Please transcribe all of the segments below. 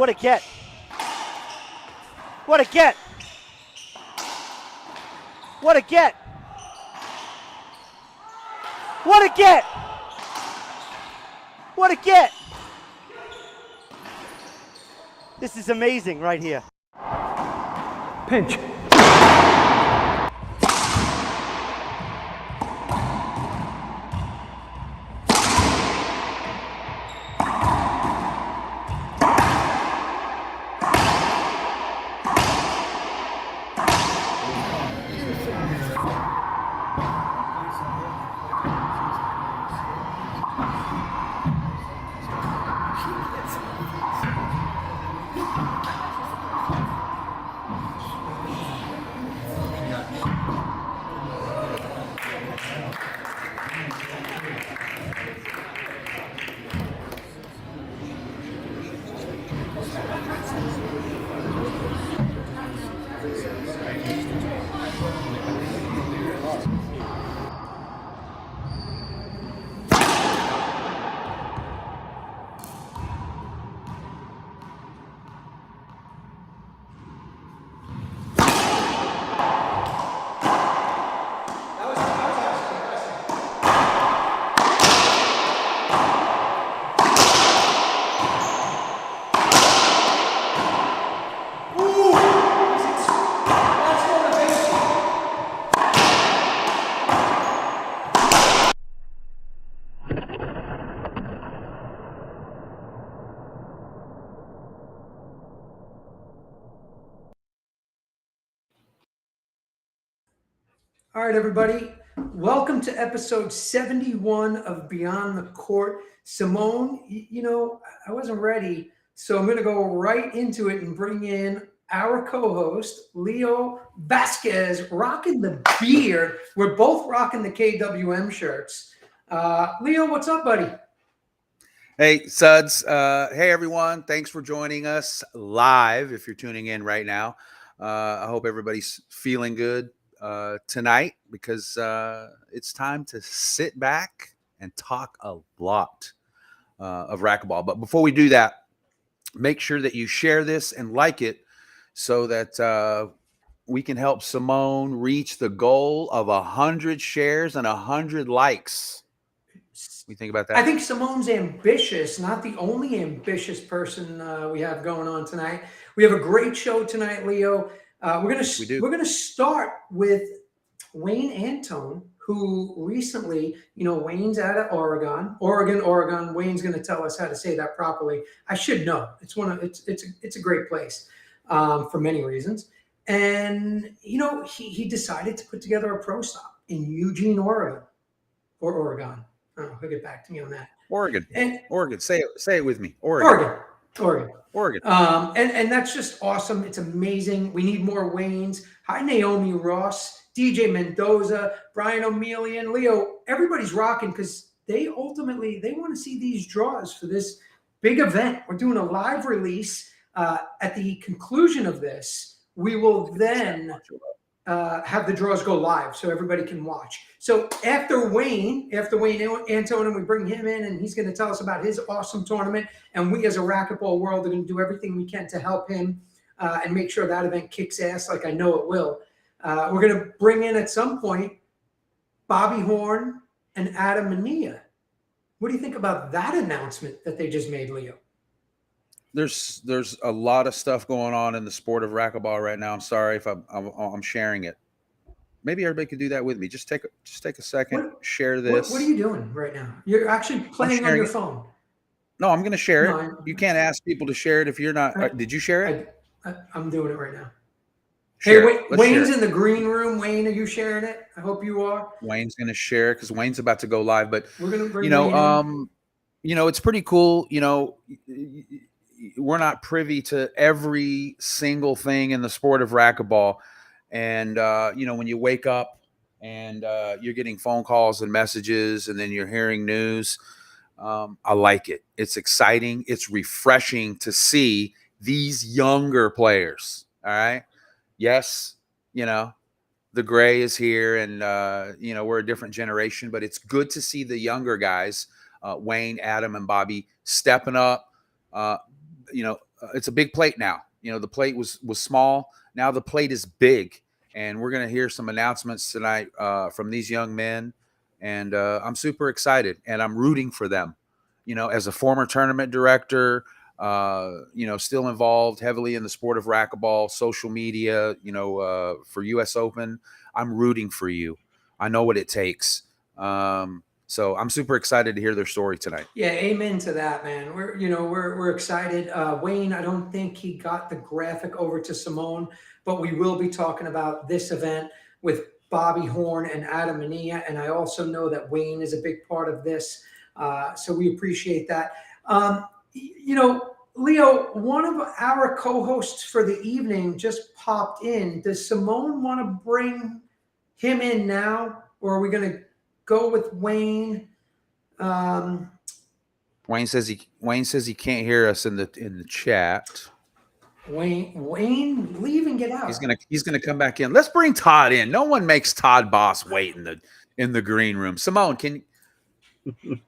What a get. What a get. What a get. What a get. What a get. This is amazing right here. Pinch. All right, everybody. Welcome to episode 71 of Beyond the Court. Simone, I wasn't ready, so I'm going to go right into it and bring in our co-host, Leo Vasquez, rocking the beard. We're both rocking the KWM shirts. Leo, what's up, buddy? Hey, Suds. Hey, everyone. Thanks for joining us live if you're tuning in right now. I hope everybody's feeling good tonight because it's time to sit back and talk a lot of racquetball. But before we do that, make sure that you share this and like it so that we can help Simone reach the goal of 100 shares and 100 likes. What do you think about that? I think Simone's ambitious, not the only ambitious person we have going on tonight. We have a great show tonight, Leo. We're gonna start with Wayne Antone, who recently, Wayne's out of Oregon. Wayne's going to tell us how to say that properly. I should know. It's a great place for many reasons. And he decided to put together a pro stop in Eugene, Oregon, or Oregon. I don't know. He'll get back to me on that. Oregon. Say it with me. Oregon. And that's just awesome. It's amazing. We need more Waynes. Hi, Naomi Ross, DJ Mendoza, Brian O'Mealian, Leo. Everybody's rocking because they want to see these draws for this big event. We're doing a live release. At the conclusion of this, we will then have the draws go live so everybody can watch. So after Wayne Antone, we bring him in and he's going to tell us about his awesome tournament. And we as a racquetball world are going to do everything we can to help him and make sure that event kicks ass like I know it will. We're going to bring in at some point Bobby Horn and Adam Mania. What do you think about that announcement that they just made, Leo? There's a lot of stuff going on in the sport of racquetball right now. I'm sorry if I'm sharing it. Maybe everybody could do that with me. Just take a second, share this. What are you doing right now? You're actually playing on your phone. No, I'm going to share it. You can't ask people to share it if you're not. Did you share it? I'm doing it right now. Share hey, Wayne's in the green room. Wayne, are you sharing it? I hope you are. Wayne's going to share it because Wayne's about to go live. But we're going to bring Wayne in. It's pretty cool. We're not privy to every single thing in the sport of racquetball. And, when you wake up and you're getting phone calls and messages and then you're hearing news, I like it. It's exciting. It's refreshing to see these younger players. All right. Yes. The gray is here and, we're a different generation, but it's good to see the younger guys, Wayne, Adam, and Bobby stepping up. it's a big plate now. The plate was small. Now the plate is big, and we're going to hear some announcements tonight from these young men. And I'm super excited, and I'm rooting for them. As a former tournament director, still involved heavily in the sport of racquetball, social media, for U.S. Open, I'm rooting for you. I know what it takes. So I'm super excited to hear their story tonight. Yeah, amen to that, man. We're excited. Wayne, I don't think he got the graphic over to Simone, but we will be talking about this event with Bobby Horn and Adam Mania, and I also know that Wayne is a big part of this, so we appreciate that. Leo, one of our co-hosts for the evening just popped in. Does Simone want to bring him in now, or are we going to go with Wayne? Wayne says he can't hear us in the chat. Wayne, leave and get out. He's gonna come back in. Let's bring Todd in. No one makes Todd Boss wait in the green room. Simone, can you?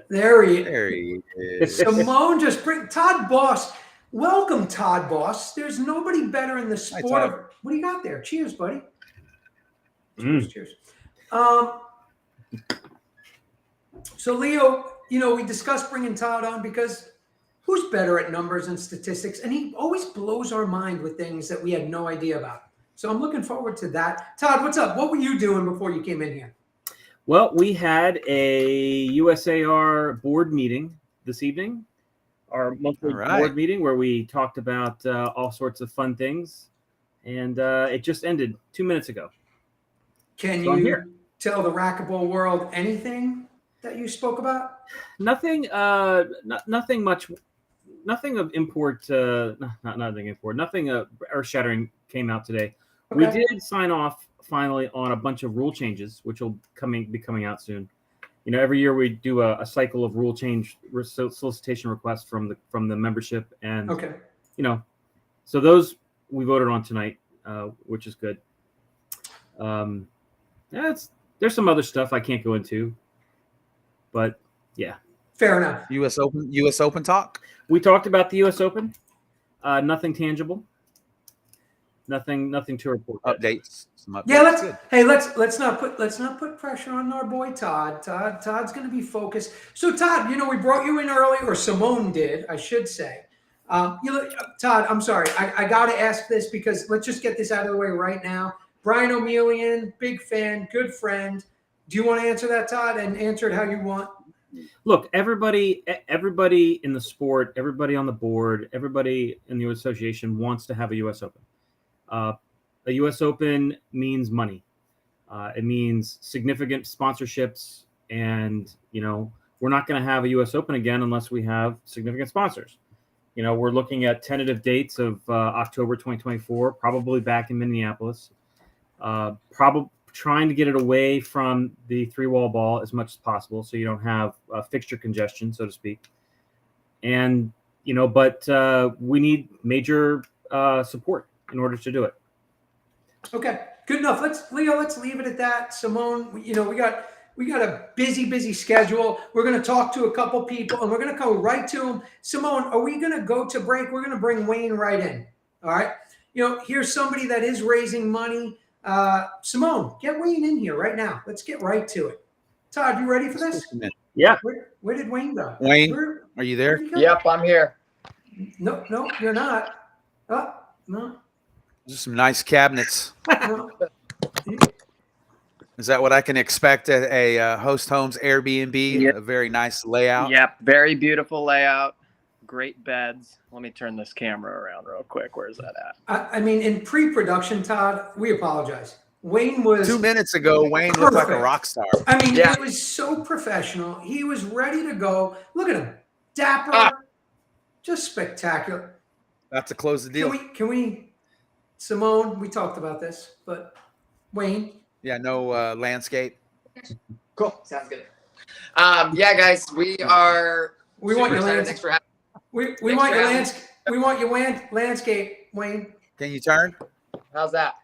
There he is. Simone, just bring Todd Boss. Welcome, Todd Boss. There's nobody better in the sport. What do you got there? Cheers, buddy. Cheers. So Leo, we discussed bringing Todd on because who's better at numbers and statistics? And he always blows our mind with things that we had no idea about. So I'm looking forward to that. Todd, what's up? What were you doing before you came in here? Well, we had a USAR board meeting this evening, our monthly board meeting where we talked about all sorts of fun things. And it just ended 2 minutes ago. Can you tell the racquetball world anything that you spoke about? Nothing. Nothing much. Nothing of import. Nothing import. Nothing earth-shattering came out today. Okay. We did sign off finally on a bunch of rule changes, which will be coming out soon. Every year we do a cycle of rule change solicitation requests from the membership, and so those we voted on tonight, which is good. There's some other stuff I can't go into, but yeah. Fair enough. U.S. Open talk. We talked about the U.S. Open. Nothing tangible. Nothing to report. Updates. Some updates. Yeah, let's not put pressure on our boy Todd. Todd's going to be focused. So Todd, we brought you in early, or Simone did, I should say. Todd, I'm sorry. I got to ask this because let's just get this out of the way right now. Brian O'Mealian, big fan, good friend. Do you want to answer that, Todd, and answer it how you want? Look, everybody in the sport, everybody on the board, everybody in the association wants to have a U.S. Open. A U.S. Open means money. It means significant sponsorships, and we're not going to have a U.S. Open again unless we have significant sponsors. We're looking at tentative dates of October 2024, probably back in Minneapolis. Probably trying to get it away from the three-wall ball as much as possible, so you don't have fixture congestion, so to speak. And but we need major support in order to do it. Okay, good enough. Let's leave it at that. Simone, we got a busy schedule. We're going to talk to a couple people, and we're going to go right to them. Simone, are we going to go to break? We're going to bring Wayne right in. All right. Here's somebody that is raising money. Simone, get Wayne in here right now. Let's get right to it. Todd, you ready for this? Yeah. Where did Wayne go? Wayne, are you there? Yep, I'm here. No, you're not. Oh, no. Just some nice cabinets. No. Is that what I can expect at a Host Homes Airbnb? Yep. A very nice layout. Yep, very beautiful layout. Great beds. Let me turn this camera around real quick. Where's that at? I mean, in pre-production, Todd, we apologize. Wayne was 2 minutes ago. Wayne looked like a rock star. I mean, It was so professional. He was ready to go. Look at him, dapper, just spectacular. About to close the deal. Can we, Simone? We talked about this, but Wayne. Yeah, no landscape. Cool. Sounds good. Yeah, guys, we want your landscape. Thanks for having. We want your landscape. We want your landscape, Wayne. Can you turn? How's that?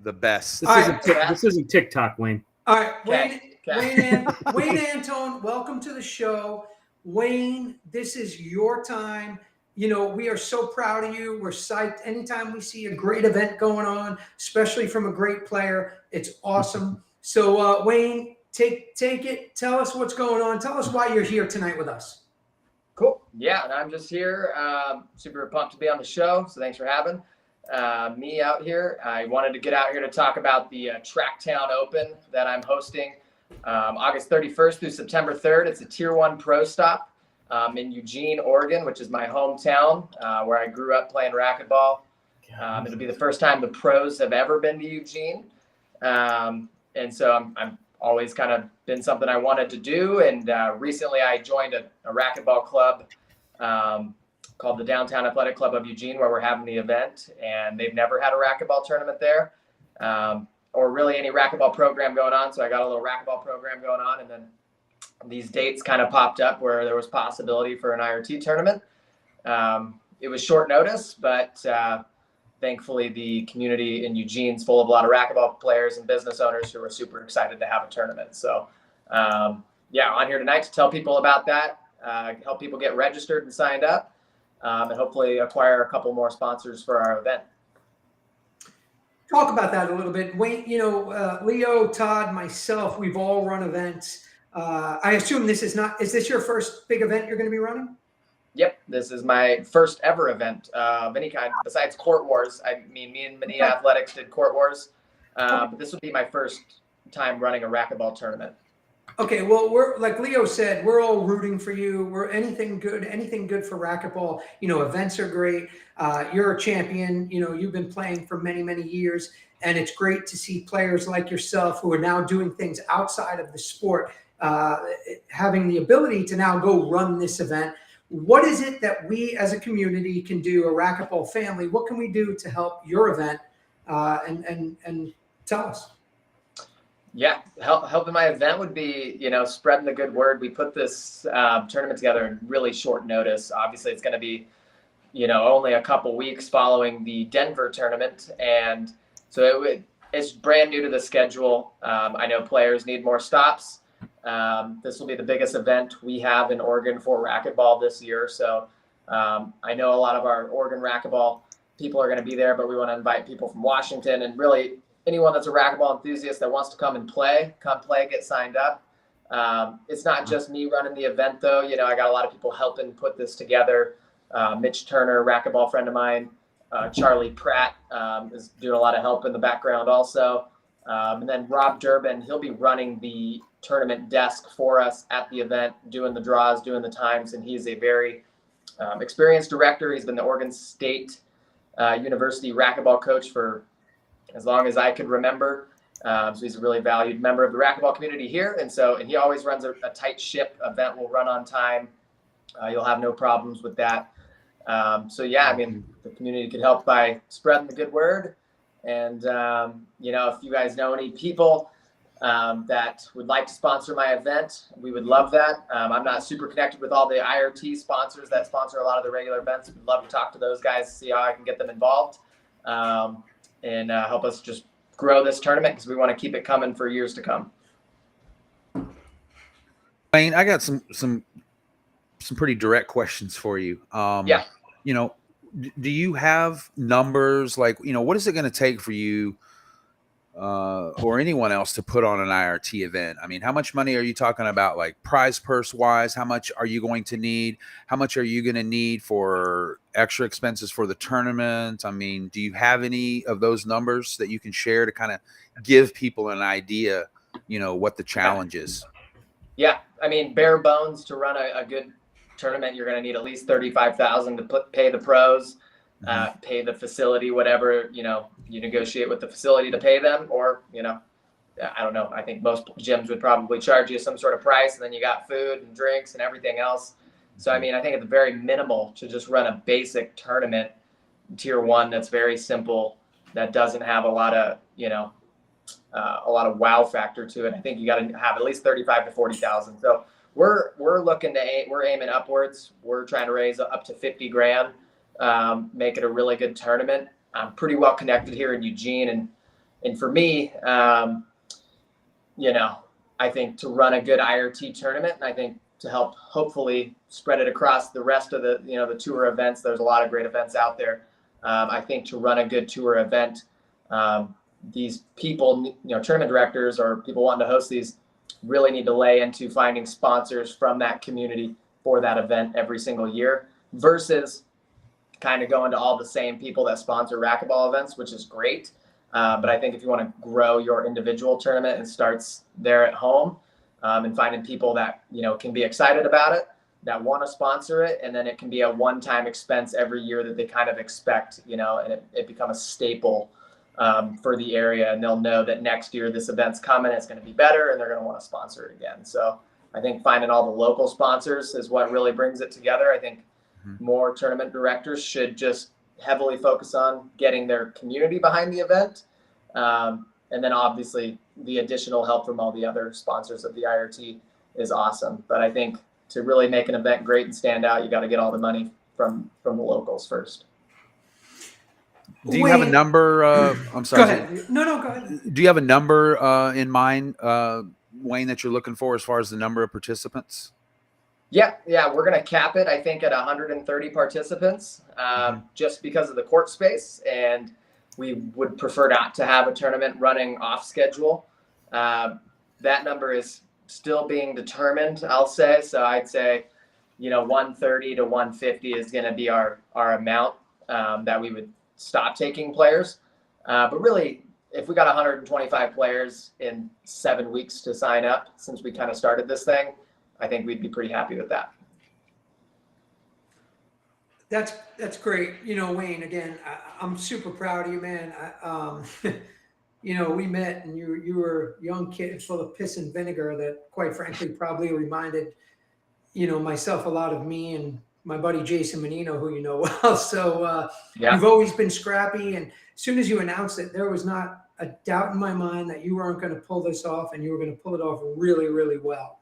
The best. This isn't TikTok, Wayne. All right, Okay. Wayne Antone, welcome to the show. Wayne, this is your time. You know, we are so proud of you. We're psyched anytime we see a great event going on, especially from a great player. It's awesome. So, Wayne, take it. Tell us what's going on. Tell us why you're here tonight with us. Cool. Yeah, and I'm just here. Super pumped to be on the show. So thanks for having me out here. I wanted to get out here to talk about the Tracktown Open that I'm hosting August 31st through September 3rd. It's a Tier 1 pro stop in Eugene, Oregon, which is my hometown where I grew up playing racquetball. It'll be the first time the pros have ever been to Eugene. And so I'm always kind of been something I wanted to do. And recently I joined a racquetball club called the Downtown Athletic Club of Eugene, where we're having the event. And they've never had a racquetball tournament there or really any racquetball program going on. So I got a little racquetball program going on. And then these dates kind of popped up where there was possibility for an IRT tournament. It was short notice, but thankfully the community in Eugene's full of a lot of racquetball players and business owners who are super excited to have a tournament. So yeah, on here tonight to tell people about that, help people get registered and signed up, and hopefully acquire a couple more sponsors for our event. Talk about that a little bit. Wayne, you know, Leo, Todd, myself, we've all run events. I assume is this your first big event you're going to be running? Yep, this is my first ever event of any kind besides Court Wars. I mean, me and Mania Athletics did Court Wars, but this will be my first time running a racquetball tournament. Okay, well, we're like Leo said, we're all rooting for you. We're anything good for racquetball. You know, events are great. You're a champion. You know, you've been playing for many, many years, and it's great to see players like yourself who are now doing things outside of the sport, having the ability to now go run this event. What is it that we as a community can do, a racquetball family? What can we do to help your event? And tell us. Yeah, helping my event would be, you know, spreading the good word. We put this tournament together in really short notice. Obviously, it's going to be, you know, only a couple weeks following the Denver tournament. And so it's brand new to the schedule. I know players need more stops. This will be the biggest event we have in Oregon for racquetball this year. So I know a lot of our Oregon racquetball people are going to be there, but we want to invite people from Washington and really anyone that's a racquetball enthusiast that wants to come play, get signed up. It's not just me running the event though. You know, I got a lot of people helping put this together. Mitch Turner, racquetball friend of mine, Charlie Pratt is doing a lot of help in the background also. And then Rob Durbin, he'll be running the tournament desk for us at the event, doing the draws, doing the times. And he's a very experienced director. He's been the Oregon State University racquetball coach for as long as I could remember. So he's a really valued member of the racquetball community here. And he always runs a tight ship. Event will run on time. You'll have no problems with that. So yeah, I mean, the community could help by spreading the good word. And, you know, if you guys know any people that would like to sponsor my event, we would love that. I'm not super connected with all the IRT sponsors that sponsor a lot of the regular events. We'd love to talk to those guys, see how I can get them involved, and help us just grow this tournament because we want to keep it coming for years to come. Wayne, I got some pretty direct questions for you. Yeah. You know, do you have numbers like, you know, what is it going to take for you or anyone else to put on an IRT event? I mean, how much money are you talking about, like prize purse wise? How much are you going to need? How much are you going to need for extra expenses for the tournament? I mean, do you have any of those numbers that you can share to kind of give people an idea, you know, what the challenge is? Yeah. I mean, bare bones to run a good tournament, you're going to need at least $35,000 to pay the pros, pay the facility, whatever, you know, you negotiate with the facility to pay them, or, you know, I don't know. I think most gyms would probably charge you some sort of price, and then you got food and drinks and everything else. So, I mean, I think it's very minimal to just run a basic tournament, Tier 1, that's very simple, that doesn't have a lot of, you know, a lot of wow factor to it. I think you got to have at least 35 to 40,000. So we're looking to we're aiming upwards. We're trying to raise up to 50 grand, make it a really good tournament. I'm pretty well connected here in Eugene, and for me, you know, I think to run a good IRT tournament, and I think to help hopefully spread it across the rest of the, the tour events. There's a lot of great events out there. I think to run a good tour event, these people, tournament directors or people wanting to host these, really need to lay into finding sponsors from that community for that event every single year, versus kind of going to all the same people that sponsor racquetball events, which is great. But I think if you want to grow your individual tournament, it starts there at home, and finding people that, can be excited about it, that want to sponsor it. And then it can be a one-time expense every year that they kind of expect, and it become a staple for the area. And they'll know that next year this event's coming, it's going to be better, and they're going to want to sponsor it again. So I think finding all the local sponsors is what really brings it together. I think more tournament directors should just heavily focus on getting their community behind the event. And then obviously the additional help from all the other sponsors of the IRT is awesome. But I think to really make an event great and stand out, you got to get all the money from the locals first. Do you have a number? I'm sorry. Go ahead. No, go ahead. Do you have a number in mind, Wayne, that you're looking for as far as the number of participants? Yeah, we're going to cap it, I think, at 130 participants, just because of the court space, and we would prefer not to have a tournament running off schedule. That number is still being determined, I'll say. So I'd say, 130 to 150 is going to be our amount that we would stop taking players. But really, if we got 125 players in 7 weeks to sign up, since we kind of started this thing, I think we'd be pretty happy with that. That's great. Wayne, again, I'm super proud of you, man. We met and you were a young kid full of piss and vinegar that, quite frankly, probably reminded, myself a lot of me and my buddy Jason Menino, who you know well. So You've always been scrappy. And as soon as you announced it, there was not a doubt in my mind that you weren't going to pull this off, and you were going to pull it off really, really well.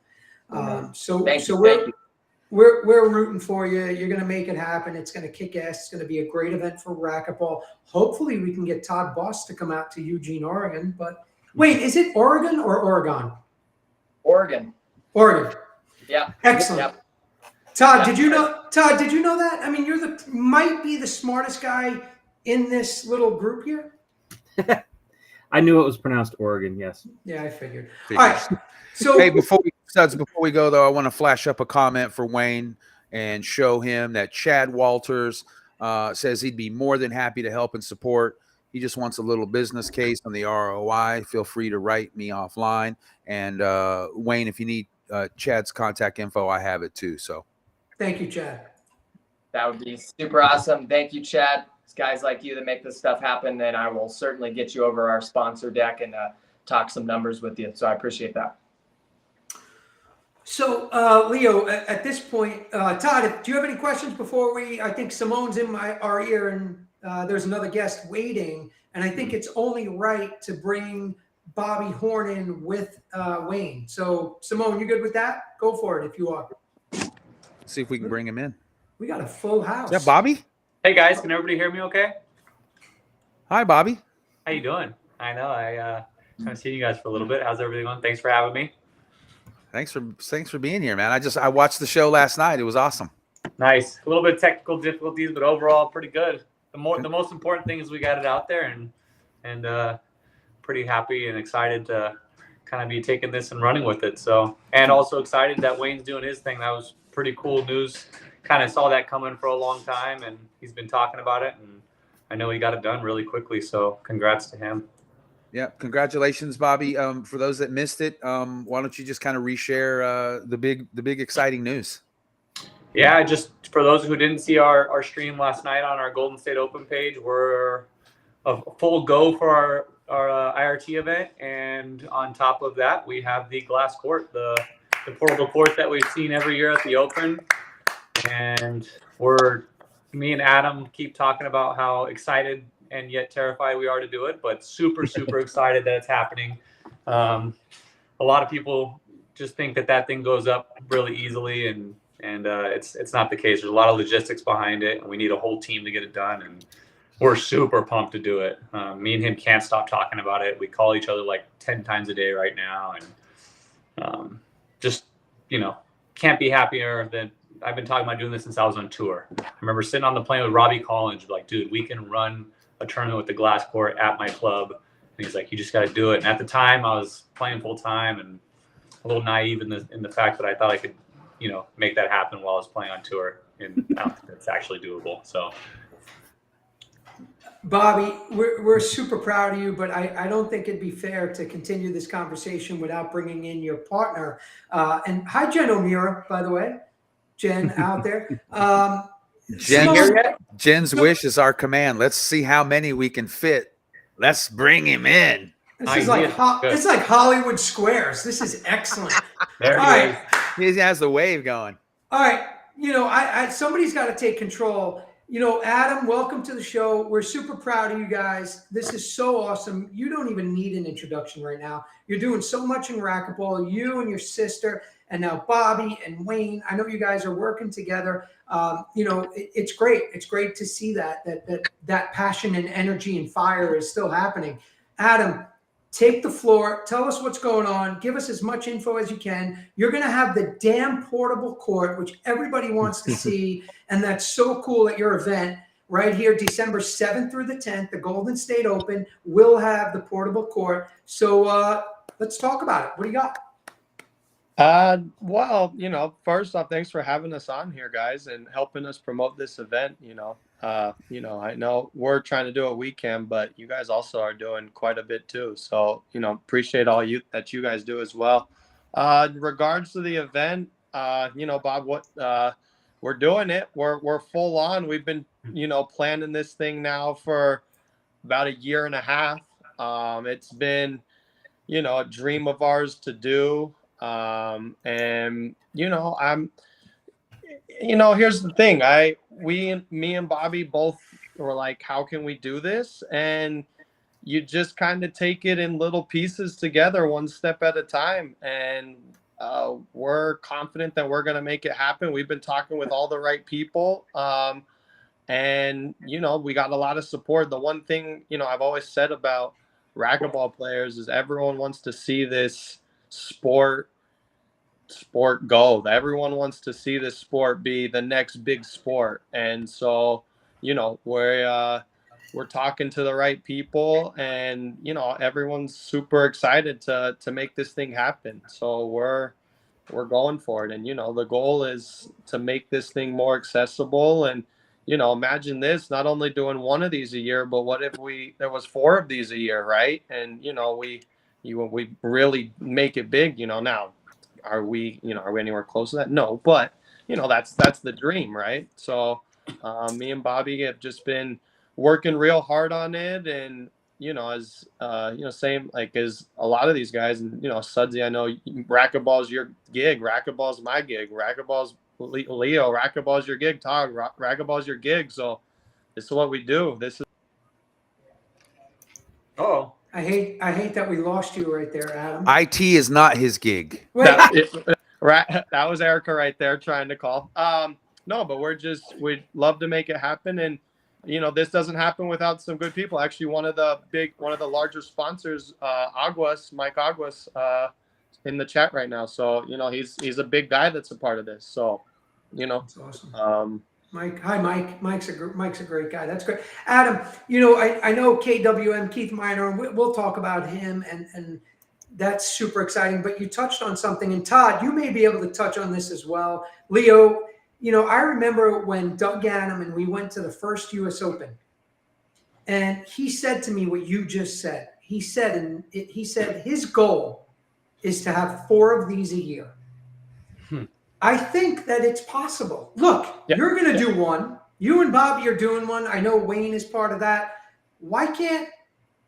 We're rooting for you. You're going to make it happen. It's going to kick ass. It's going to be a great event for racquetball. Hopefully we can get Todd Boss to come out to Eugene, Oregon. But wait, is it Oregon or Oregon? Oregon. Yeah. Excellent. Yep. Todd, did you know that? I mean, you might be the smartest guy in this little group here. I knew it was pronounced Oregon. Yes. Yeah, I figured. All right. So hey, before we go though, I want to flash up a comment for Wayne and show him that Chad Walters says he'd be more than happy to help and support. He just wants a little business case on the ROI. Feel free to write me offline. And Wayne, if you need Chad's contact info, I have it too. So thank you, Chad. That would be super awesome. Thank you, Chad. It's guys like you that make this stuff happen. And I will certainly get you over our sponsor deck and talk some numbers with you. So I appreciate that. So, Leo, at this point, Todd, do you have any questions before I think Simone's in our ear, and there's another guest waiting, and I think it's only right to bring Bobby Horn in with Wayne. So, Simone, you good with that? Go for it if you are. See if we can bring him in. We got a full house. Is that Bobby? Hey guys, can everybody hear me okay? Hi, Bobby. How you doing? I know I haven't seen you guys for a little bit. How's everything going? Thanks for having me. Thanks for being here, man. I watched the show last night. It was awesome. Nice. A little bit of technical difficulties, but overall pretty good. The most important thing is we got it out there, and pretty happy and excited to kind of be taking this and running with it. So, and also excited that Wayne's doing his thing. That was pretty cool news. Kind of saw that coming for a long time, and he's been talking about it, and I know he got it done really quickly. So congrats to him. Yeah, congratulations, Bobby. For those that missed it, why don't you just kind of reshare the big exciting news? Yeah, just for those who didn't see our stream last night on our Golden State Open page, we're a full go for our IRT event, and on top of that, we have the glass court, the portable court that we've seen every year at the Open, and me and Adam keep talking about how excited and yet terrified we are to do it, but super excited that it's happening. A lot of people just think that thing goes up really easily, and it's not the case. There's a lot of logistics behind it, and we need a whole team to get it done, and we're super pumped to do it. Me and him can't stop talking about it. We call each other like 10 times a day right now, and just can't be happier that I've been talking about doing this since I was on tour. I remember sitting on the plane with Robbie Collins, like, dude, we can run a tournament with the glass court at my club. And he's like, you just got to do it. And at the time, I was playing full time and a little naive in the fact that I thought I could, make that happen while I was playing on tour. And I don't think it's actually doable. So, Bobby, we're super proud of you, but I don't think it'd be fair to continue this conversation without bringing in your partner. And hi, Jen O'Meara, by the way. Jen out there. Jen's wish is our command. Let's see how many we can fit. Let's bring him in. This is like it's like Hollywood Squares. This is excellent. There he is. He has the wave going. All right. Somebody's got to take control. Adam, welcome to the show. We're super proud of you guys. This is so awesome. You don't even need an introduction right now. You're doing so much in racquetball. You and your sister, and now Bobby and Wayne. I know you guys are working together. It's great. It's great to see that passion and energy and fire is still happening. Adam, take the floor. Tell us what's going on. Give us as much info as you can. You're going to have the damn portable court, which everybody wants to see. And that's so cool at your event right here, December 7th through the 10th, the Golden State Open will have the portable court. So let's talk about it. What do you got? Well, first off, thanks for having us on here, guys, and helping us promote this event. I know we're trying to do what we can, but you guys also are doing quite a bit too. So, appreciate all that you guys do as well. In regards to the event, Bob, we're doing it. We're full on. We've been, planning this thing now for about a year and a half. It's been, a dream of ours to do. Here's the thing. Me and Bobby both were like, how can we do this? And you just kind of take it in little pieces together, one step at a time. And we're confident that we're going to make it happen. We've been talking with all the right people. And we got a lot of support. The one thing, I've always said about racquetball players is everyone wants to see this sport go. Everyone wants to see this sport be the next big sport. And so, we're talking to the right people, and everyone's super excited to make this thing happen. So we're going for it. And the goal is to make this thing more accessible. And imagine this, not only doing one of these a year, but what if there was 4 of these a year, right? And we really make it big. Now, are we anywhere close to that? No, but that's the dream, right? So me and Bobby have just been working real hard on it, and as same like as a lot of these guys, and Sudsy, I know racquetball's your gig, racquetball's my gig, racquetball's Leo, racquetball's your gig, Todd, racquetball's your gig. So this is what we do. This is I hate that we lost you right there, Adam. IT is not his gig. that was Erica right there trying to call. No, but we'd love to make it happen. And, this doesn't happen without some good people. Actually, one of the larger sponsors, Mike Aguas, in the chat right now. So, he's a big guy that's a part of this. So, That's awesome. Mike, hi, Mike. Mike's a great guy. That's great. Adam, I know KWM, Keith Miner, and we'll talk about him, and that's super exciting. But you touched on something, and Todd, you may be able to touch on this as well. Leo, I remember when Doug Gannem and we went to the first U.S. Open, and he said to me what you just said. He said his goal is to have 4 of these a year. I think that it's possible. Look, You're going to do one. You and Bobby are doing one. I know Wayne is part of that. Why can't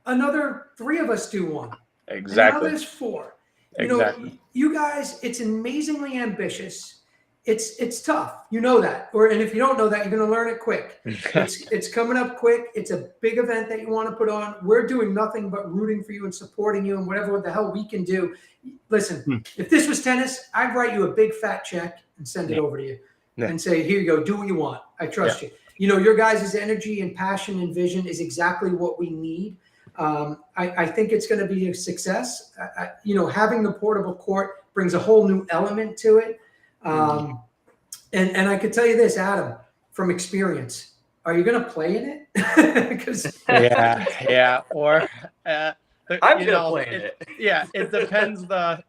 another 3 of us do one? Exactly. And now there's 4. Exactly. You guys, it's amazingly ambitious. It's tough. You know that. And if you don't know that, you're going to learn it quick. It's coming up quick. It's a big event that you want to put on. We're doing nothing but rooting for you and supporting you and whatever the hell we can do. Listen, if this was tennis, I'd write you a big fat check and send it over to you and say, here you go, do what you want. I trust you. Your guys' energy and passion and vision is exactly what we need. I think it's going to be a success. Having the portable court brings a whole new element to it. And I could tell you this, Adam, from experience, are you going to play in it? Because yeah. Or I'm gonna play in it. Yeah, it depends the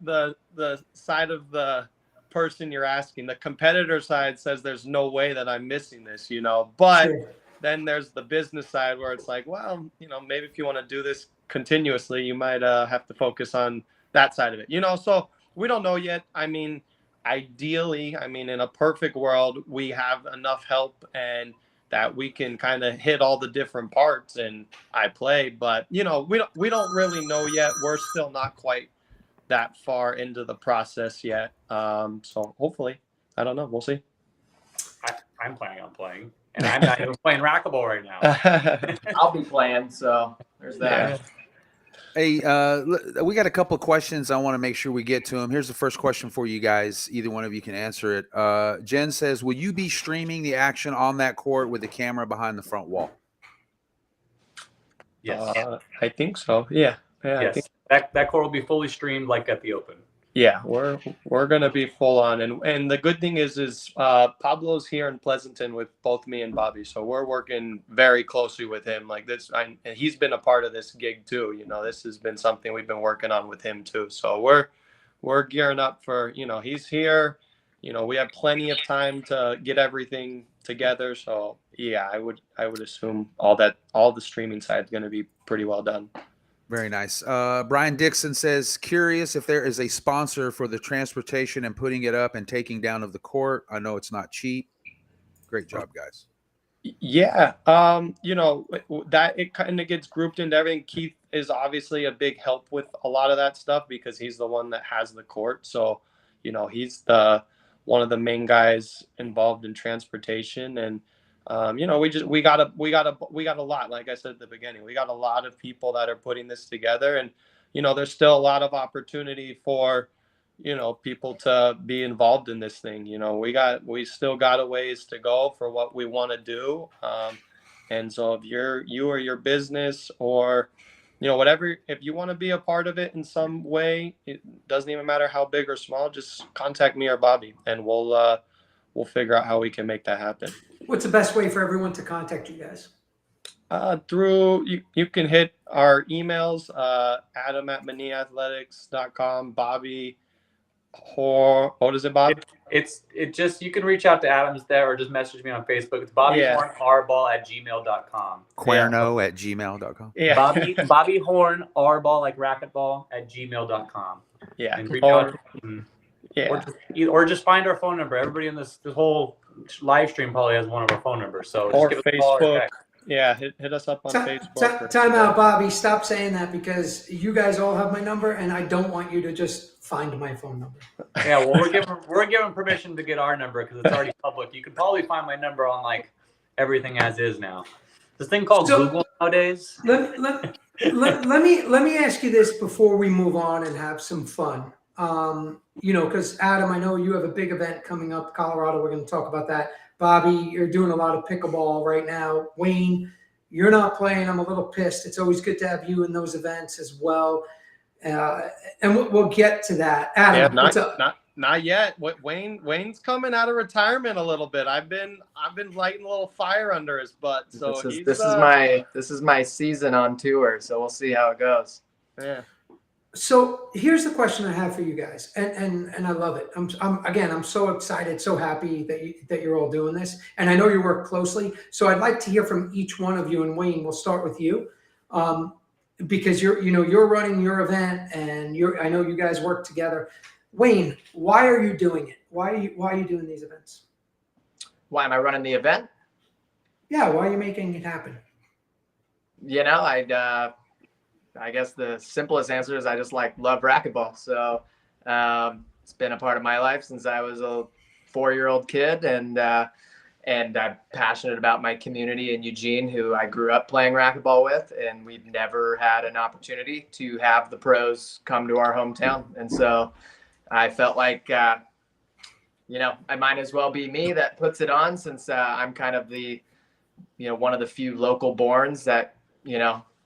side of the person you're asking. The competitor side says there's no way that I'm missing this, but Sure. then there's the business side where it's like, well, maybe if you want to do this continuously, you might have to focus on that side of it, so we don't know yet. I mean, ideally, in a perfect world, we have enough help and that we can kind of hit all the different parts and I play, but we don't really know yet. We're still not quite that far into the process yet. So hopefully, I don't know. We'll see. I'm planning on playing, and I'm not even playing racquetball right now. I'll be playing, so there's that. Yeah. Hey, we got a couple of questions. I want to make sure we get to them. Here's the first question for you guys. Either one of you can answer it. Jen says, will you be streaming the action on that court with the camera behind the front wall? Yes. I think so. Yeah. Yes. I think That court will be fully streamed like at the Open. Yeah, we're gonna be full on, and the good thing is Pablo's here in Pleasanton with both me and Bobby, so we're working very closely with him. Like this, and he's been a part of this gig too. This has been something we've been working on with him too. So we're gearing up for he's here. We have plenty of time to get everything together. So yeah, I would assume all the streaming side is going to be pretty well done. Very nice. Brian Dixon says, curious if there is a sponsor for the transportation and putting it up and taking down of the court. I know it's not cheap. Great job, guys. Yeah. That it kind of gets grouped into everything. Keith is obviously a big help with a lot of that stuff because he's the one that has the court. So, he's one of the main guys involved in transportation. And we got a lot, like I said at the beginning, we got a lot of people that are putting this together, and there's still a lot of opportunity for people to be involved in this thing. We still got a ways to go for what we want to do, and so if you or your business or whatever, if you want to be a part of it in some way, it doesn't even matter how big or small, just contact me or Bobby and we'll figure out how we can make that happen. What's the best way for everyone to contact you guys? Through you can hit our emails, adam@maniathletics.com, Bobby, or what is it, Bob? It just, you can reach out to Adams there or just message me on Facebook. It's bobbyhornrball@gmail.com. Cuerno@gmail.com. Yeah. Bobby Horn Rball, like racquetball, @gmail.com. Yeah. And reach out to or just find our phone number. Everybody in this whole live stream probably has one of our phone numbers. So or just give us a call or Facebook. text. Yeah, hit us up on Facebook. Time out, Bobby. Stop saying that because you guys all have my number, and I don't want you to just find my phone number. Yeah, well, we're given permission to get our number because it's already public. You can probably find my number on like everything as is now. This thing called Google nowadays. Let me ask you this before we move on and have some fun. Because Adam, I know you have a big event coming up, Colorado. We're going to talk about that. Bobby, you're doing a lot of pickleball right now. Wayne, you're not playing. I'm a little pissed. It's always good to have you in those events as well. And we'll get to that. Adam, what's up? Not yet. Wayne's coming out of retirement a little bit. I've been lighting a little fire under his butt. So this is my season on tour. So we'll see how it goes. Yeah. So here's the question I have for you guys, and I love it. I'm so excited, so happy that you're all doing this, and I know you work closely. So I'd like to hear from each one of you. And Wayne, we'll start with you, because you're running your event, and I know you guys work together. Wayne, why are you doing it? Why are you doing these events? Why am I running the event? Yeah, why are you making it happen? I guess the simplest answer is I just love racquetball. So it's been a part of my life since I was a 4-year-old kid, and I'm passionate about my community in Eugene, who I grew up playing racquetball with, and we've never had an opportunity to have the pros come to our hometown. And so I felt like, I might as well be me that puts it on, since I'm kind of the, one of the few local borns that,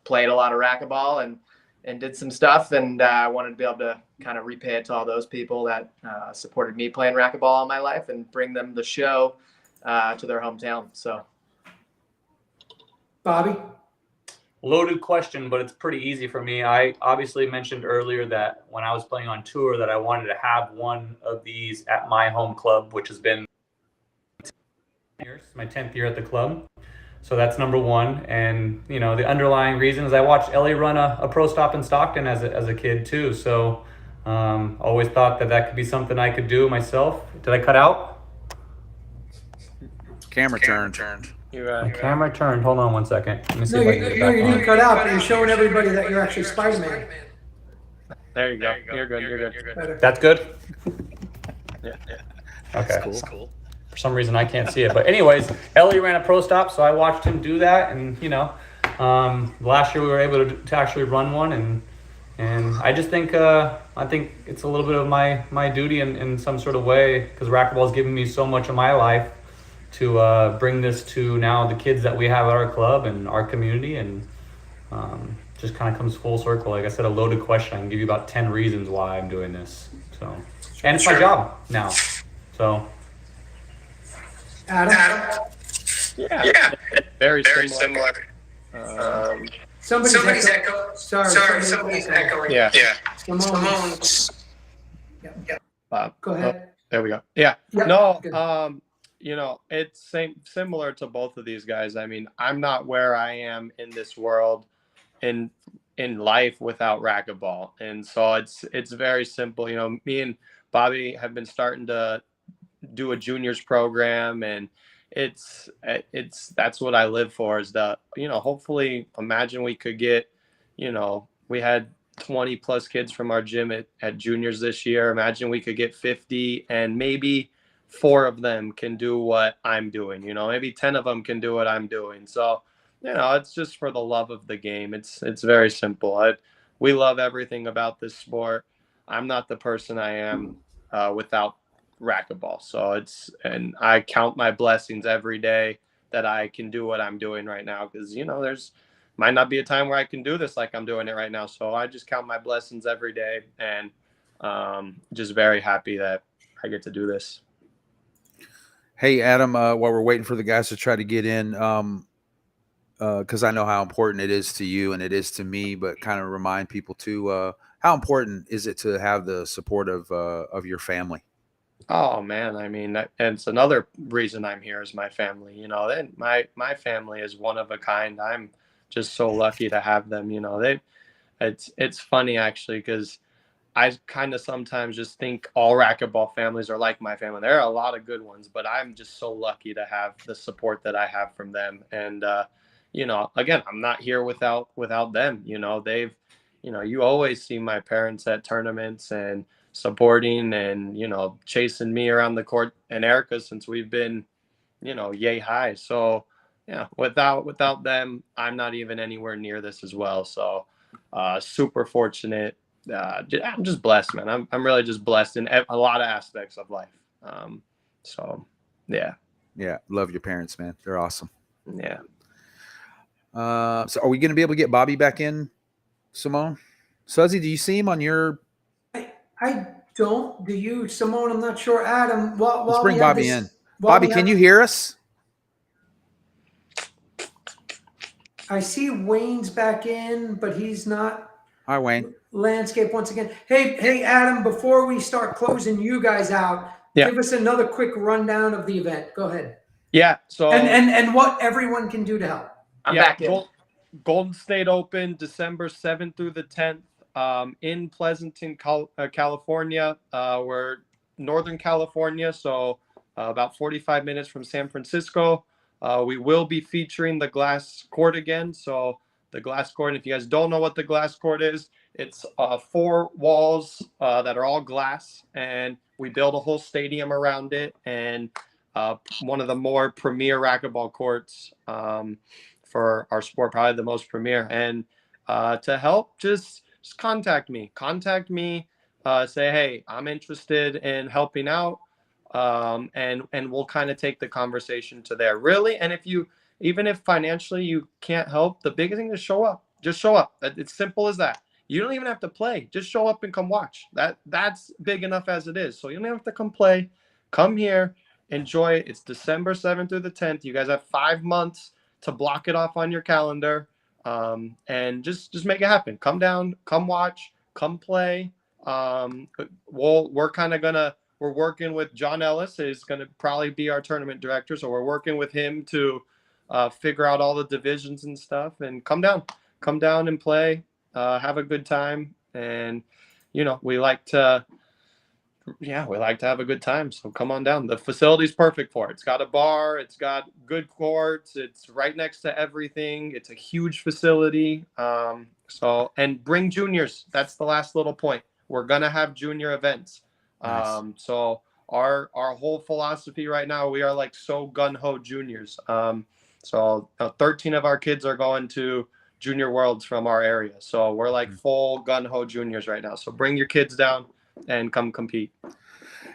played a lot of racquetball. did some stuff, and I wanted to be able to kind of repay it to all those people that supported me playing racquetball all my life and bring them the show to their hometown. So, Bobby? Loaded question, but it's pretty easy for me. I obviously mentioned earlier that when I was playing on tour that I wanted to have one of these at my home club, which has been 10 years, my 10th year at the club. So that's number one. And, you know, the underlying reason is I watched Ellie run a pro stop in Stockton as a kid too. So always thought that could be something I could do myself. Did I cut out? Camera turned. The camera turned. Hold on one second. Let me see No, if I you can get it back on. didn't cut out, but you're showing everybody that you're actually Spider-Man. There you go. You're good. You're good. Better. That's good? Yeah. Okay. That's cool. For some reason I can't see it. But anyways, Ellie ran a pro stop, so I watched him do that. And, you know, last year we were able to actually run one. And I just think it's a little bit of my duty in some sort of way, because racquetball has given me so much of my life, to bring this to now the kids that we have at our club and our community, and just kind of comes full circle. Like I said, a loaded question. I can give you about 10 reasons why I'm doing this. So, and it's my job now. So, Adam? Yeah. Very similar. Somebody's echoing. Sorry, somebody's echoing. Yeah. Simone's. Yep. Go ahead. There we go. Yeah. Yep. No. Good. You know, it's similar to both of these guys. I mean, I'm not where I am in this world, in life, without racquetball, and so it's very simple. You know, me and Bobby have been starting to do a juniors program, and it's that's what I live for. Is that, you know, hopefully, imagine we could get, you know, we had 20 plus kids from our gym at juniors this year. Imagine we could get 50, and maybe 4 of them can do what I'm doing, you know, maybe 10 of them can do what I'm doing. So, you know, it's just for the love of the game. It's very simple. We love everything about this sport. I'm not the person I am without racquetball. So and I count my blessings every day that I can do what I'm doing right now. Cause, you know, might not be a time where I can do this like I'm doing it right now. So I just count my blessings every day, and just very happy that I get to do this. Hey, Adam, while we're waiting for the guys to try to get in, because I know how important it is to you and it is to me, but kind of remind people too, how important is it to have the support of your family? Oh man, I mean, and it's another reason I'm here is my family. You know, and my family is one of a kind. I'm just so lucky to have them. You know, it's funny actually, because I kind of sometimes just think all racquetball families are like my family. There are a lot of good ones, but I'm just so lucky to have the support that I have from them. And, you know, again, I'm not here without them. You know, you know, you always see my parents at tournaments and supporting and, you know, chasing me around the court, and Erica, since we've been, you know, yay high. So yeah, without them, I'm not even anywhere near this as well. So super fortunate. I'm just blessed, man. I'm really just blessed in a lot of aspects of life. So yeah. Love your parents, man. They're awesome. Yeah. So are we going to be able to get Bobby back in, Simone? Suzy, do you see him on your? I don't. Do you, Simone? I'm not sure. Adam, let's bring Bobby in. Bobby, can you hear us? I see Wayne's back in, but he's not. Hi, Wayne. Landscape once again. Hey, Adam, before we start closing you guys out, give us another quick rundown of the event. Go ahead. Yeah. So and what everyone can do to help. I'm back in. Golden State Open, December 7th through the 10th, in Pleasanton, California. We're Northern California, so about 45 minutes from San Francisco. We will be featuring the glass court again. So the glass court, if you guys don't know what the glass court is, it's 4 walls that are all glass, and we build a whole stadium around it, and one of the more premier racquetball courts for our sport, probably the most premier. And to help, just contact me. Say, hey, I'm interested in helping out, and we'll kind of take the conversation to there. Really, and even if financially you can't help, the biggest thing is show up. Just show up. It's simple as that. You don't even have to play. Just show up and come watch. That's big enough as it is. So you don't have to come play. Come here, enjoy it. It's December 7th through the 10th. You guys have 5 months to block it off on your calendar, and just make it happen. Come down, come watch, come play. We're working with John Ellis, is going to probably be our tournament director. So we're working with him to figure out all the divisions and stuff, and come down and play, have a good time. And, we like to have a good time. So come on down. The facility's perfect for it. It's got a bar, it's got good courts, it's right next to everything. It's a huge facility. And bring juniors. That's the last little point. We're going to have junior events. Nice. So our whole philosophy right now, we are like so gung-ho juniors. 13 of our kids are going to junior worlds from our area. So we're like full gung-ho juniors right now. So bring your kids down and come compete.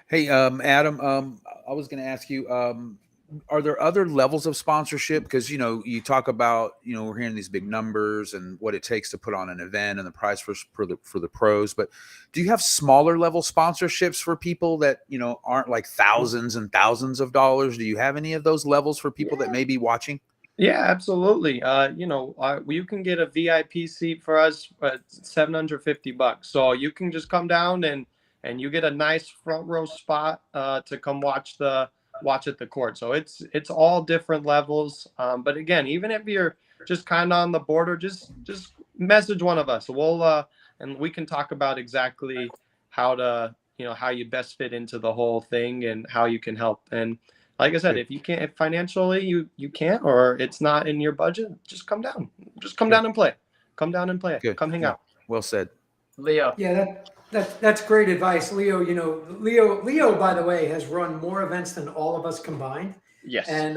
Hey, Adam, I was going to ask you, are there other levels of sponsorship? Because, you talk about, we're hearing these big numbers and what it takes to put on an event and the price for the pros. But do you have smaller level sponsorships for people that, aren't like thousands and thousands of dollars? Do you have any of those levels for people that may be watching? Yeah, absolutely. You can get a VIP seat for us at $750. So you can just come down and you get a nice front row spot to come watch at the court. So it's all different levels. But again, even if you're just kind of on the border, just message one of us. We'll and we can talk about exactly how you best fit into the whole thing and how you can help. And like I said, if you can't, if financially you can't, or it's not in your budget, just come down. Just come down and play. Come down and play. Good. Come hang out. Well said. Leo. Yeah, that's great advice, Leo. Leo, by the way, has run more events than all of us combined. Yes. And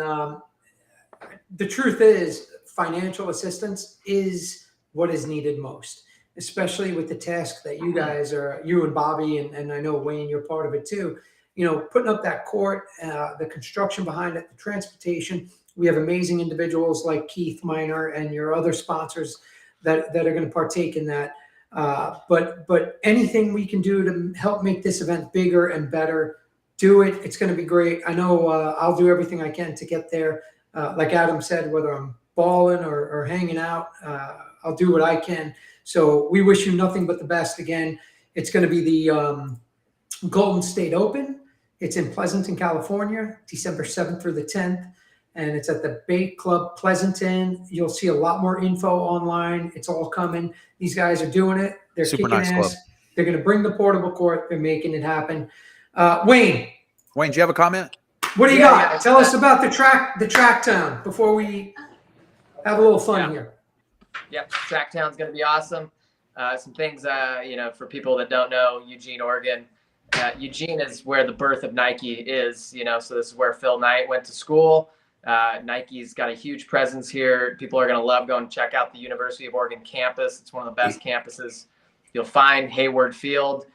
the truth is, financial assistance is what is needed most, especially with the task that you guys are, you and Bobby, and I know Wayne, you're part of it too. Putting up that court, the construction behind it, the transportation. We have amazing individuals like Keith Miner and your other sponsors that are going to partake in that. But anything we can do to help make this event bigger and better, do it. It's going to be great. I know I'll do everything I can to get there. Like Adam said, whether I'm balling or hanging out, I'll do what I can. So we wish you nothing but the best. Again, it's going to be the Golden State Open. It's in Pleasanton, California, December 7th through the 10th. And it's at the Bait Club Pleasanton. You'll see a lot more info online. It's all coming. These guys are doing it. They're Super kicking nice ass. club. They're going to bring the portable court. They're making it happen. Wayne, do you have a comment? what do you got? Tell us about the track town before we have a little fun here. Yep, track town's going to be awesome. Some things, for people that don't know, Eugene, Oregon. Eugene is where the birth of Nike is, so this is where Phil Knight went to school. Nike's got a huge presence here. People are going to love going to check out the University of Oregon campus. It's one of the best campuses you'll find. Hayward Field,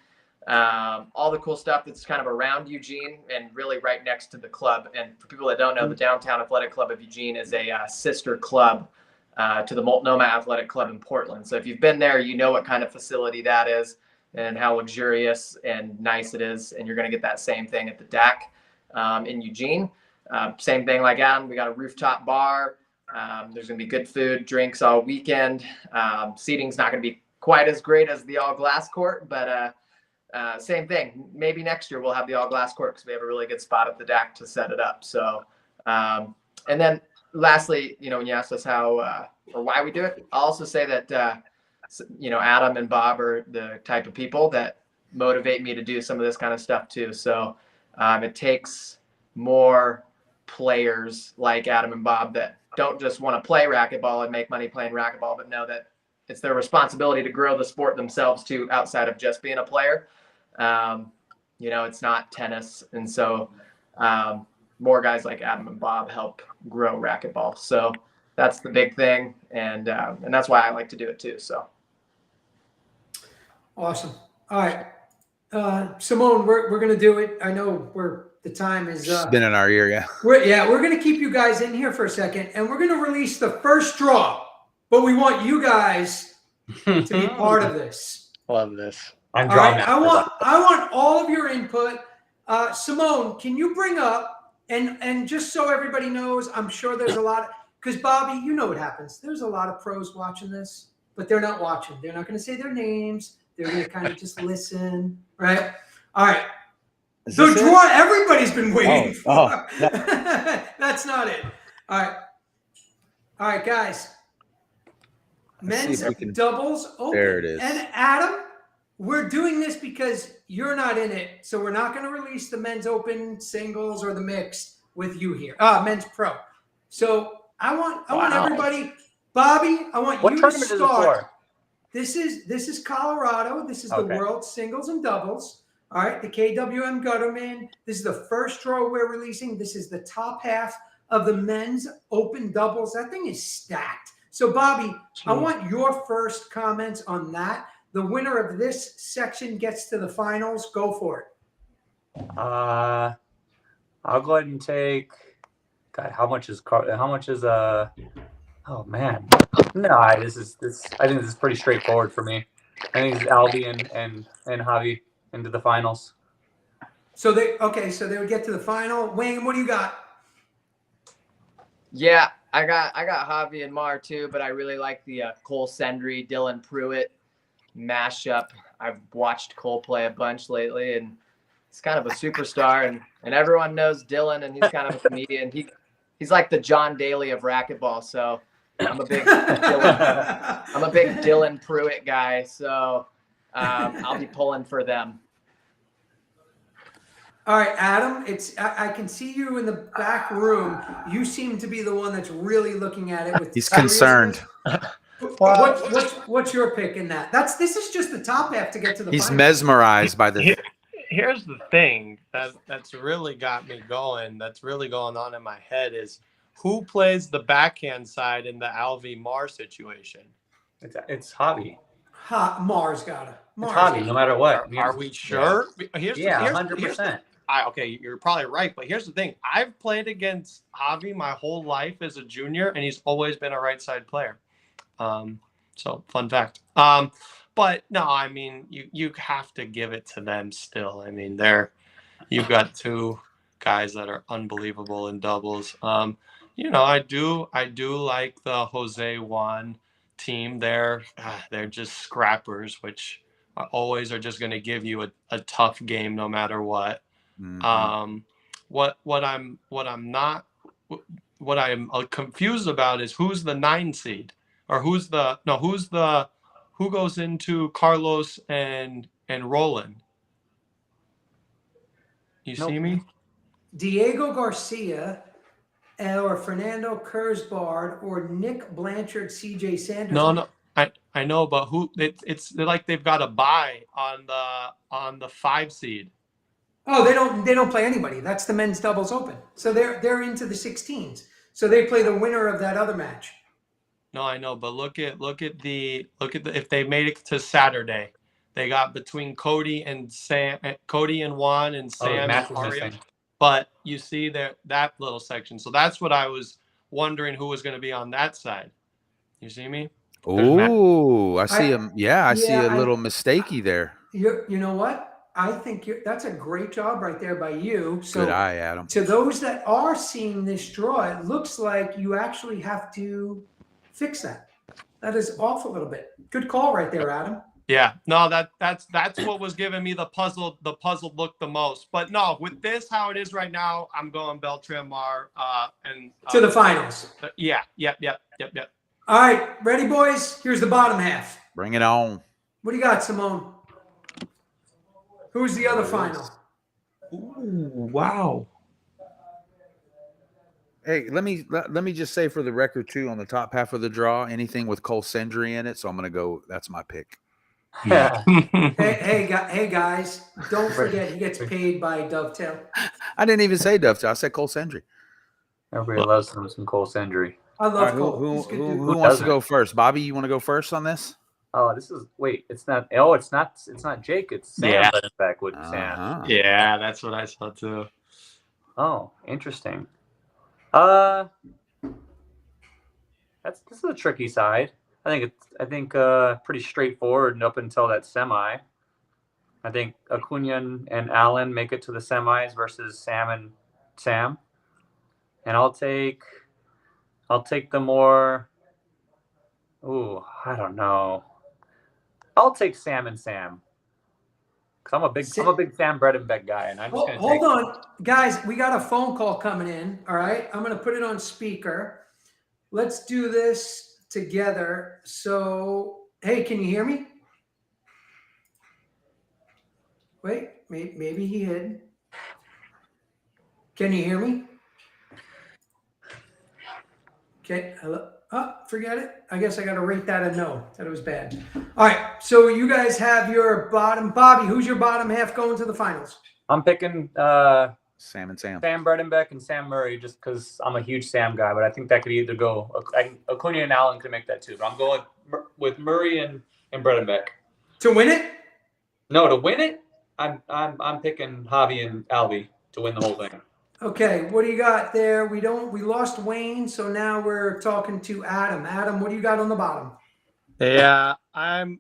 all the cool stuff that's kind of around Eugene and really right next to the club. And for people that don't know, the Downtown Athletic Club of Eugene is a sister club to the Multnomah Athletic Club in Portland. So if you've been there, you know what kind of facility that is and how luxurious and nice it is. And you're going to get that same thing at the DAC in Eugene. Same thing like Adam, we got a rooftop bar. There's going to be good food, drinks all weekend. Seating's not going to be quite as great as the all glass court, but same thing. Maybe next year we'll have the all glass court because we have a really good spot at the DAC to set it up. So, and then lastly, when you asked us how or why we do it, I'll also say that, Adam and Bob are the type of people that motivate me to do some of this kind of stuff too. So it takes more players like Adam and Bob that don't just want to play racquetball and make money playing racquetball, but know that it's their responsibility to grow the sport themselves too, outside of just being a player. It's not tennis. And so more guys like Adam and Bob help grow racquetball. So that's the big thing. And that's why I like to do it too. So. Awesome. All right. Simone, we're going to do it. I know the time is been in our ear. Yeah. We're going to keep you guys in here for a second, and we're going to release the first draw, but we want you guys to be part of this. Love this. I'm All drawing right, that. I want all of your input. Simone, can you bring up and just so everybody knows, I'm sure there's a lot because Bobby, you know what happens. There's a lot of pros watching this, but they're not watching. They're not going to say their names. They're going to kind of just listen, right? All right. The draw everybody's been waiting for. That's not it. All right. All right, guys. Men's doubles open. There it is. And Adam, we're doing this because you're not in it. So we're not going to release the men's open singles or the mixed with you here. Men's pro. So I want everybody, Bobby, I want What you to tournament is it start. for? This is Colorado. This is the world singles and doubles. All right, the KWM Gutterman. This is the first draw we're releasing. This is the top half of the men's open doubles. That thing is stacked. So, Bobby, I want your first comments on that. The winner of this section gets to the finals. Go for it. I'll go ahead and take. God, how much is? Oh man, no. I think this is pretty straightforward for me. I think it's Albie and Javi into the finals. So they would get to the final. Wayne, what do you got? Yeah, I got Javi and Mar too, but I really like the Cole Sendry, Dylan Pruitt mashup. I've watched Cole play a bunch lately, and he's kind of a superstar, and everyone knows Dylan, and he's kind of a comedian. He's like the John Daly of racquetball. So I'm a big Dylan Pruitt guy. So I'll be pulling for them. All right, Adam, I can see you in the back room. You seem to be the one that's really looking at it with He's concerned. What's your pick in that? This is just the top half to get to the He's final. mesmerized by the Here's the thing that's really got me going, that's really going on in my head is who plays the backhand side in the Alvi Mar situation? It's Javi. Mar's got it. It's Javi, no matter what. Are we sure? Yeah, 100%. Okay, you're probably right, but here's the thing. I've played against Javi my whole life as a junior, and he's always been a right side player. So fun fact. But no, I mean, you have to give it to them still. I mean, you've got two guys that are unbelievable in doubles. I do like the Jose Juan team. They're just scrappers, which always are just going to give you a tough game no matter what. Mm-hmm. What I'm confused about is who's the 9 seed, or who goes into Carlos and Roland. See me? Diego Garcia or Fernando Kurzbard or Nick Blanchard, CJ Sanders. No. I know, but who? It's like they've got a bye on the 5 seed. Oh, they don't play anybody. That's the men's doubles open. So they're into the 16s. So they play the winner of that other match. No, I know, but look at the if they made it to Saturday, they got between Cody and Juan and Sam and Mario. But you see that little section. So that's what I was wondering who was going to be on that side. You see me? Oh, I see him. Yeah, I see a little mistakey there. You know what? I think that's a great job right there by you. So good eye, Adam. To those that are seeing this draw, it looks like you actually have to fix that. That is off a little bit. Good call right there, Adam. Yeah, no, that's what was giving me the puzzle look the most. But no, with this how it is right now, I'm going Beltran Mar and to the finals. Yeah. Yep. All right, ready, boys? Here's the bottom half. Bring it on. What do you got, Simone? Who's the other final? Ooh, wow. Hey, let me just say for the record too, on the top half of the draw, anything with Cole Sendry in it. So I'm gonna go. That's my pick. hey guys, don't forget he gets paid by Dovetail. I didn't even say Dovetail. I said Cole Sendry. Everybody loves some Cole Sendry. I love Cole. Who wants to go first? Bobby, you want to go first on this? Oh, it's not Jake, it's Sam that's back with Sam. Yeah, that's what I saw too. Oh, interesting. This is a tricky side. I think pretty straightforward up until that semi. I think Acuna and Allen make it to the semis versus Sam and Sam. And I'll take the more. Ooh, I don't know. I'll take Sam and Sam. Cause I'm a big Sam Bredenbeck guy, and I'm just gonna hold on, guys. We got a phone call coming in. All right, I'm gonna put it on speaker. Let's do this together. So, hey, can you hear me? Wait, maybe he hid. Can you hear me? Okay, hello. Oh, forget it. I guess I got to rate that a no. That it was bad. All right, so you guys have your bottom. Bobby, who's your bottom half going to the finals? I'm picking Sam and Sam. Sam Bredenbeck and Sam Murray, just because I'm a huge Sam guy. But I think that could either go. Acuna and Allen could make that too. But I'm going with Murray and Bredenbeck. To win it? No, to win it, I'm picking Javi and Alvy to win the whole thing. Okay, what do you got there? We lost Wayne, so now we're talking to Adam. Adam, what do you got on the bottom? Yeah, I'm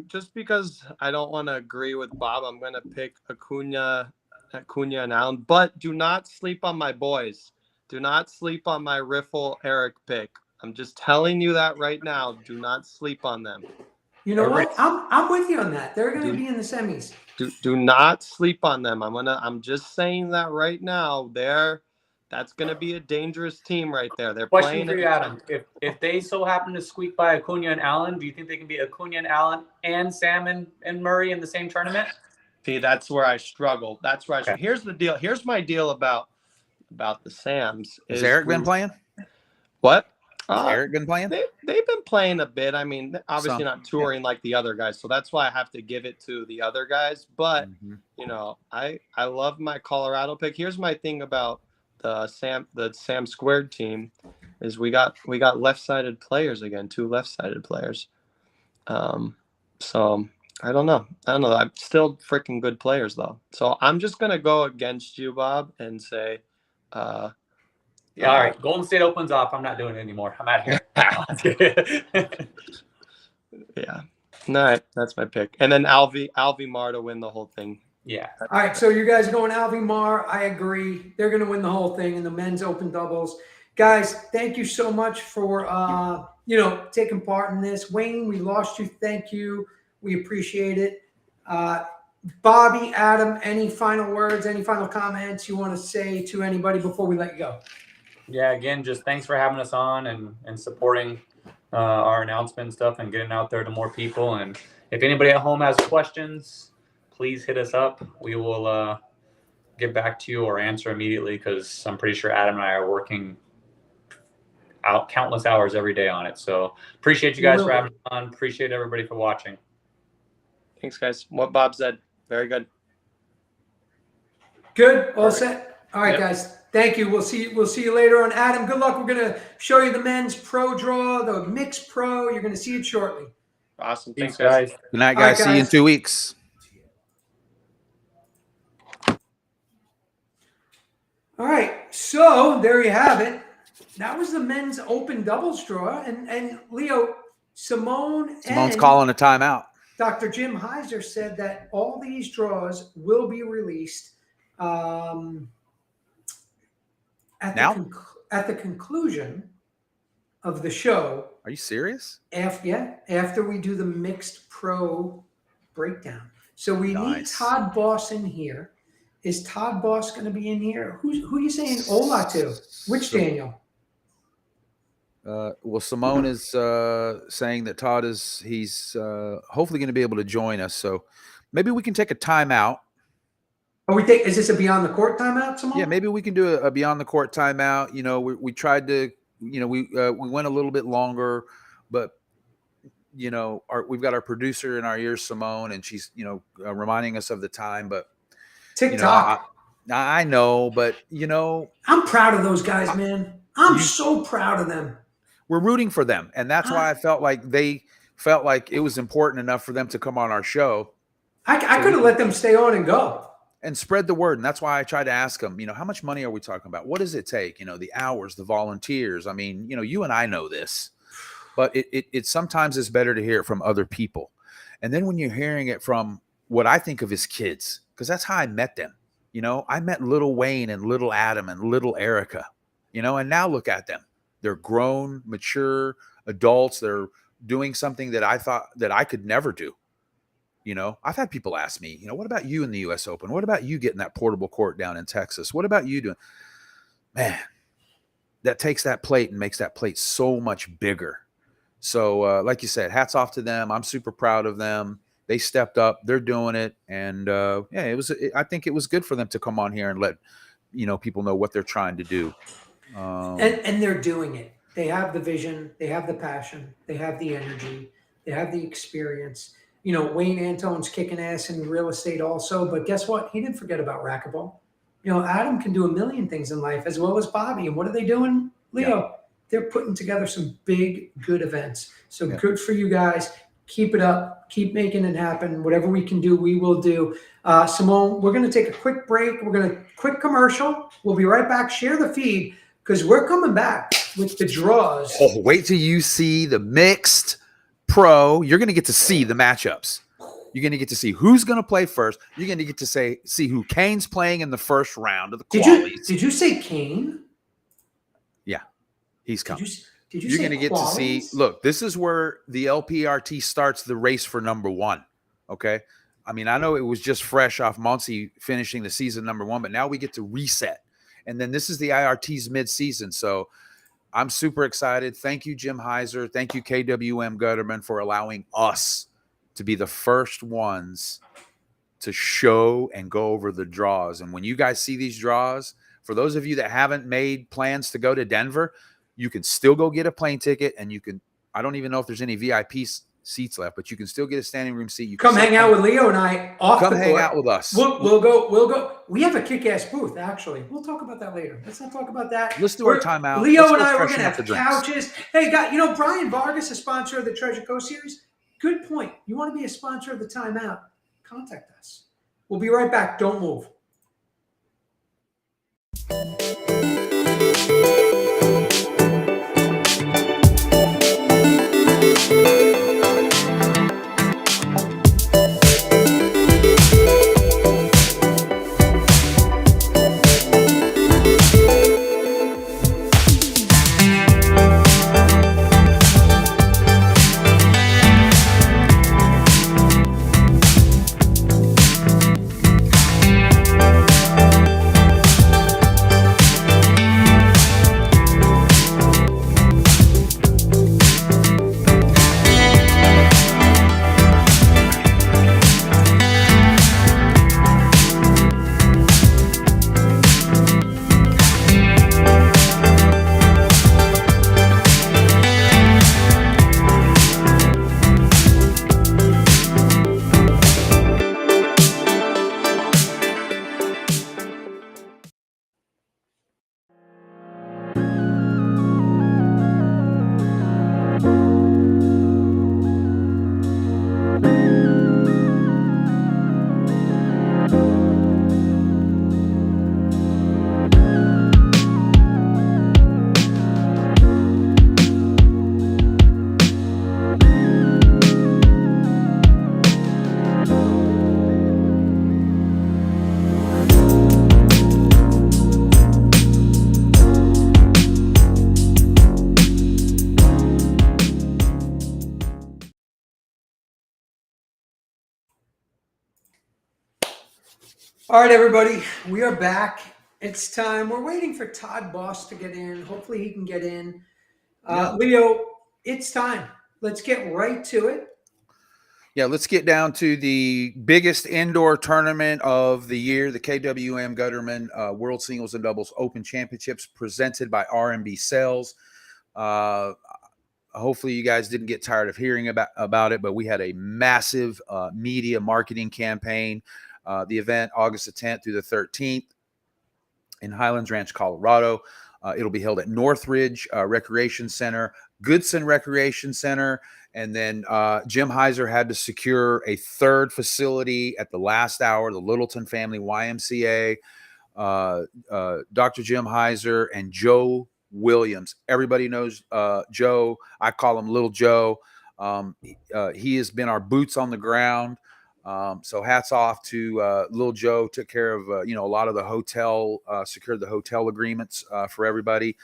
just because I don't want to agree with Bob, I'm gonna pick Acuna and Allen. But do not sleep on my boys. Do not sleep on my Riffle Eric pick. I'm just telling you that right now. Do not sleep on them. You know what? I'm with you on that. They're going to be in the semis. Do not sleep on them. I'm just saying that right now. That's going to be a dangerous team right there. They're Question playing for you, Adam. If they so happen to squeak by Acuna and Allen, do you think they can beat Acuna and Allen and Sam and Murray in the same tournament? See, that's where I struggle. That's where Okay. Here's the deal. Here's my deal about the Sams. Has Eric been playing? What? Has Eric been playing? They've been playing a bit. I mean, obviously not touring like the other guys, so that's why I have to give it to the other guys. But you know, I love my Colorado pick. Here's my thing about the Sam Squared team is we got left-sided players again, 2 left-sided players. So I don't know. I'm still freaking good players though. So I'm just gonna go against you, Bob, and say. Yeah, all right. Golden State Open's off. I'm not doing it anymore. I'm out of here. Yeah. All right. That's my pick. And then Alvy Mar to win the whole thing. Yeah. All right, so you guys are going Alvy Mar. I agree. They're going to win the whole thing in the men's open doubles. Guys, thank you so much for taking part in this. Wayne, we lost you. Thank you. We appreciate it. Bobby, Adam, any final words, any final comments you want to say to anybody before we let you go? Yeah, again, just thanks for having us on and supporting our announcement stuff and getting out there to more people. And if anybody at home has questions, please hit us up. We will get back to you or answer immediately because I'm pretty sure Adam and I are working out countless hours every day on it. So appreciate you guys for having us on. Appreciate everybody for watching. Thanks, guys. What Bob said. Very good. Good. All set. All right, guys. Thank you. We'll see you later on. Adam, good luck. We're going to show you the men's pro draw, the mixed pro. You're going to see it shortly. Awesome. Thanks, guys. Good night, guys. See you in 2 weeks. All right. So there you have it. That was the men's open doubles draw. And Leo, Simone's calling a timeout. Dr. Jim Heiser said that all these draws will be released at the conclusion of the show. Are you serious? After we do the mixed pro breakdown. So we need Todd Boss in here. Is Todd Boss going to be in here? Who are you saying hola to? Which Daniel? Well, Simone is saying that Todd he's hopefully going to be able to join us. So maybe we can take a timeout. Is this a beyond the court timeout, Simone? Yeah, maybe we can do a beyond the court timeout. You know, we tried to, we went a little bit longer, but we've got our producer in our ears, Simone, and she's reminding us of the time. But TikTok. I know, but I'm proud of those guys, man. I'm so proud of them. We're rooting for them, and that's why I felt like they felt like it was important enough for them to come on our show. I could have let them stay on and go. And spread the word. And that's why I tried to ask them, how much money are we talking about? What does it take? The hours, the volunteers. I mean, you and I know this. but it sometimes is better to hear it from other people. And then when you're hearing it from what I think of as kids, because that's how I met them. You know, I met little Wayne and little Adam and little Erica, you know, and now look at them. They're grown, mature adults. They're doing something that I thought that I could never do. You know, I've had people ask me, you know, what about you in the US Open? What about you getting that portable court down in Texas? What about you doing? Man, that takes that plate and makes that plate so much bigger. So, like you said, hats off to them. I'm super proud of them. They stepped up. They're doing it. And, yeah, I think it was good for them to come on here and let, you know, people know what they're trying to do. And they're doing it. They have the vision. They have the passion. They have the energy. They have the experience. You know, Wayne Antone's kicking ass in real estate also, but guess what? He didn't forget about racquetball. You know, Adam can do a million things in life as well as Bobby. And what are they doing, Leo? Yeah. They're putting together some big, good events. So good for you guys. Keep it up. Keep making it happen. Whatever we can do, we will do. Simone, we're going to take a quick break. We're going to quick commercial. We'll be right back. Share the feed because we're coming back with the draws. Oh, wait till you see the mixed pro. You're going to get to see the matchups. You're going to get to see who's going to play first. You're going to get to see who Kane's playing in the first round of the qualies. Did you say Kane? Yeah, he's coming. Did you You're say going to get to see. Look, this is where the LPRT starts the race for number one. Okay, I mean, I know it was just fresh off Muncie finishing the season number one, but now we get to reset, and then this is the IRT's mid-season. So I'm super excited. Thank you, Jim Heiser. Thank you, KWM Gutterman, for allowing us to be the first ones to show and go over the draws. And when you guys see these draws, for those of you that haven't made plans to go to Denver, you can still go get a plane ticket, and you can, I don't even know if there's any VIP seats left, but you can still get a standing room seat. You come hang out with Leo and I off the court. Come hang out with us. We'll go. We have a kick-ass booth, actually. We'll talk about that later. Let's not talk about that. Let's do our timeout. Leo and I, we're going to have couches. Hey, guys, you know, Brian Vargas, a sponsor of the Treasure Coast Series. Good point. You want to be a sponsor of the timeout? Contact us. We'll be right back. Don't move. All right, everybody, we are back. It's time. We're waiting for Todd Boss to get in. Hopefully he can get in. Leo, it's time. Let's get right to it. Yeah, let's get down to the biggest indoor tournament of the year, the KWM Gutterman World Singles and Doubles Open Championships presented by R&B Sales. Hopefully you guys didn't get tired of hearing about it, but we had a massive media marketing campaign. The event, August the 10th through the 13th in Highlands Ranch, Colorado. It'll be held at Northridge Recreation Center, Goodson Recreation Center, and then Jim Heiser had to secure a third facility at the last hour, the Littleton Family YMCA. Dr. Jim Heiser and Joe Williams. Everybody knows Joe. I call him Little Joe. He has been our boots on the ground. So hats off to Little Joe. Took care of a lot of the hotel, secured the hotel agreements for everybody.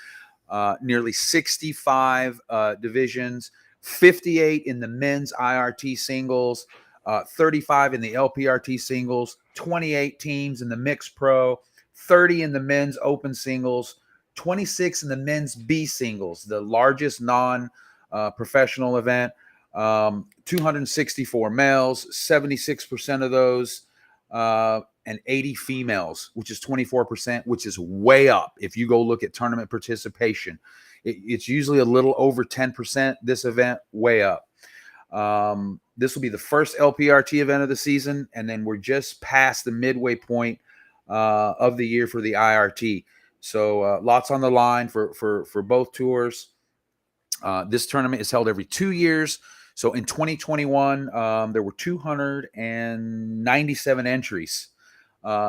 Nearly 65 divisions, 58 in the men's IRT singles, 35 in the LPRT singles, 28 teams in the mixed pro, 30 in the men's open singles, 26 in the men's B singles, the largest non-professional event. 264 males, 76% of those, and 80 females, which is 24%, which is way up. If you go look at tournament participation, it's usually a little over 10%. This event, way up. This will be the first LPRT event of the season, and then we're just past the midway point of the year for the IRT. So lots on the line for both tours. This tournament is held every 2 years. So in 2021, there were 297 entries.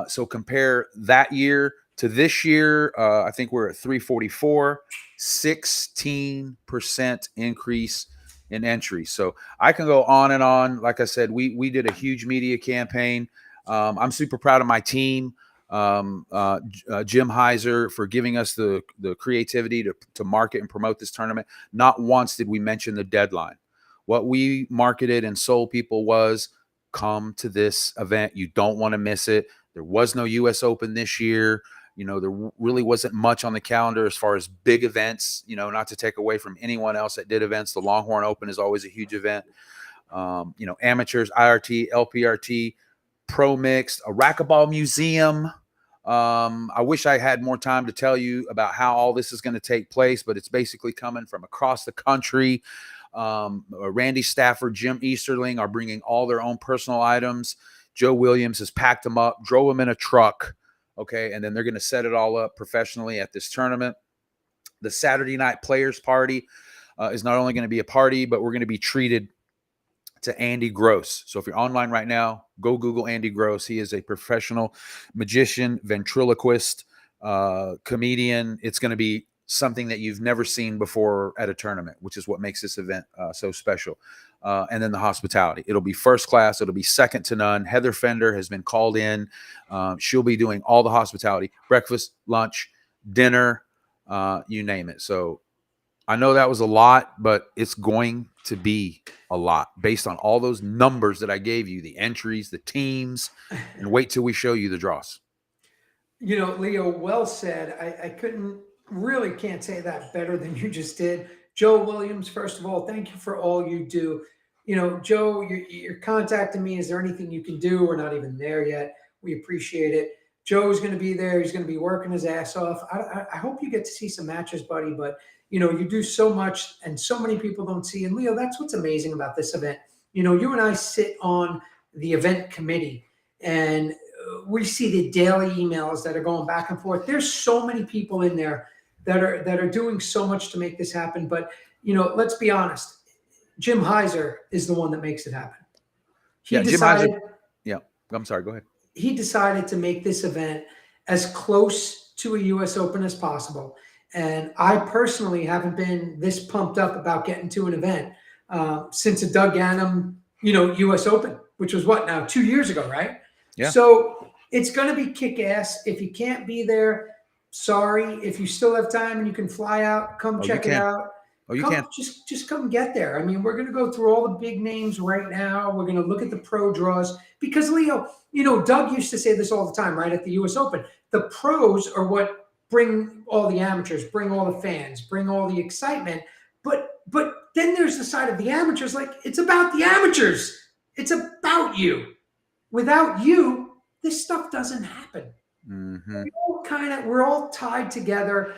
So compare that year to this year, I think we're at 344, 16% increase in entries. So I can go on and on. Like I said, we did a huge media campaign. I'm super proud of my team. Jim Heiser for giving us the creativity to market and promote this tournament. Not once did we mention the deadline. What we marketed and sold people was, come to this event. You don't want to miss it. There was no U.S. Open this year. There really wasn't much on the calendar as far as big events, not to take away from anyone else that did events. The Longhorn Open is always a huge event. Amateurs, IRT, LPRT, Pro Mixed, a racquetball museum. I wish I had more time to tell you about how all this is going to take place, but it's basically coming from across the country. Randy Stafford, Jim Easterling are bringing all their own personal items. Joe Williams has packed them up, drove them in a truck. Okay. And then they're going to set it all up professionally at this tournament. The Saturday night players party is not only going to be a party, but we're going to be treated to Andy Gross. So if you're online right now, go Google Andy Gross. He is a professional magician, ventriloquist, comedian. It's going to be something that you've never seen before at a tournament, which is what makes this event so special. And then the hospitality. It'll be first class. It'll be second to none. Heather Fender has been called in. She'll be doing all the hospitality, breakfast, lunch, dinner, you name it. So I know that was a lot, but it's going to be a lot based on all those numbers that I gave you, the entries, the teams, and wait till we show you the draws. Leo, well said. I can't say that better than you just did. Joe Williams, first of all, thank you for all you do. Joe, you're contacting me. Is there anything you can do? We're not even there yet. We appreciate it. Joe's going to be there. He's going to be working his ass off. I hope you get to see some matches, buddy. But, you do so much and so many people don't see. And, Leo, that's what's amazing about this event. You and I sit on the event committee, and we see the daily emails that are going back and forth. There's so many people in there that are doing so much to make this happen. But, let's be honest. Jim Heiser is the one that makes it happen. Jim Heiser. Yeah, I'm sorry. Go ahead. He decided to make this event as close to a U.S. Open as possible. And I personally haven't been this pumped up about getting to an event since a Doug Gannum, U.S. Open, which was 2 years ago, right? Yeah. So it's going to be kick-ass. If you can't be there, sorry. If you still have time and you can fly out, come check it out. Oh, you can. Just come get there. I mean, we're going to go through all the big names right now. We're going to look at the pro draws because, Leo, Doug used to say this all the time, right, at the U.S. Open. The pros are what bring all the amateurs, bring all the fans, bring all the excitement. But then there's the side of the amateurs, like it's about the amateurs. It's about you. Without you, this stuff doesn't happen. Mm-hmm. We're all tied together.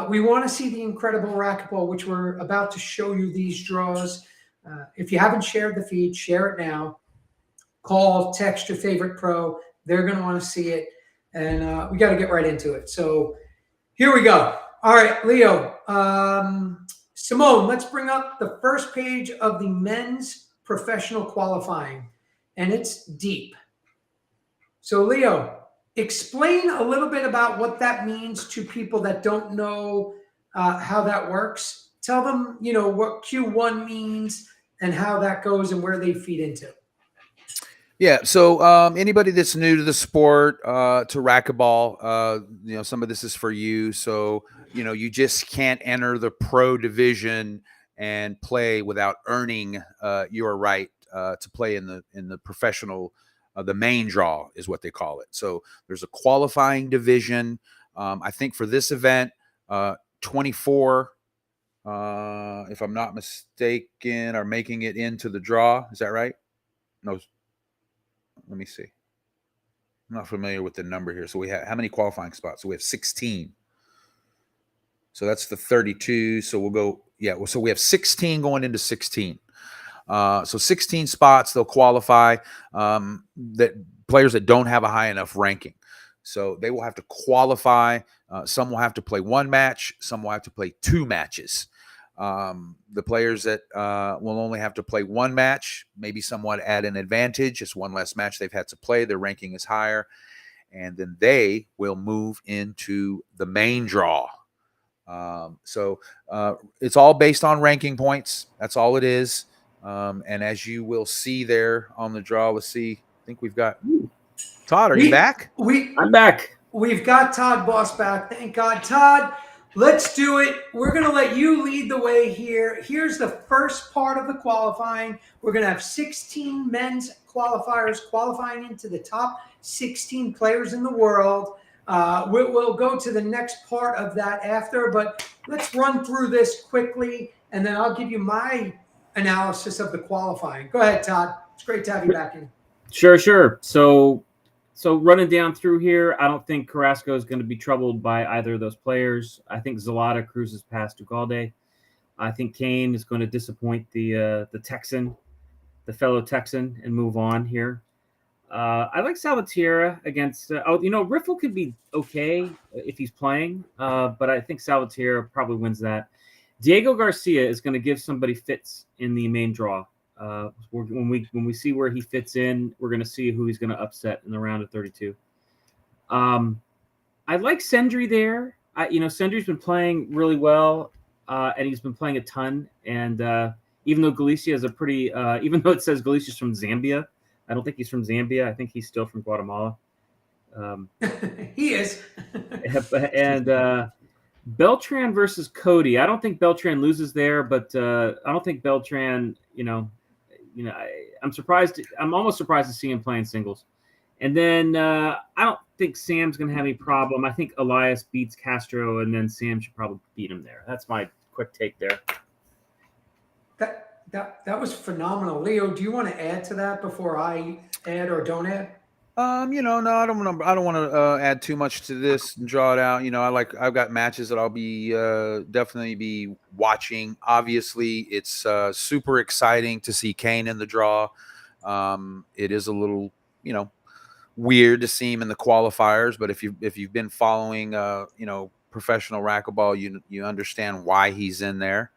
We want to see the incredible racquetball, which we're about to show you these draws. If you haven't shared the feed, share it now. Call, text your favorite pro. They're going to want to see it. And we got to get right into it. So here we go. All right, Leo. Simone, let's bring up the first page of the men's professional qualifying. And it's deep. So, Leo, explain a little bit about what that means to people that don't know how that works. Tell them, what Q1 means and how that goes and where they feed into. Yeah. So anybody that's new to the sport, to racquetball, some of this is for you. So, you just can't enter the pro division and play without earning your right to play in the professional. The main draw is what they call it. So there's a qualifying division. I think for this event, 24, if I'm not mistaken, are making it into the draw. Is that right? No. Let me see. I'm not familiar with the number here. So we have how many qualifying spots? So we have 16. So that's the 32. So we'll go, so we have 16 going into 16. So 16 spots, they'll qualify, that players that don't have a high enough ranking. So they will have to qualify. Some will have to play one match. Some will have to play two matches. The players that will only have to play one match, maybe somewhat at an advantage. It's one less match they've had to play. Their ranking is higher. And then they will move into the main draw. So it's all based on ranking points. That's all it is. And as you will see there on the draw, let's see. I think we've got Todd. Are you back? I'm back. We've got Todd Boss back. Thank God. Todd, let's do it. We're going to let you lead the way here. Here's the first part of the qualifying. We're going to have 16 men's qualifiers qualifying into the top 16 players in the world. We'll go to the next part of that after, but let's run through this quickly, and then I'll give you my analysis of the qualifying. Go ahead, Todd. It's great to have you back in. Sure. So running down through here, I don't think Carrasco is going to be troubled by either of those players. I think Zalata cruises past Ugalde. I think Kane is going to disappoint the Texan, the fellow Texan, and move on here. I like Salvatierra against. Riffle could be okay if he's playing, but I think Salvatierra probably wins that. Diego Garcia is going to give somebody fits in the main draw. When we see where he fits in, we're going to see who he's going to upset in the round of 32. I like Sendry there. Sendry's been playing really well, and he's been playing a ton. And even though Galicia is even though it says Galicia's from Zambia, I don't think he's from Zambia. I think he's still from Guatemala. He is. And Beltran versus Cody. I don't think Beltran loses there, but I don't think Beltran, I'm surprised. I'm almost surprised to see him playing singles. And then I don't think Sam's going to have any problem. I think Elias beats Castro, and then Sam should probably beat him there. That's my quick take there. That was phenomenal. Leo, do you want to add to that before I add or don't add? No, I don't want to add too much to this and draw it out. I've got matches that I'll be definitely be watching. Obviously, it's super exciting to see Kane in the draw. It is a little, weird to see him in the qualifiers, but if you've been following, professional racquetball, you understand why he's in there.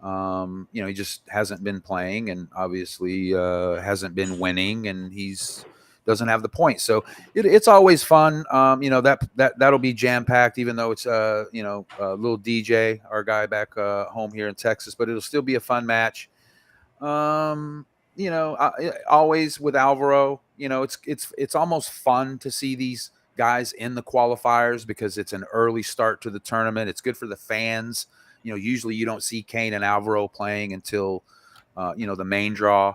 He just hasn't been playing, and obviously hasn't been winning, and doesn't have the points. So it's always fun. That'll be jam packed, even though it's little DJ, our guy back home here in Texas, but it'll still be a fun match. Always with Alvaro, it's almost fun to see these guys in the qualifiers because it's an early start to the tournament. It's good for the fans. Usually you don't see Kane and Alvaro playing until, the main draw.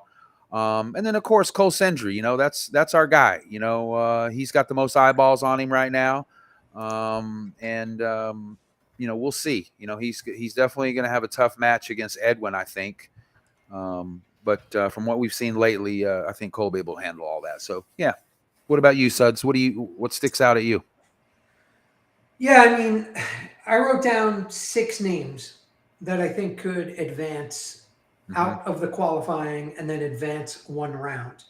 And then of course Cole Sendry, that's our guy. He's got the most eyeballs on him right now. We'll see. He's definitely going to have a tough match against Edwin, I think. But from what we've seen lately, I think Cole will be able to handle all that. So yeah. What about you, Suds? What sticks out at you? Yeah, I wrote down 6 names that I think could advance out of the qualifying and then advance one round.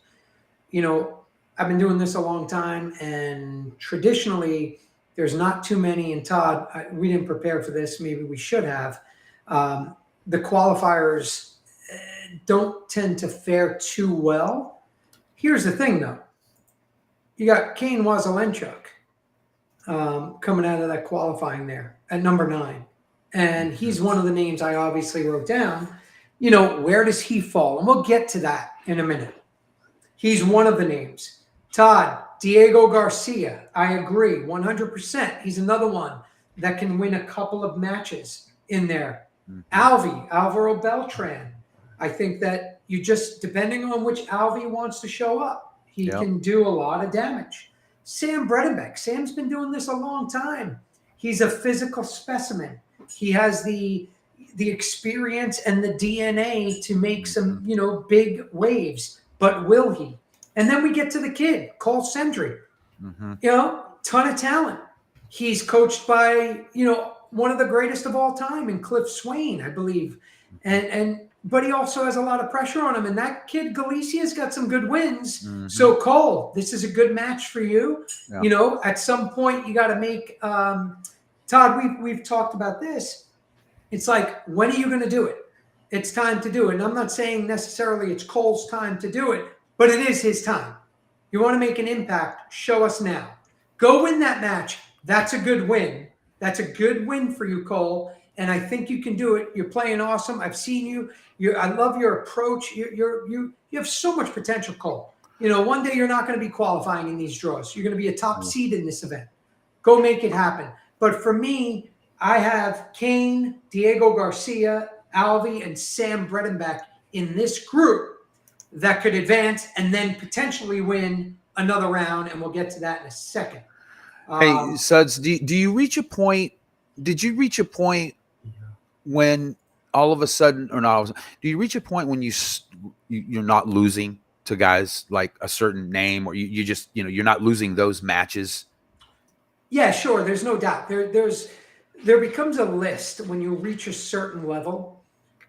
I've been doing this a long time, and traditionally there's not too many. And Todd, we didn't prepare for this. Maybe we should have. The qualifiers don't tend to fare too well. Here's the thing, though. You got Kane Wazelenchuk coming out of that qualifying there at number 9. and he's one of the names I obviously wrote down. Where does he fall? And we'll get to that in a minute. He's one of the names. Todd, Diego Garcia, I agree, 100%. He's another one that can win a couple of matches in there. Alvaro Beltran. I think that you just, depending on which Alvi wants to show up, he can do a lot of damage. Sam Bredenbeck. Sam's been doing this a long time. He's a physical specimen. He has the experience and the DNA to make some, big waves. But will he? And then we get to the kid, Cole Sendry. Ton of talent. He's coached by, one of the greatest of all time in Cliff Swain, I believe. But he also has a lot of pressure on him. And that kid, Galicia's got some good wins. So, Cole, this is a good match for you. Yeah. At some point, you got to make Todd, we've talked about this. It's like, when are you going to do it? It's time to do it. And I'm not saying necessarily it's Cole's time to do it, but it is his time. You want to make an impact, show us now. Go win that match. That's a good win. That's a good win for you, Cole. And I think you can do it. You're playing awesome. I've seen you. I love your approach. You have so much potential, Cole. One day you're not going to be qualifying in these draws. You're going to be a top seed in this event. Go make it happen. But for me, I have Kane, Diego Garcia, Alvi, and Sam Bredenbeck in this group that could advance and then potentially win another round. And we'll get to that in a second. Hey, Suds, do you reach a point? Did you reach a point when all of a sudden, or not? Do you reach a point when you're not losing to guys like a certain name, or you just you're not losing those matches? Yeah, sure. There's no doubt. There becomes a list when you reach a certain level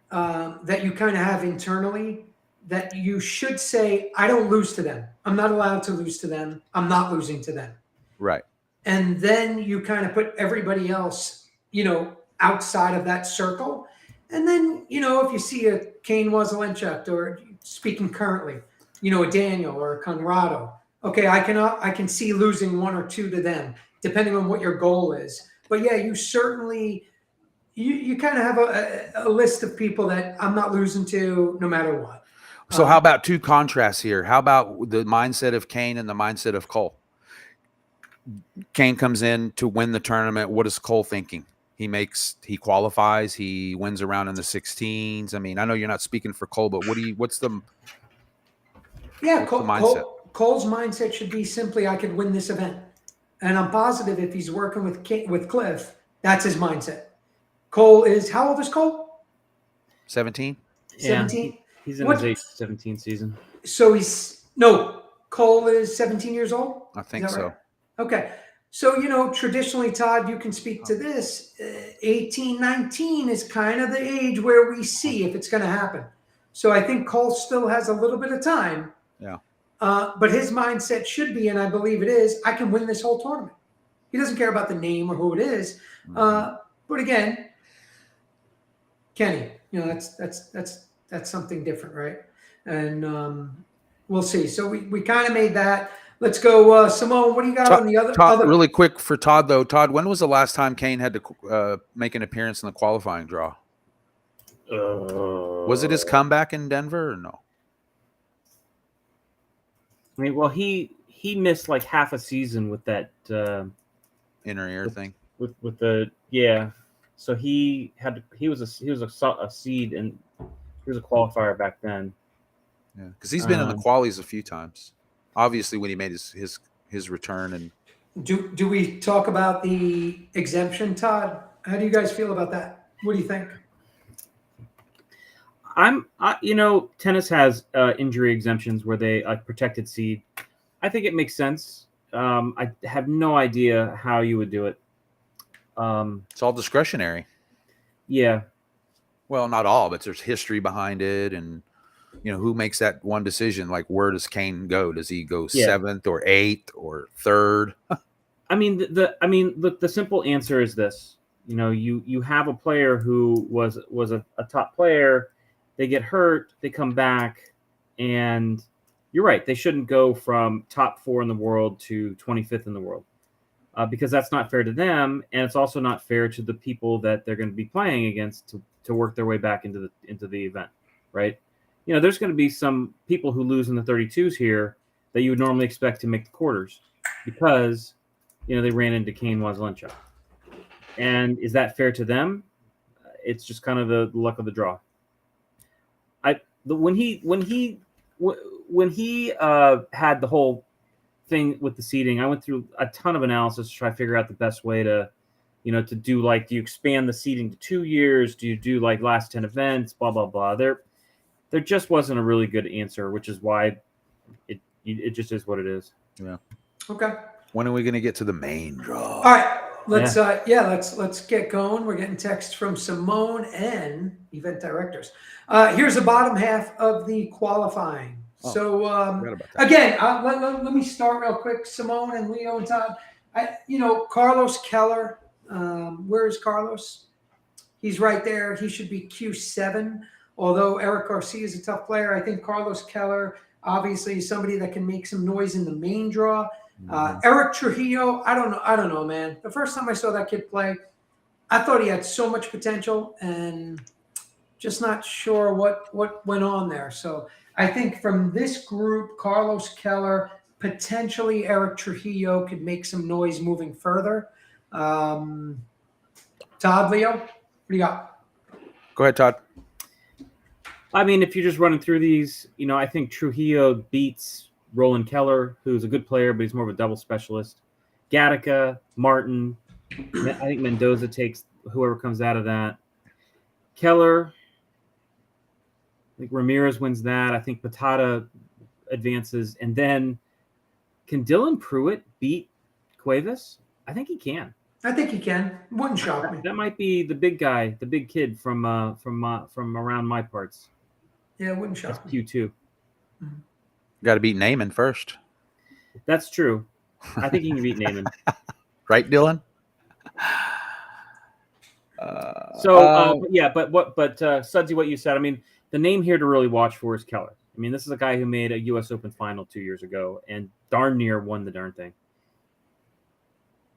that you kind of have internally that you should say, I don't lose to them. I'm not allowed to lose to them. I'm not losing to them. Right. And then you kind of put everybody else, outside of that circle. And then, if you see a Kane Wazelenchuk, or speaking currently, a Daniel or a Conrado, okay, I can see losing one or two to them, depending on what your goal is. But yeah, you certainly, you kind of have a list of people that I'm not losing to no matter what. So how about two contrasts here? How about the mindset of Kane and the mindset of Cole? Kane comes in to win the tournament. What is Cole thinking? He qualifies, he wins around in the 16s. I mean, I know you're not speaking for Cole, but what's the mindset? Cole's mindset should be simply, I could win this event. And I'm positive if he's working with Cliff, that's his mindset. Cole is, how old is Cole? 17. 17. He's in his age 17 season. So Cole is 17 years old? I think so. Right? Okay. So, traditionally, Todd, you can speak to this. 18, 19 is kind of the age where we see if it's going to happen. So I think Cole still has a little bit of time. Yeah. But his mindset should be, and I believe it is, I can win this whole tournament. He doesn't care about the name or who it is. But again, Kenny, that's something different, right? And we'll see. So we kind of made that. Let's go, Simone. What do you got on the other? Todd, really quick for Todd, though. Todd, when was the last time Kane had to make an appearance in the qualifying draw? Was it his comeback in Denver or no? I mean, well, he missed like half a season with that inner ear thing. With the So he was a seed, and he was a qualifier back then. Yeah, because he's been in the qualies a few times. Obviously, when he made his return. And do we talk about the exemption, Todd? How do you guys feel about that? What do you think? Tennis has injury exemptions where they protected seed. I think it makes sense. I have no idea how you would do it. It's all discretionary. Yeah. Well, not all, but there's history behind it, and who makes that one decision? Like, where does Kane go? Does he go 7th or 8th or 3rd? I mean, the simple answer is this. You have a player who was a top player. They get hurt, they come back, and you're right. They shouldn't go from top 4 in the world to 25th in the world. because that's not fair to them, and it's also not fair to the people that they're going to be playing against to work their way back into the event, right? You know, there's going to be some people who lose in the 32s here that you would normally expect to make the quarters because, you know, they ran into Kane Wawrinka. And is that fair to them? It's just kind of the luck of the draw. When he had the whole thing with the seating, I went through a ton of analysis to try to figure out the best way to, you know, to do, like, do you expand the seating to 2 years? Do you do like last 10 events? Blah, blah, blah. There just wasn't a really good answer, which is why it just is what it is. Yeah. Okay. When are we going to get to the main draw? All right. Let's get going. We're getting texts from Simone and event directors. Here's the bottom half of the qualifying. Again, let me start real quick. Simone and Leo and Todd. Carlos Keller. Where is Carlos? He's right there. He should be Q7. Although Eric Garcia is a tough player, I think Carlos Keller obviously is somebody that can make some noise in the main draw. Eric Trujillo, I don't know, man. The first time I saw that kid play, I thought he had so much potential and just not sure what went on there. So I think from this group, Carlos Keller, potentially Eric Trujillo could make some noise moving further. Todd, Leo, what do you got? Go ahead, Todd. I mean, if you're just running through these, you know, I think Trujillo beats Roland Keller, who's a good player, but he's more of a double specialist. Gattaca, Martin. I think Mendoza takes whoever comes out of that. Keller. I think Ramirez wins that. I think Patata advances. And then can Dylan Pruitt beat Cuevas? I think he can. I think he can. Wouldn't shock me. That might be the big guy, the big kid from around my parts. Yeah, it wouldn't shock me. Q2. Got to beat Naaman first. That's true. I think he can beat Naaman. Right, Dylan? Sudsy, what you said, I mean, the name here to really watch for is Keller. I mean, this is a guy who made a U.S. Open final 2 years ago and darn near won the darn thing.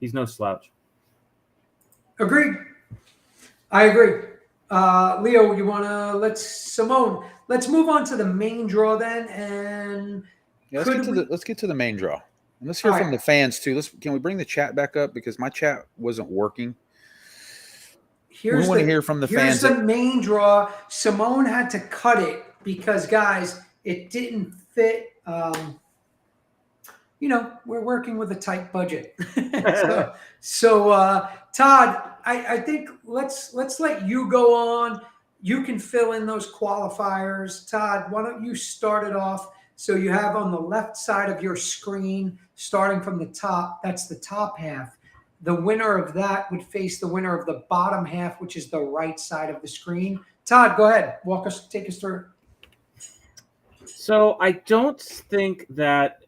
He's no slouch. Agreed. I agree. Leo, you want to Simone, let's move on to the main draw then. And let's get to the main draw. And let's hear from the fans too. Can we bring the chat back up because my chat wasn't working? We want to hear from the fans. Here's the main draw. Simone had to cut it because, guys, it didn't fit. We're working with a tight budget. so Todd, I think let's let you go on. You can fill in those qualifiers. Todd, why don't you start it off? So you have on the left side of your screen, starting from the top, that's the top half. The winner of that would face the winner of the bottom half, which is the right side of the screen. Todd, go ahead. Take us through. So I don't think that.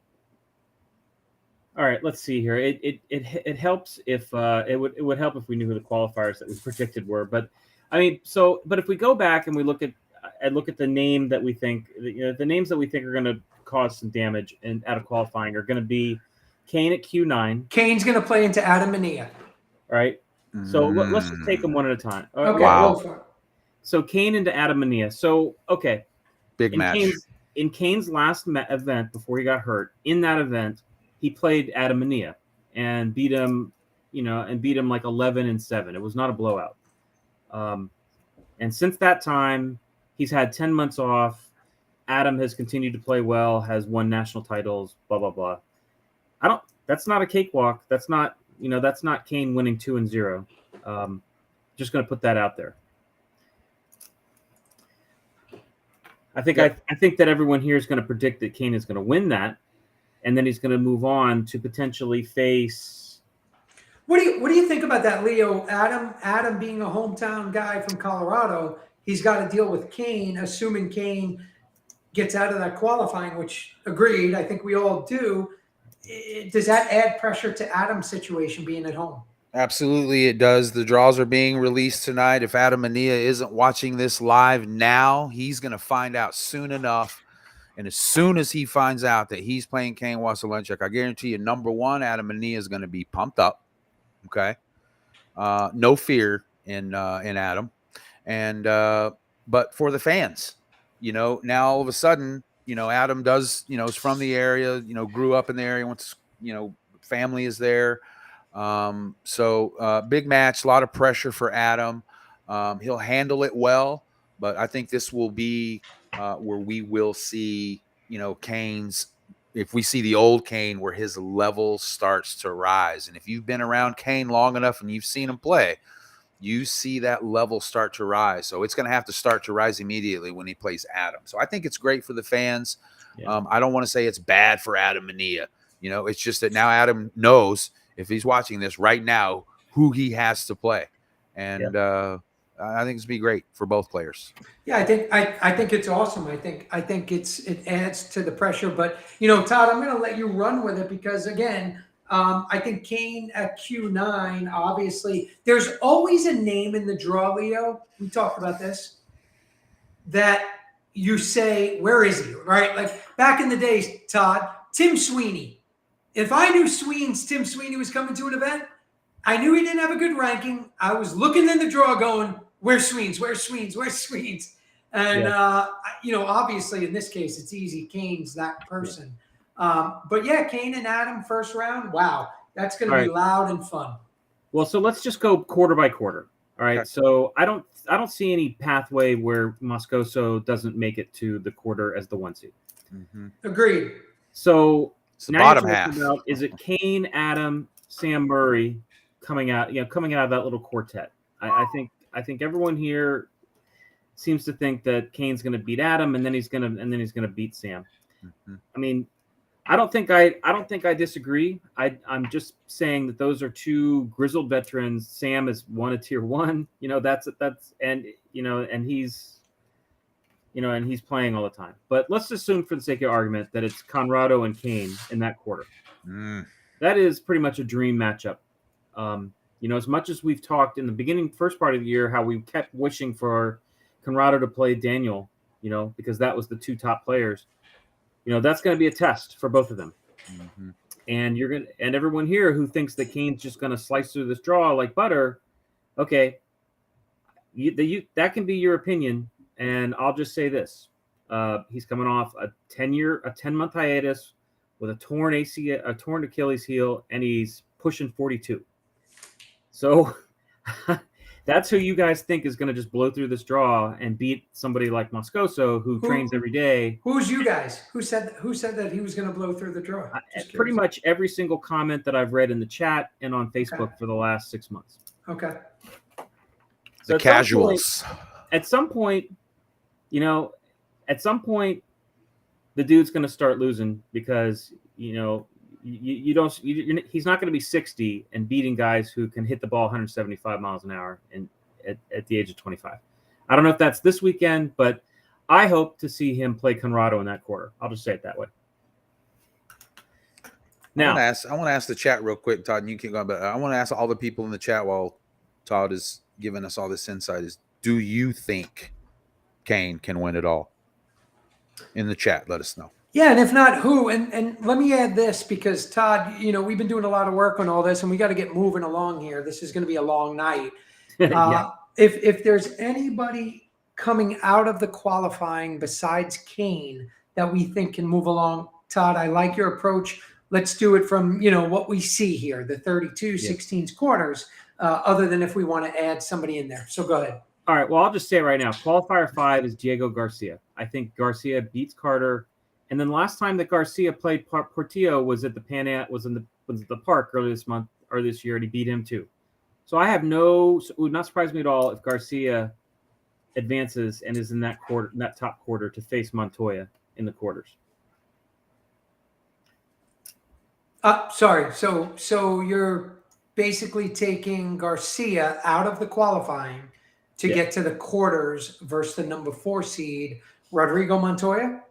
All right, let's see here. It helps if it would help if we knew who the qualifiers that we predicted were. But I mean, but if we go back and we look at the name that we think, the names that we think are going to cause some damage and out of qualifying are going to be Kane at Q9. Kane's going to play into Adam Mania. All right. So let's just take them one at a time. Okay. Wow. So Kane into Adam Mania. So, okay. Big match. In Kane's last event before he got hurt, in that event, he played Adam Mania and beat him, like 11-7. It was not a blowout. And since that time, he's had 10 months off. Adam has continued to play well, has won national titles, blah, blah, blah. That's not a cakewalk. That's not Kane winning 2-0. Just going to put that out there. I think that everyone here is going to predict that Kane is going to win that, and then he's going to move on to potentially face. What do you think about that, Leo? Adam being a hometown guy from Colorado, he's got to deal with Kane, assuming Kane gets out of that qualifying, which agreed, I think we all do. Does that add pressure to Adam's situation being at home? Absolutely, it does. The draws are being released tonight. If Adam Mania isn't watching this live now, he's going to find out soon enough And as soon as he finds out that he's playing Cain Wasilewski, I guarantee you, number one, Adam Mania is going to be pumped up. Okay. No fear in Adam. And but for the fans, now all of a sudden, Adam does, is from the area, grew up in the area, wants, family is there. So big match, a lot of pressure for Adam. He'll handle it well, but I think this will be where we will see, Cain's, if we see the old Cain, where his level starts to rise. And if you've been around Cain long enough and you've seen him play, you see that level start to rise. So it's going to have to start to rise immediately when he plays Adam. So I think it's great for the fans. Yeah. I don't want to say it's bad for Adam Mania. It's just that now Adam knows, if he's watching this right now, who he has to play. And I think it's be great for both players. Yeah, I think it's awesome. I think it adds to the pressure. But Todd, I'm going to let you run with it because again, I think Cain at Q9. Obviously, there's always a name in the draw, Leo. We talked about this. That you say, where is he? Right? Like back in the days, Todd, Tim Sweeney. If I knew Tim Sweeney was coming to an event, I knew he didn't have a good ranking. I was looking in the draw going, where's Sweens? Where's Sweens? Where's Sweens? And, obviously in this case, it's easy. Cain's that person. But yeah, Cain and Adam first round. Wow. That's going to be loud and fun. Well, so let's just go quarter by quarter. All right. Okay. So I don't see any pathway where Moscoso doesn't make it to the quarter as the 1 seed. Mm-hmm. Agreed. So it's the now bottom you're half. talking about, is it Cain, Adam, Sam Murray coming out of that little quartet? I think everyone here seems to think that Cain's going to beat Adam, and then he's going to beat Sam. Mm-hmm. I mean, I don't think I disagree. I'm just saying that those are two grizzled veterans. Sam is one of tier 1. And he's playing all the time. But let's assume, for the sake of argument, that it's Conrado and Cain in that quarter. That is pretty much a dream matchup. As much as we've talked in the first part of the year, how we kept wishing for Conrado to play Daniel, because that was the two top players. That's going to be a test for both of them. Mm-hmm. And everyone here who thinks that Cain's just going to slice through this draw like butter, okay, that can be your opinion. And I'll just say this: he's coming off a 10-month hiatus with a torn Achilles heel, and he's pushing 42. So that's who you guys think is going to just blow through this draw and beat somebody like Moscoso, who trains every day. Who's you guys? Who said that he was going to blow through the draw? Pretty much every single comment that I've read in the chat and on Facebook for the last 6 months. Okay. So the casuals. At some point, the dude's going to start losing because he's not going to be 60 and beating guys who can hit the ball 175 miles an hour at the age of 25. I don't know if that's this weekend, but I hope to see him play Conrado in that quarter. I'll just say it that way. Now, I want to ask the chat real quick, Todd, and you keep going, but I want to ask all the people in the chat while Todd is giving us all this insight is, do you think Cain can win it all? In the chat, let us know. Yeah, and if not, who? And let me add this, because Todd, we've been doing a lot of work on all this, and we got to get moving along here. This is going to be a long night. Yeah. If there's anybody coming out of the qualifying besides Cain that we think can move along, Todd, I like your approach. Let's do it from what we see here, the 32, 16s quarters, other than if we want to add somebody in there. So go ahead. All right. Well, I'll just say it right now. Qualifier 5 is Diego Garcia. I think Garcia beats Carter. And then last time that Garcia played Portillo was at the was at the park earlier this month or this year, and he beat him too. So it would not surprise me at all if Garcia advances and is in that top quarter to face Montoya in the quarters. Sorry. So you're basically taking Garcia out of the qualifying to get to the quarters versus the number 4 seed, Rodrigo Montoya?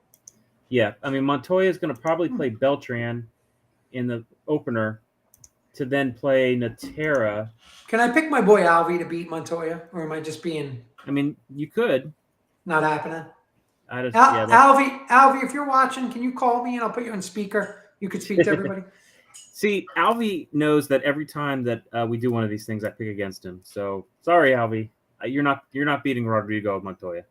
Yeah. I mean, Montoya is going to probably play Beltran in the opener to then play Natera. Can I pick my boy Alvi to beat Montoya, or am I just being... I mean, you could. Not happening? Alvy, if you're watching, can you call me and I'll put you on speaker? You could speak to everybody. See, Alvy knows that every time that we do one of these things, I pick against him. So sorry, Alvy, you're not beating Rodrigo Montoya.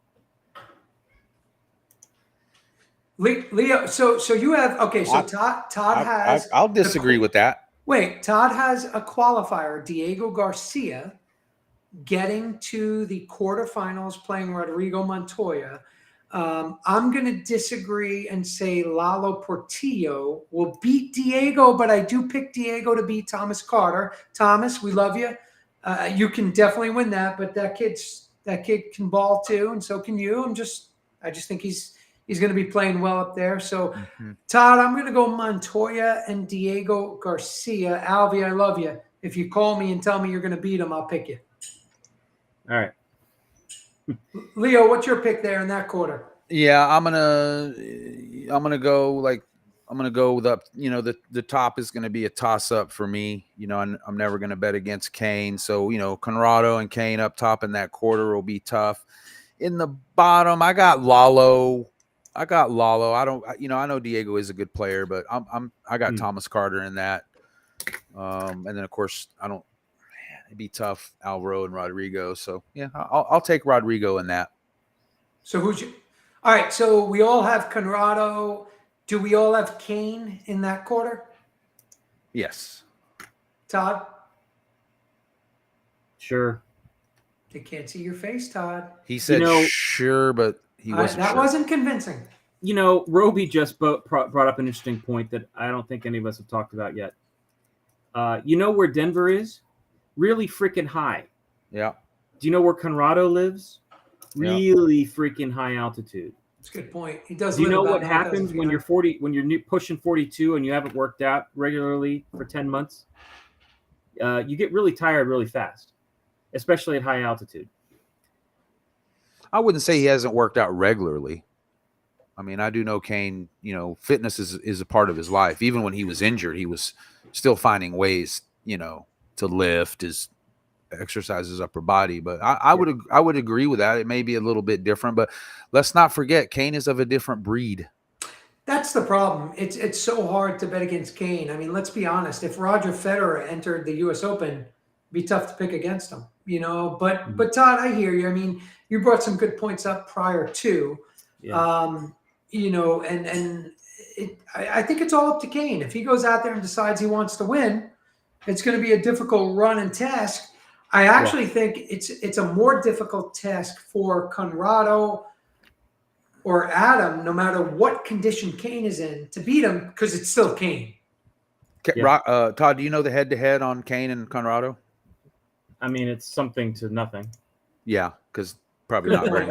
Leo, so you have Todd has. I'll disagree with that. Wait, Todd has a qualifier, Diego Garcia, getting to the quarterfinals playing Rodrigo Montoya. I'm going to disagree and say Lalo Portillo will beat Diego, but I do pick Diego to beat Thomas Carter. Thomas, we love you. You can definitely win that, but that kid can ball too, and so can you. I just think he's going to be playing well up there. So, Todd, I'm going to go Montoya and Diego Garcia. Alvy, I love you. If you call me and tell me you're going to beat him, I'll pick you. All right. Leo, what's your pick there in that quarter? Yeah, I'm gonna go with up. You know, the top is gonna be a toss up for me. You know, I'm never gonna bet against Kane. So, you know, Conrado and Kane up top in that quarter will be tough. In the bottom, I got Lalo. I know Diego is a good player, but I got Thomas Carter in that. And then of course it'd be tough, Alvaro and Rodrigo. So yeah, I'll take Rodrigo in that. So all right, so we all have Conrado. Do we all have Kane in that quarter? Yes. Todd? Sure. They can't see your face, Todd. He said sure, but he wasn't that sure. wasn't convincing. You know, Roby just brought up an interesting point that I don't think any of us have talked about yet. You know where Denver is? Really freaking high. Yeah. Do you know where Conrado lives? Really freaking high altitude. That's a good point. He does. Do you know what happens when you're 40, when you're pushing 42 and you haven't worked out regularly for 10 months? You get really tired really fast, especially at high altitude. I wouldn't say he hasn't worked out regularly. I mean, I do know Kane, you know, fitness is a part of his life. Even when he was injured, he was still finding ways, you know, to lift his exercise his upper body. But I would agree with that. It may be a little bit different, but let's not forget Kane is of a different breed. That's the problem. It's so hard to bet against Kane. I mean, let's be honest. If Roger Federer entered the U.S. Open, it'd be tough to pick against him, you know. But Todd, I hear you. I mean, you brought some good points up prior to, you know, and I think it's all up to Kane. If he goes out there and decides he wants to win, it's going to be a difficult run and task. I actually think it's a more difficult task for Conrado or Adam, no matter what condition Kane is in, to beat him because it's still Kane. Todd, do you know the head-to-head on Kane and Conrado? I mean, it's something to nothing. Yeah, because probably not very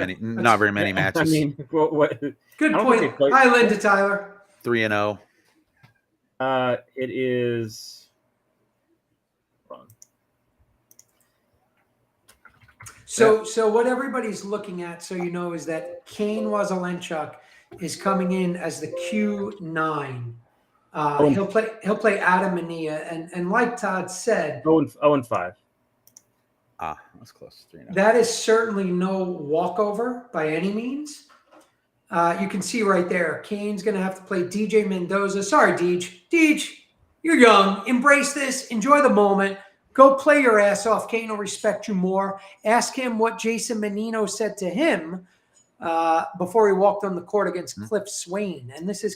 many matches. I mean, what? Good point. Hi, Linda Tyler. 3-0. It is. So what everybody's looking at, so you know, is that Kane Wazelenchuk is coming in as the Q9. He'll play Adam Mania, and like Todd said, 0-5. That's close. 3-0. That is certainly no walkover by any means. You can see right there, Kane's going to have to play DJ Mendoza. Sorry, Deej, you're young. Embrace this. Enjoy the moment. Go play your ass off. Kane will respect you more. Ask him what Jason Menino said to him before he walked on the court against Cliff Swain. And this is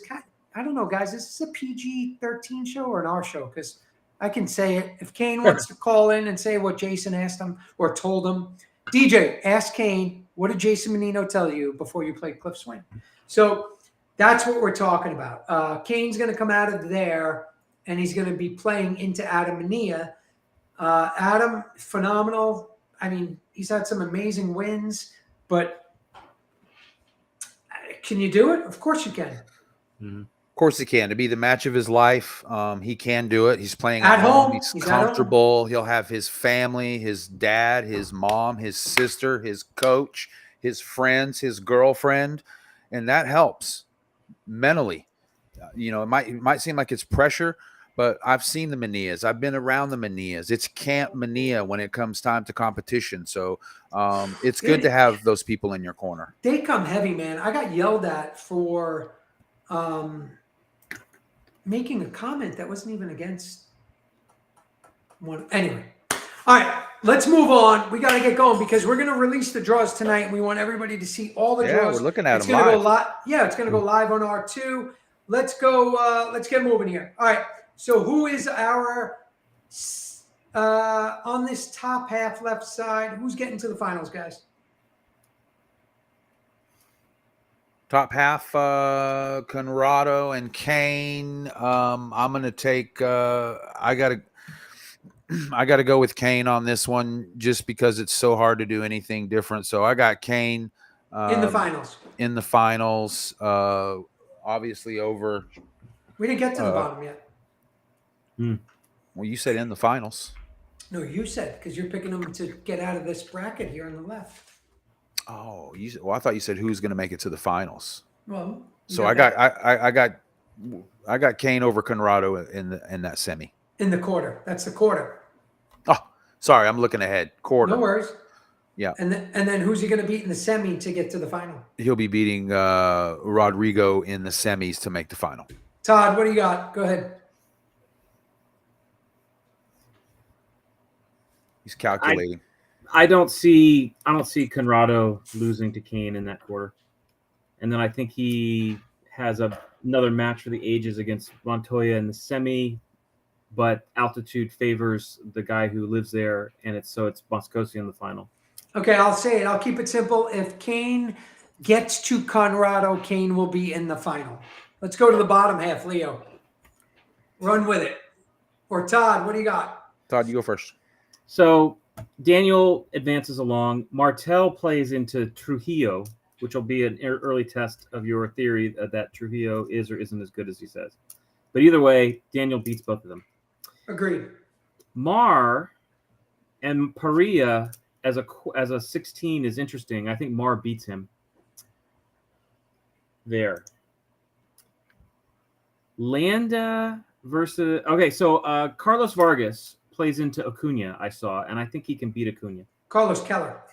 I don't know, guys. Is this a PG-13 show or an R show? Because I can say it. If Kane wants to call in and say what Jason asked him or told him, DJ, ask Kane, what did Jason Menino tell you before you played Cliff Swain? So that's what we're talking about. Kane's going to come out of there, and he's going to be playing into Adam Mania. Adam, phenomenal. I mean, he's had some amazing wins, but can you do it? Of course you can. Mm-hmm. Of course he can. To be the match of his life, he can do it. He's playing at home. He's comfortable. He'll have his family, his dad, his mom, his sister, his coach, his friends, his girlfriend, and that helps mentally. You know, it might seem like it's pressure, but I've seen the Manias. I've been around the Manias. It's Camp Mania when it comes time to competition. So it's good to have those people in your corner. They come heavy, man. I got yelled at for making a comment that wasn't even against one. Anyway, all right, let's move on. We got to get going because we're going to release the draws tonight, and we want everybody to see all the draws. We're looking at it's them gonna live. Go live. It's going to go live on R2. Let's go. Let's get moving here. All right. So who is our on this top half left side? Who's getting to the finals, guys? Top half, Conrado and Kane. I'm gonna take. I gotta go with Kane on this one, just because it's so hard to do anything different. So I got Kane in the finals. In the finals, obviously over. We didn't get to the bottom yet. Well, you said in the finals. No, you said, because you're picking them to get out of this bracket here on the left. Oh, well, I thought you said who's going to make it to the finals. Well, so I got Kane over Conrado in that semi. In the quarter. That's the quarter. Oh, sorry, I'm looking ahead. Quarter. No worries. Yeah. And then who's he going to beat in the semi to get to the final? He'll be beating Rodrigo in the semis to make the final. Todd, what do you got? Go ahead. He's calculating. I don't see Conrado losing to Kane in that quarter. And then I think he has another match for the ages against Montoya in the semi, but altitude favors the guy who lives there, and it's Moscoso in the final. Okay, I'll say it. I'll keep it simple. If Kane gets to Conrado, Kane will be in the final. Let's go to the bottom half, Leo. Run with it. Or Todd, what do you got? Todd, you go first. So Daniel advances along. Martel plays into Trujillo, which will be an early test of your theory that Trujillo is or isn't as good as he says. But either way, Daniel beats both of them. Agreed. Mar and Paria as a 16 is interesting. I think Mar beats him there. Landa versus so Carlos Vargas plays into Acuna, I saw, and I think he can beat Acuna. Carlos Keller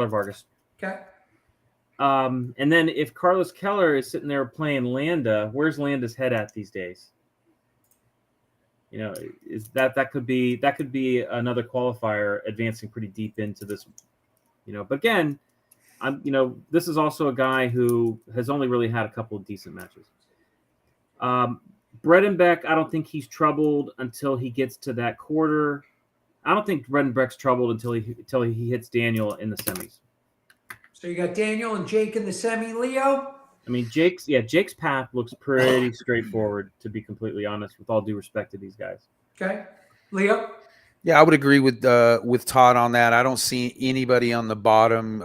Vargas. Okay. And then if Carlos Keller is sitting there playing Landa, where's Landa's head at these days? You know, is that could be another qualifier advancing pretty deep into this, you know. But again, this is also a guy who has only really had a couple of decent matches. Bredenbeck, I don't think he's troubled until he gets to that quarter. I don't think Bredenbeck's troubled until he hits Daniel in the semis. So you got Daniel and Jake in the semi, Leo? I mean, Jake's path looks pretty straightforward, to be completely honest, with all due respect to these guys. Okay. Leo? Yeah, I would agree with Todd on that. I don't see anybody on the bottom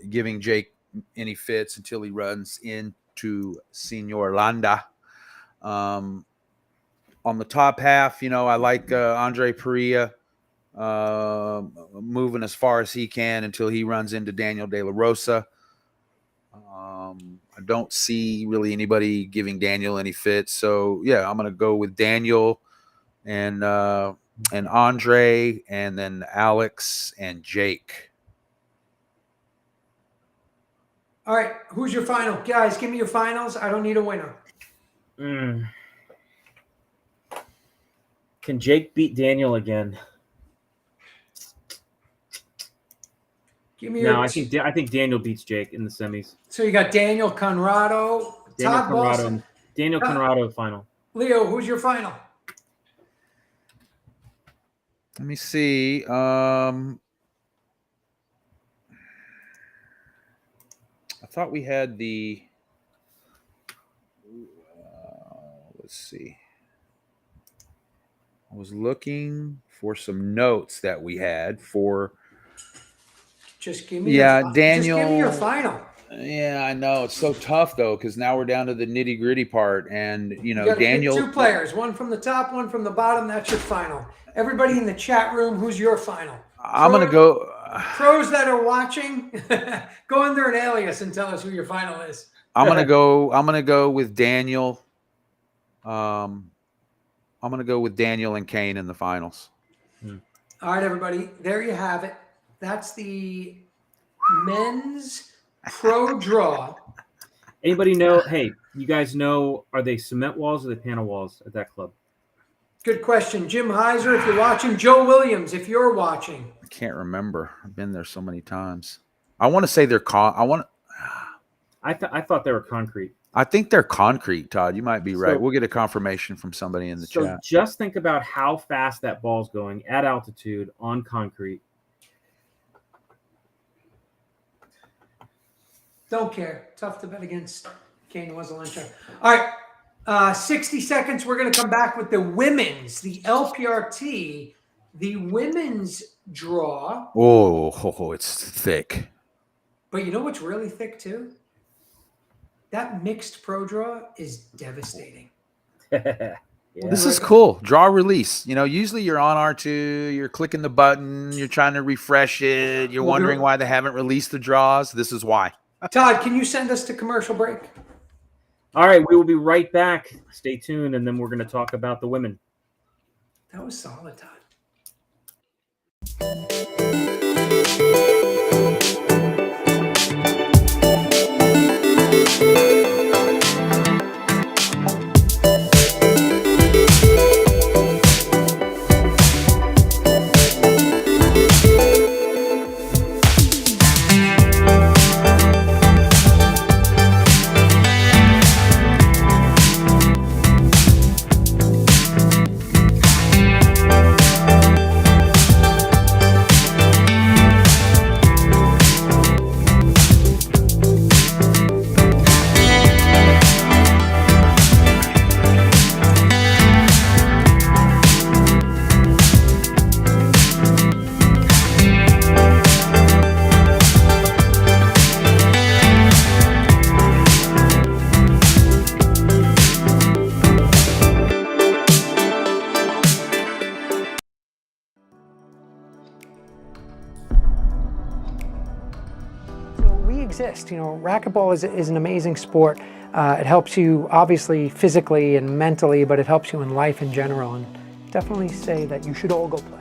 giving Jake any fits until he runs into Senor Landa. On the top half, I like Andre Perea moving as far as he can until he runs into Daniel De La Rosa. I don't see really anybody giving Daniel any fits. So, yeah, I'm going to go with Daniel and Andre, and then Alex and Jake. All right. Who's your final? Guys, give me your finals. I don't need a winner. Can Jake beat Daniel again? Give me I think Daniel beats Jake in the semis. So you got Daniel Conrado. Daniel Conrado final. Leo, who's your final? Let me see. I thought we had the. Let's see. I was looking for some notes that we had for. Just give me Daniel. Just give me your final. Yeah, I know. It's so tough, though, because now we're down to the nitty-gritty part. And, Daniel. Pick two players, one from the top, one from the bottom. That's your final. Everybody in the chat room, who's your final? I'm going to go. Pros that are watching, go under an alias and tell us who your final is. I'm going to go with Daniel. I'm gonna go with Daniel and Kane in the finals. All right, everybody. There you have it. That's the men's pro draw. Anybody know? Hey, you guys know? Are they cement walls or are they panel walls at that club? Good question. Jim Heiser, if you're watching. Joe Williams, if you're watching. I can't remember. I've been there so many times. I want to say they're I thought they were concrete. I think they're concrete, Todd. You might be right. So- We'll get a confirmation from somebody in the So chat. just think about how fast that ball's going at altitude on concrete. Don't care. Tough to bet against Kane Wesselinter. All right. 60 seconds. We're going to come back with the women's, the LPRT, the women's draw. Oh, it's thick. But you know what's really thick too? That mixed pro draw is devastating. Yeah. This is cool. Draw release. You know, usually you're on R2, you're clicking the button, you're trying to refresh it, you're wondering why they haven't released the draws. This is why. Todd, can you send us to commercial break? All right, we will be right back. Stay tuned, and then we're going to talk about the women. That was solid, Todd. Exist. You know, racquetball is an amazing sport. It helps you obviously physically and mentally, but it helps you in life in general. And definitely say that you should all go play.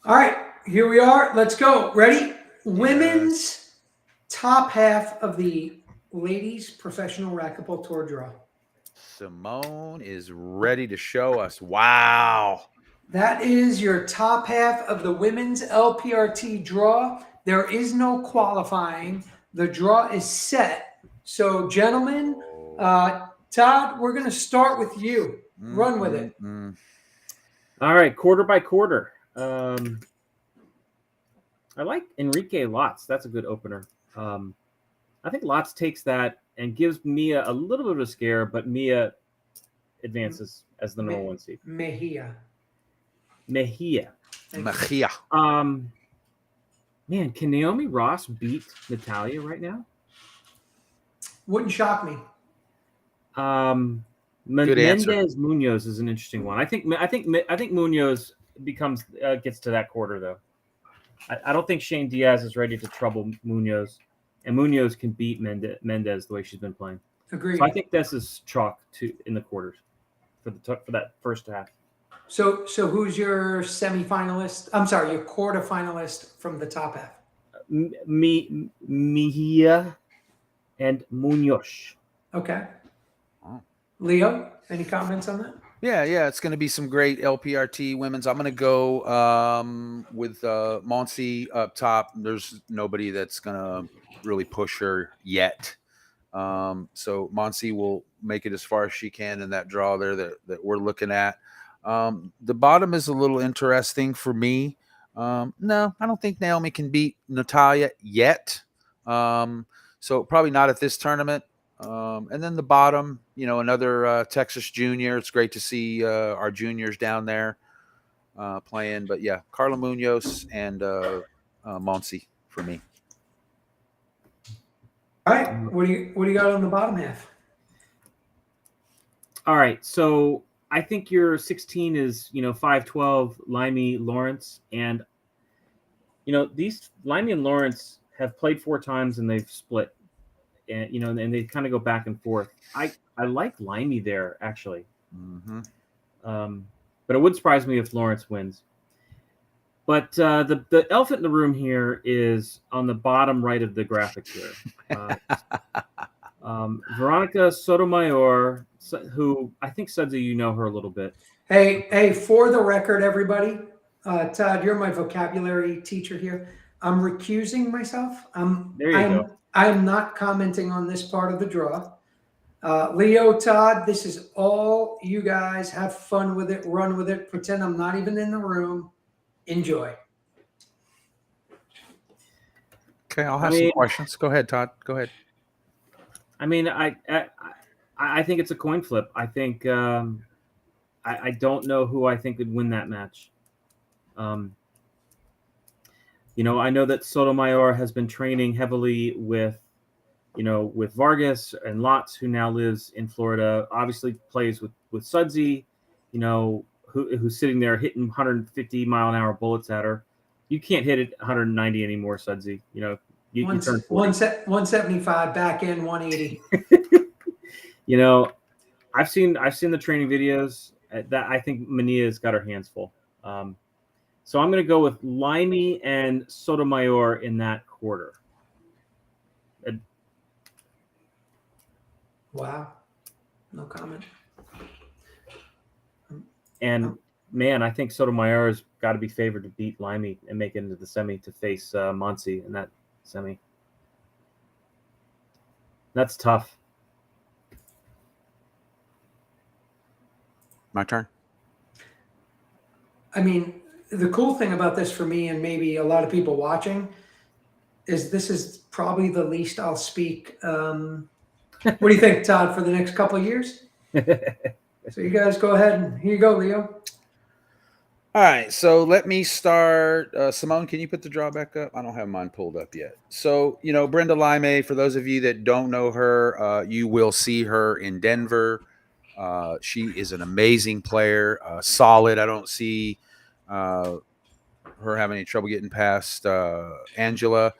All right, here we are. Let's go. Ready? Women's top half of the ladies professional racquetball tour draw. Simone is ready to show us. Wow. That is your top half of the women's LPRT draw. There is no qualifying. The draw is set. So, gentlemen, Todd, we're going to start with you. Run with it. All right, quarter by quarter. I like Enrique Lotz. That's a good opener. I think Lotz takes that and gives Mia a little bit of a scare, but Mia advances as the number one seed. Mejia. Man, can Naomi Ross beat Natalia right now? Wouldn't shock me. Mendez Munoz is an interesting one. I think Munoz gets to that quarter though. I don't think Shane Diaz is ready to trouble Munoz, and Munoz can beat Mendez the way she's been playing. Agreed. So I think this is chalk in the quarters for that first half. So who's your semifinalist? I'm sorry, your quarterfinalist from the top half. Mejia and Munoz. Okay. Oh. Leo, any comments on that? Yeah, it's going to be some great LPRT women's. I'm going to go with Monsi up top. There's nobody that's going to really push her yet. So Monsi will make it as far as she can in that draw there that we're looking at. The bottom is a little interesting for me. No, I don't think Naomi can beat Natalia yet. So probably not at this tournament. And then the bottom, another Texas junior. It's great to see our juniors down there playing. But yeah, Carla Munoz and Monsi for me. All right. What do you got on the bottom half? All right. So I think your 16 is 512 Limey Lawrence, and these Limey and Lawrence have played 4 times and they've split. And and they kind of go back and forth. I like Limey there actually, but it would surprise me if Lawrence wins. But the elephant in the room here is on the bottom right of the graphic here. Veronica Sotomayor, who I think Sudsy, you know her a little bit. Hey, for the record, everybody, Todd, you're my vocabulary teacher here. I'm recusing myself. There you go. I am not commenting on this part of the draw. Leo, Todd, this is all you guys. Have fun with it. Run with it. Pretend I'm not even in the room. Enjoy. Okay, I'll have some questions. Go ahead, Todd. Go ahead. I mean, I think it's a coin flip. I think I don't know who I think would win that match. I know that Sotomayor has been training heavily with Vargas and Lotz, who now lives in Florida. Obviously plays with Sudsy, who's sitting there hitting 150-mile-an-hour bullets at her. You can't hit it 190 anymore, Sudsy. You turn 175 back in 180. I've seen the training videos. That I think Mania's got her hands full. So I'm going to go with Limey and Sotomayor in that quarter. Wow. No comment. And man, I think Sotomayor's got to be favored to beat Limey and make it into the semi to face Monsi in that semi. That's tough. My turn. I mean, the cool thing about this for me and maybe a lot of people watching is this is probably the least I'll speak. What do you think, Todd, for the next couple of years? So you guys go ahead and here you go, Leo. All right, so let me start. Simone, can you put the draw back up? I don't have mine pulled up yet. So, Brenda Limey, for those of you that don't know her, you will see her in Denver. She is an amazing player, solid. I don't see her having any trouble getting past Angela.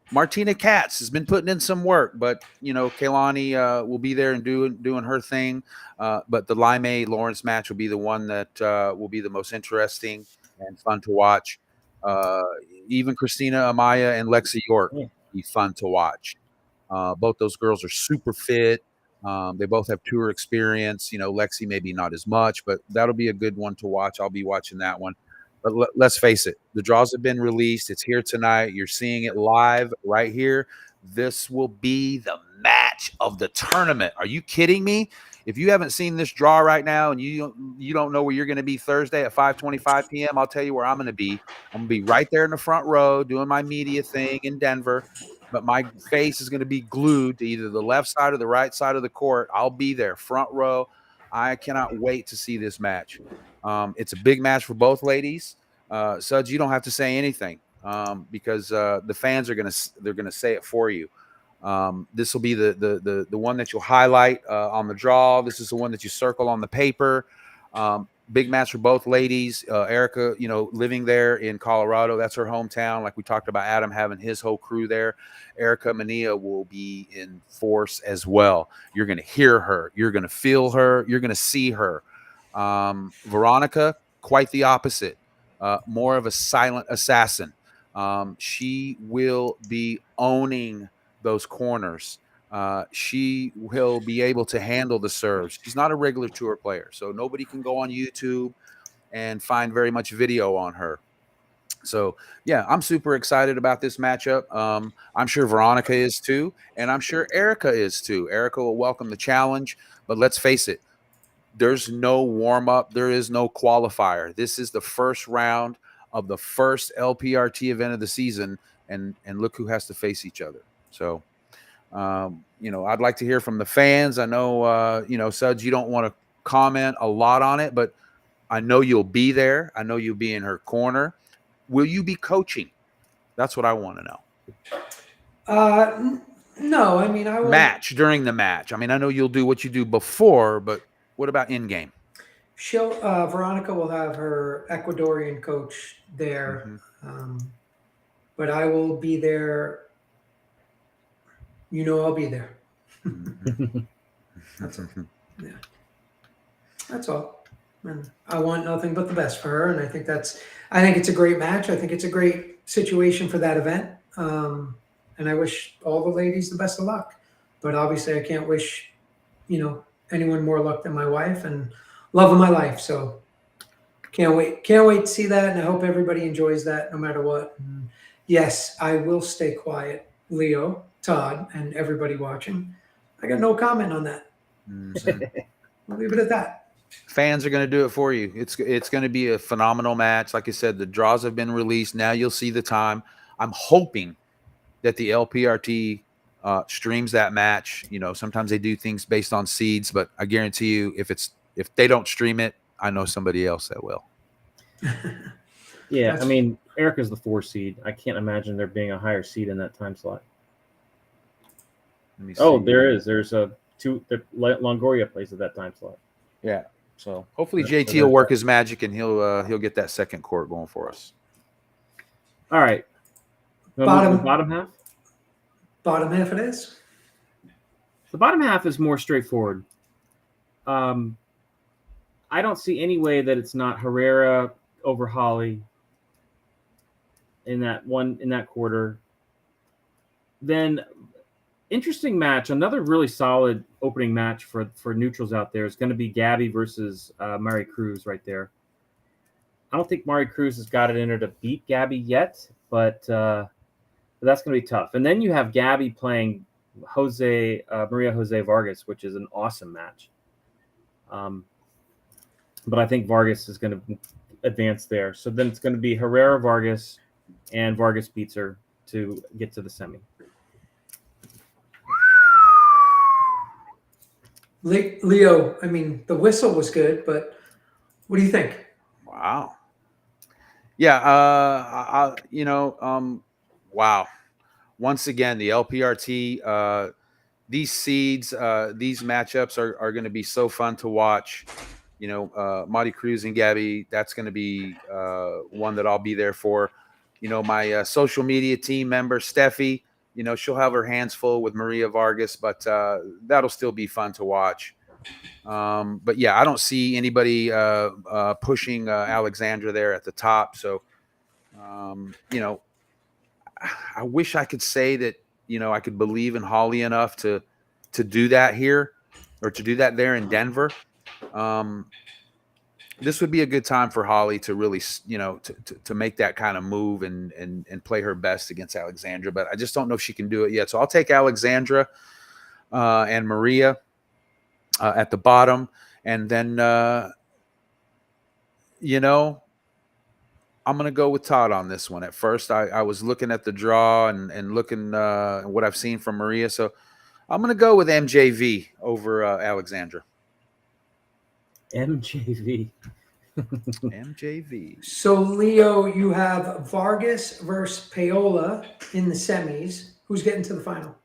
Martina Katz has been putting in some work, but Kaylani will be there and doing her thing. But the Limey Lawrence match will be the one that will be the most interesting and fun to watch. Even Christina Amaya and Lexi York will be fun to watch. Both those girls are super fit. They both have tour experience. Lexi maybe not as much, but that'll be a good one to watch. I'll be watching that one. But let's face it, the draws have been released. It's here tonight. You're seeing it live right here. This will be the match of the tournament. Are you kidding me? If you haven't seen this draw right now and you don't know where you're going to be Thursday at 5:25 p.m., I'll tell you where I'm going to be. I'm going to be right there in the front row doing my media thing in Denver. But my face is going to be glued to either the left side or the right side of the court. I'll be there, front row. I cannot wait to see this match. It's a big match for both ladies. Suds, you don't have to say anything because the fans are gonna say it for you. This will be the one that you'll highlight on the draw. This is the one that you circle on the paper. Big match for both ladies. Erica, living there in Colorado, that's her hometown. Like we talked about Adam having his whole crew there. Erica Mania will be in force as well. You're going to hear her. You're going to feel her. You're going to see her. Veronica, quite the opposite. More of a silent assassin. She will be owning those corners. she will be able to handle the serves. She's not a regular tour player, so nobody can go on YouTube and find very much video on her. So, yeah, I'm super excited about this matchup. I'm sure Veronica is too, and I'm sure Erica is too. Erica will welcome the challenge, but let's face it, there's no warm-up. There is no qualifier. This is the first round of the first LPRT event of the season, and look who has to face each other. So, I'd like to hear from the fans. I know, Suds, you don't want to comment a lot on it, but I know you'll be there. I know you'll be in her corner. Will you be coaching? That's what I want to know. No, I mean, I will. During the match. I mean, I know you'll do what you do before, but what about in game? Veronica will have her Ecuadorian coach there, but I will be there. I'll be there. That's all. Yeah, that's all. And I want nothing but the best for her, and I think it's a great match. I think it's a great situation for that event, and I wish all the ladies the best of luck. But obviously, I can't wish, anyone more luck than my wife and love of my life. So can't wait to see that, and I hope everybody enjoys that no matter what. And yes, I will stay quiet, Leo, Todd, and everybody watching. I got no comment on that. So I'll leave it at that. Fans are going to do it for you. It's going to be a phenomenal match. Like I said, the draws have been released. Now you'll see the time. I'm hoping that the LPRT streams that match. Sometimes they do things based on seeds, but I guarantee you, if they don't stream it, I know somebody else that will. Yeah, I mean, Erica's the 4 seed. I can't imagine there being a higher seed in that time slot. Oh, there is. There's Longoria plays at that time slot. Yeah. So hopefully JT will work his magic and he'll get that second court going for us. All right. Bottom half? Bottom half it is. The bottom half is more straightforward. I don't see any way that it's not Herrera over Holly in that quarter. Then interesting match. Another really solid opening match for neutrals out there is going to be Gabby versus Mari Cruz right there. I don't think Mari Cruz has got it in her to beat Gabby yet, but that's going to be tough. And then you have Gabby playing Maria Jose Vargas, which is an awesome match. But I think Vargas is going to advance there. So then it's going to be Herrera Vargas, and Vargas beats her to get to the semi. Leo, I mean, the whistle was good, but what do you think? Wow. Yeah. Wow. Once again, the LPRT, these seeds, these matchups are going to be so fun to watch. Mari Cruz and Gabby, that's going to be one that I'll be there for. My social media team member, Steffi, she'll have her hands full with Maria Vargas, but that'll still be fun to watch. But yeah, I don't see anybody pushing Alexandra there at the top. So, I wish I could say that, I could believe in Holly enough to do that here or to do that there in Denver. This would be a good time for Holly to really, to make that kind of move and play her best against Alexandra. But I just don't know if she can do it yet. So I'll take Alexandra and Maria at the bottom. And then, I'm going to go with Todd on this one. At first, I was looking at the draw and looking at what I've seen from Maria. So I'm going to go with MJV over Alexandra. MJV. MJV. So, Leo, you have Vargas versus Paola in the semis. Who's getting to the final?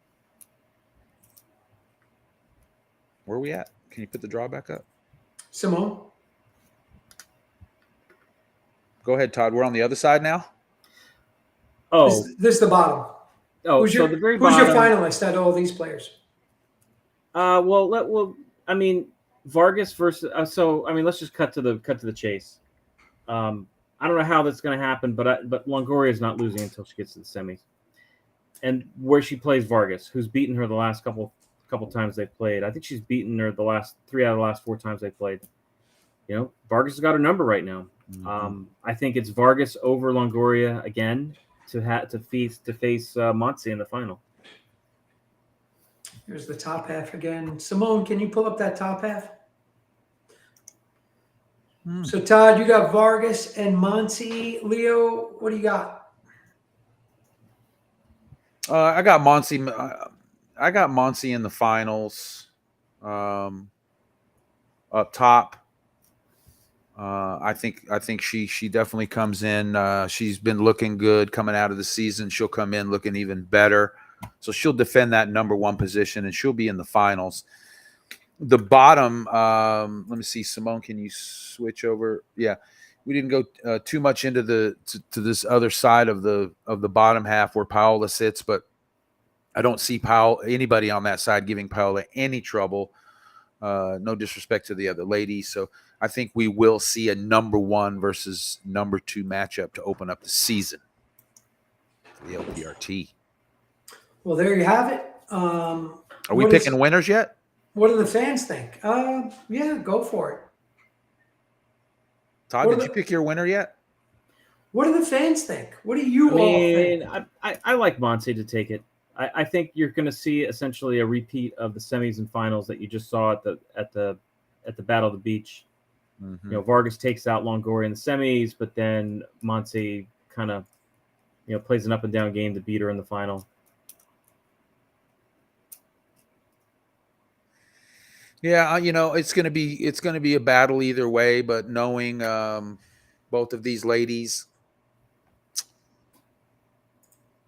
Where are we at? Can you put the draw back up? Simone? Go ahead, Todd. We're on the other side now. Oh, this is the bottom. Oh, who's your finalist out of all these players? Vargas versus. Let's just cut to the chase. I don't know how that's going to happen, but Longoria is not losing until she gets to the semis. and where she plays Vargas, who's beaten her the last couple times they played. I think she's beaten her the last 3 out of the last 4 times they played. You know, Vargas has got her number right now. Mhm. I think it's Vargas over Longoria again to face Montse in the final. Here's the top half again. Simone, can you pull up that top half? So Todd, you got Vargas and Monty. Leo, what do you got? I got Monty. I got Monty in the finals. Up top. I think she definitely comes in. She's been looking good coming out of the season. She'll come in looking even better. So she'll defend that number 1 position, and she'll be in the finals. The bottom, let me see. Simone, can you switch over? Yeah, we didn't go too much into to this other side of the bottom half where Paola sits, but I don't see anybody on that side giving Paola any trouble. No disrespect to the other ladies. So I think we will see a number 1 versus number 2 matchup to open up the season for the LPRT. Well, there you have it. Are we picking winners yet? What do the fans think? Yeah, go for it. Todd, did you pick your winner yet? What do the fans think? What do you all think? I like Montse to take it. I think you're going to see essentially a repeat of the semis and finals that you just saw at the Battle of the Beach. Mm-hmm. You know, Vargas takes out Longoria in the semis, but then Montse kind of, you know, plays an up and down game to beat her in the final. Yeah, you know, it's gonna be a battle either way. But knowing both of these ladies,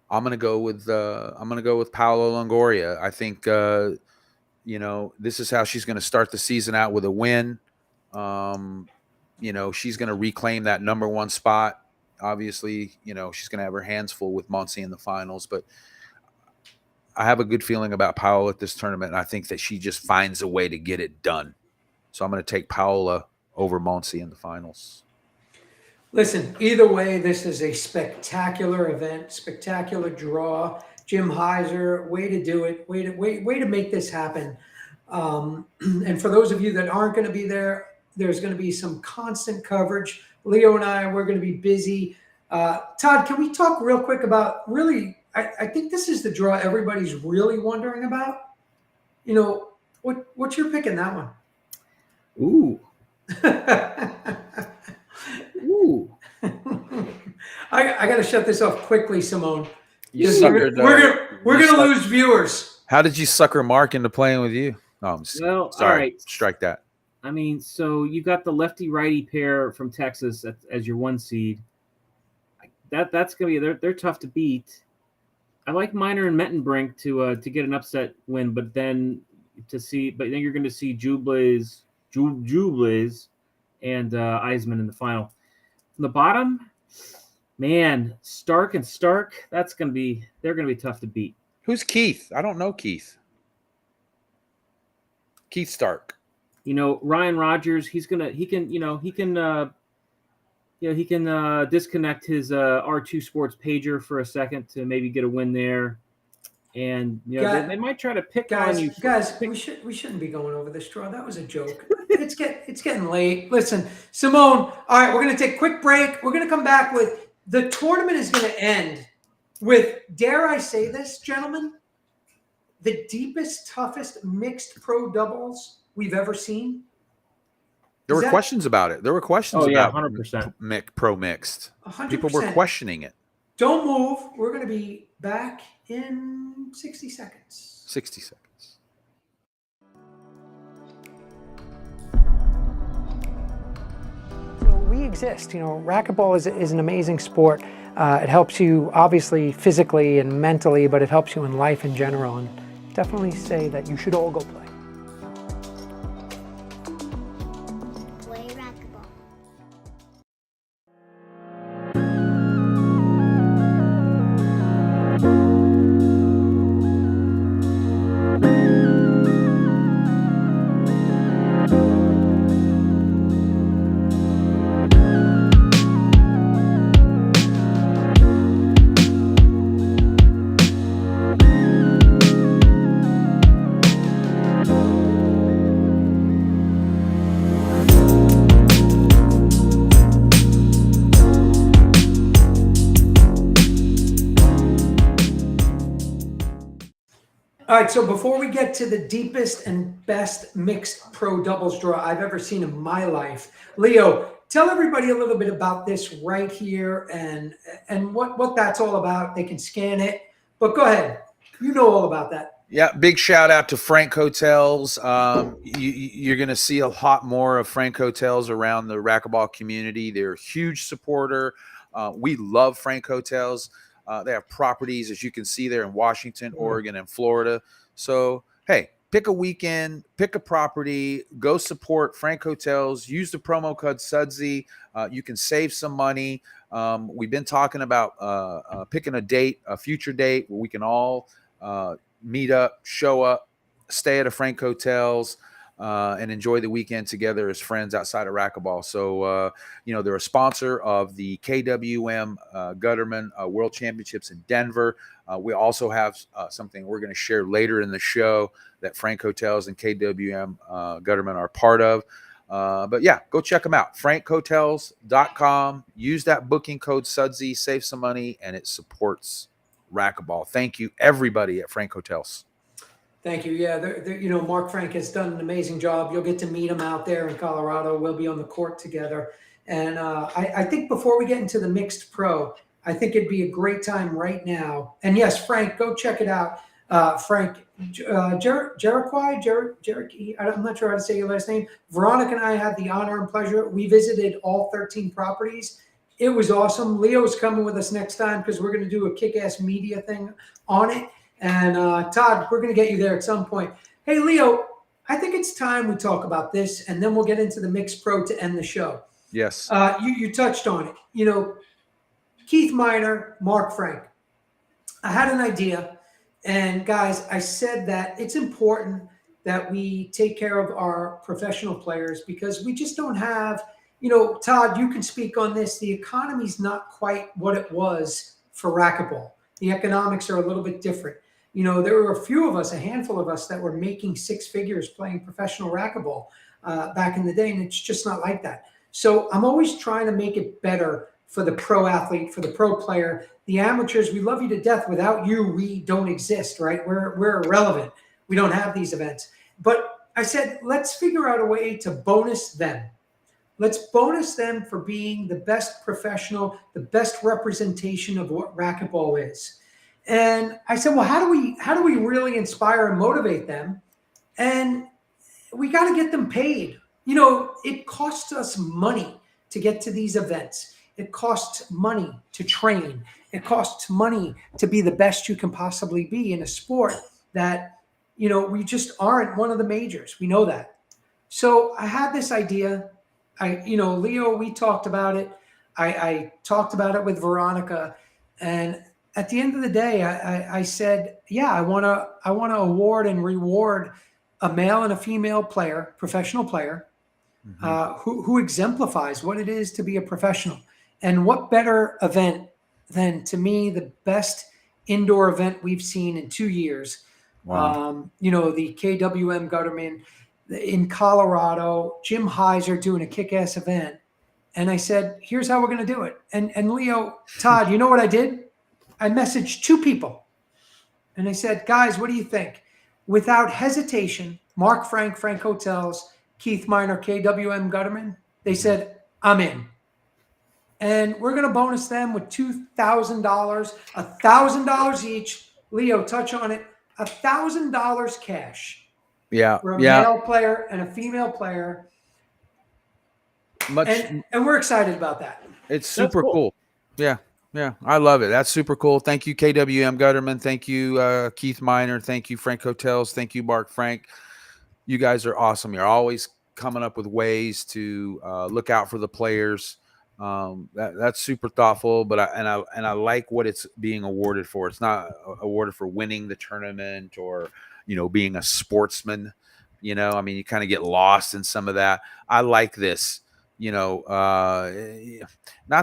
I'm gonna go with Paola Longoria. I think you know, this is how she's gonna start the season out, with a win. You know, she's gonna reclaim that number 1 spot. Obviously, you know, she's gonna have her hands full with Montse in the finals, but I have a good feeling about Paola at this tournament, and I think that she just finds a way to get it done. So I'm going to take Paola over Montse in the finals. Listen, either way, this is a spectacular event, spectacular draw. Jim Heiser, way to do it, way to make this happen. And for those of you that aren't going to be there, there's going to be some constant coverage. Leo and I, we're going to be busy. Todd, can we talk real quick about really? I think this is the draw everybody's really wondering about. You know, what's your pick in that one? Ooh. Ooh. I got to shut this off quickly, Simone. We're gonna lose viewers. How did you sucker Mark into playing with you? Oh, well, sorry. All right. Strike that. I mean, so you got the lefty-righty pair from Texas as your 1 seed. That's gonna be they're tough to beat. I like Miner and Mettenbrink to get an upset win, but then you're going to see Jubilees and Eisman in the final. From the bottom, man, Stark and Stark. They're going to be tough to beat. Who's Keith? I don't know Keith. Keith Stark. You know, Ryan Rogers. He can disconnect his R2 Sports pager for a second to maybe get a win there, and you know they might try to pick on you. Guys, we shouldn't be going over this draw. That was a joke. It's getting late. Listen, Simone. All right, we're gonna take a quick break. We're gonna come back with the tournament is gonna end with, dare I say this, gentlemen, the deepest, toughest mixed pro doubles we've ever seen. There were questions about it. There were questions about 100% pro mixed. 100%. People were questioning it. Don't move. We're going to be back in 60 seconds. 60 seconds. So we exist. You know, racquetball is an amazing sport. It helps you obviously physically and mentally, but it helps you in life in general. And definitely say that you should all go play. All right, so before we get to the deepest and best mixed pro doubles draw I've ever seen in my life, Leo, tell everybody a little bit about this right here and what that's all about. They can scan it, but go ahead. You know all about that. Yeah, big shout out to Frank Hotels. You're going to see a lot more of Frank Hotels around the racquetball community. They're a huge supporter. We love Frank Hotels. They have properties, as you can see, there in Washington, Oregon, and Florida. So, hey, pick a weekend, pick a property, go support Frank Hotels. Use the promo code SUDSY. You can save some money. We've been talking about picking a date, a future date where we can all meet up, show up, stay at a Frank Hotels, and enjoy the weekend together as friends outside of racquetball. So, they're a sponsor of the KWM Gutterman World Championships in Denver. We also have something we're going to share later in the show that Frank Hotels and KWM Gutterman are part of. But yeah, go check them out. FrankHotels.com. Use that booking code SUDSY, save some money, and it supports racquetball. Thank you, everybody at Frank Hotels. Thank you. Yeah, Mark Frank has done an amazing job. You'll get to meet him out there in Colorado. We'll be on the court together. And I think before we get into the mixed pro, I think it'd be a great time right now. And yes, Frank, go check it out. Frank, Jericho, I'm not sure how to say your last name. Veronica and I had the honor and pleasure. We visited all 13 properties. It was awesome. Leo's coming with us next time because we're going to do a kick-ass media thing on it. And Todd, we're going to get you there at some point. Hey, Leo, I think it's time we talk about this, and then we'll get into the mixed pro to end the show. Yes. You touched on it. Keith Miner, Mark Frank. I had an idea, and guys, I said that it's important that we take care of our professional players because we just don't have, Todd, you can speak on this. The economy's not quite what it was for racquetball. The economics are a little bit different. There were a handful of us that were making six figures playing professional racquetball back in the day, and it's just not like that. So I'm always trying to make it better for the pro athlete, for the pro player. The amateurs, we love you to death. Without you, we don't exist, right? We're irrelevant. We don't have these events. But I said, let's figure out a way to bonus them. Let's bonus them for being the best professional, the best representation of what racquetball is. And I said, well, how do we really inspire and motivate them? And we got to get them paid. It costs us money to get to these events. It costs money to train. It costs money to be the best you can possibly be in a sport that, we just aren't one of the majors. We know that. So I had this idea. Leo, we talked about it. I talked about it with Veronica, and at the end of the day, I said, yeah, I want to award and reward a male and a female player, professional player, who exemplifies what it is to be a professional. And what better event than, to me, the best indoor event we've seen in 2 years. Wow. The KWM Gutterman in Colorado, Jim Heiser doing a kick-ass event. And I said, here's how we're going to do it. And Leo, Todd, you know what I did? I messaged 2 people. And I said, guys, what do you think? Without hesitation, Mark Frank, Frank Hotels, Keith Miner, KWM Gutterman, they said, I'm in. And we're going to bonus them with $2,000, $1,000 each. Leo, touch on it. $1,000 cash. Yeah. For a male player and a female player. And we're excited about that. It's super cool. Yeah. Yeah. I love it. That's super cool. Thank you, KWM Gutterman. Thank you, Keith Miner. Thank you, Frank Hotels. Thank you, Mark Frank. You guys are awesome. You're always coming up with ways to look out for the players. That's super thoughtful, but I like what it's being awarded for. It's not awarded for winning the tournament or, being a sportsman, you kind of get lost in some of that. I like this, not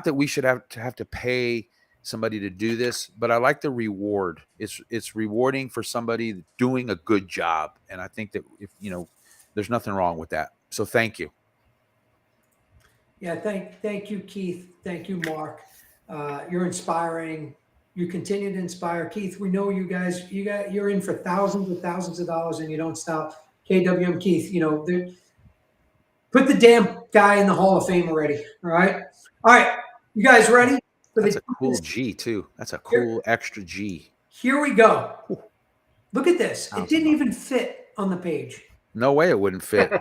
that we should have to pay somebody to do this, but I like the reward. It's rewarding for somebody doing a good job. And I think that if, there's nothing wrong with that. So thank you. Yeah, thank you, Keith. Thank you, Mark. You're inspiring You continue to inspire. Keith, we know you guys, you're in for thousands and thousands of dollars and you don't stop. KWM Keith, put the damn guy in the Hall of Fame already. All right. All right. You guys ready? That's a cool G too. That's a cool extra G. Here we go. Look at this. It didn't even fit on the page. No way it wouldn't fit.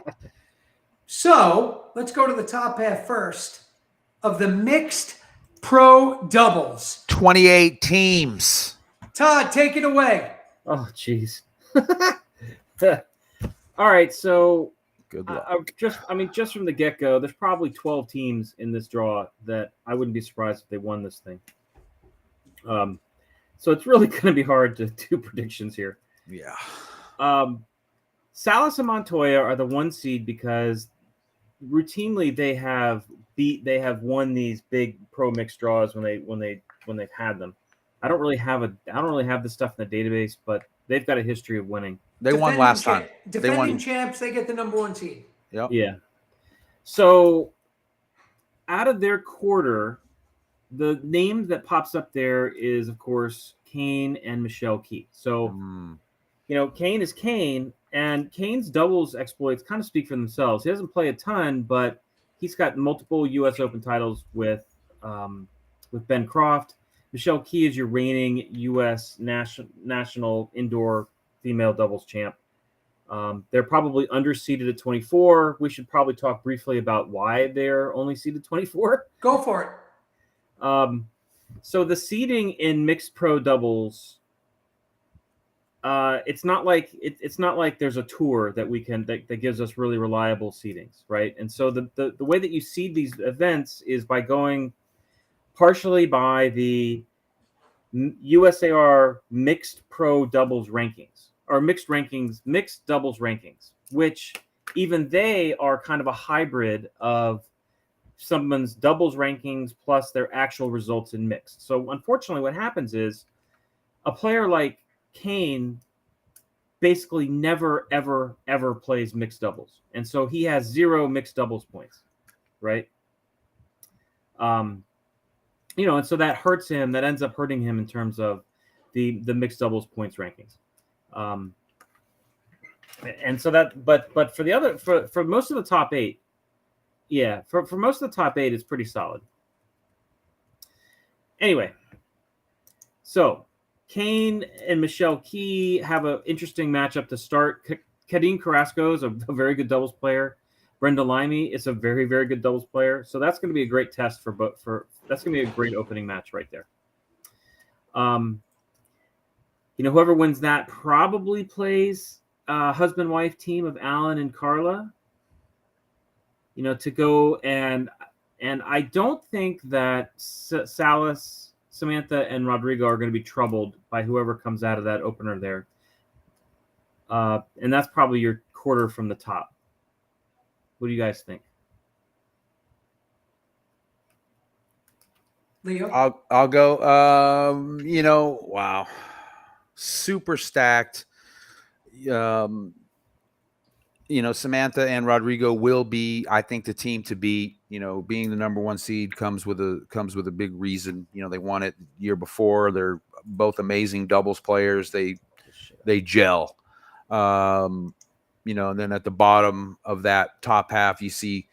So let's go to the top half first of the mixed pro doubles. 28 teams. Todd, take it away. Oh, jeez. All right, so good luck. Just from the get-go, there's probably 12 teams in this draw that I wouldn't be surprised if they won this thing. So it's really going to be hard to do predictions here. Yeah. Salas and Montoya are the 1 seed because routinely they have won these big pro mixed draws when they've had them. I don't really have this stuff in the database, but they've got a history of winning. They won last time. Defending champs, they get the number 1 seed. Yep. Yeah. So out of their quarter, the name that pops up there is, of course, Kane and Michelle Key. So, Kane is Kane, and Kane's doubles exploits kind of speak for themselves. He doesn't play a ton, but he's got multiple U.S. Open titles with Ben Croft. Michelle Key is your reigning U.S. national indoor female doubles champ. They're probably underseeded at 24. We should probably talk briefly about why they're only seeded 24. Go for it. So the seeding in mixed pro doubles, it's not like there's a tour that gives us really reliable seedings, right? And so the way that you seed these events is by going partially by the USAR mixed pro doubles rankings, or mixed doubles rankings, which even they are kind of a hybrid of someone's doubles rankings plus their actual results in mixed. So unfortunately what happens is a player like Kane basically never, ever, ever plays mixed doubles. And so he has 0 mixed doubles points, right? And so that hurts him. That ends up hurting him in terms of the mixed doubles points rankings. And so that, but for the other, for most of the top 8, yeah, for most of the top 8, it's pretty solid. Anyway, so Kane and Michelle Key have an interesting matchup to start. Kadeen Carrasco is a very good doubles player. Brenda Limey is a very, very good doubles player. So that's going to be a great test that's going to be a great opening match right there. Whoever wins that probably plays husband-wife team of Alan and Carla. To go and I don't think that Salas, Samantha, and Rodrigo are going to be troubled by whoever comes out of that opener there. And that's probably your quarter from the top. What do you guys think? Leo? I'll go. Wow. Super stacked. Samantha and Rodrigo will be, I think, the team to beat. Being the number 1 seed comes with a big reason. They won it the year before. They're both amazing doubles players. They gel. And then at the bottom of that top half, you see,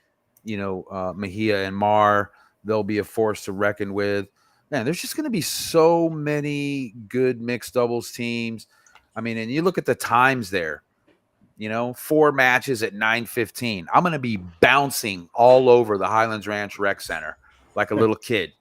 Mejia and Mar. They'll be a force to reckon with. Man, there's just going to be so many good mixed doubles teams. I mean, and you look at the times there. 4 matches at 9:15. I'm going to be bouncing all over the Highlands Ranch Rec Center like a little kid.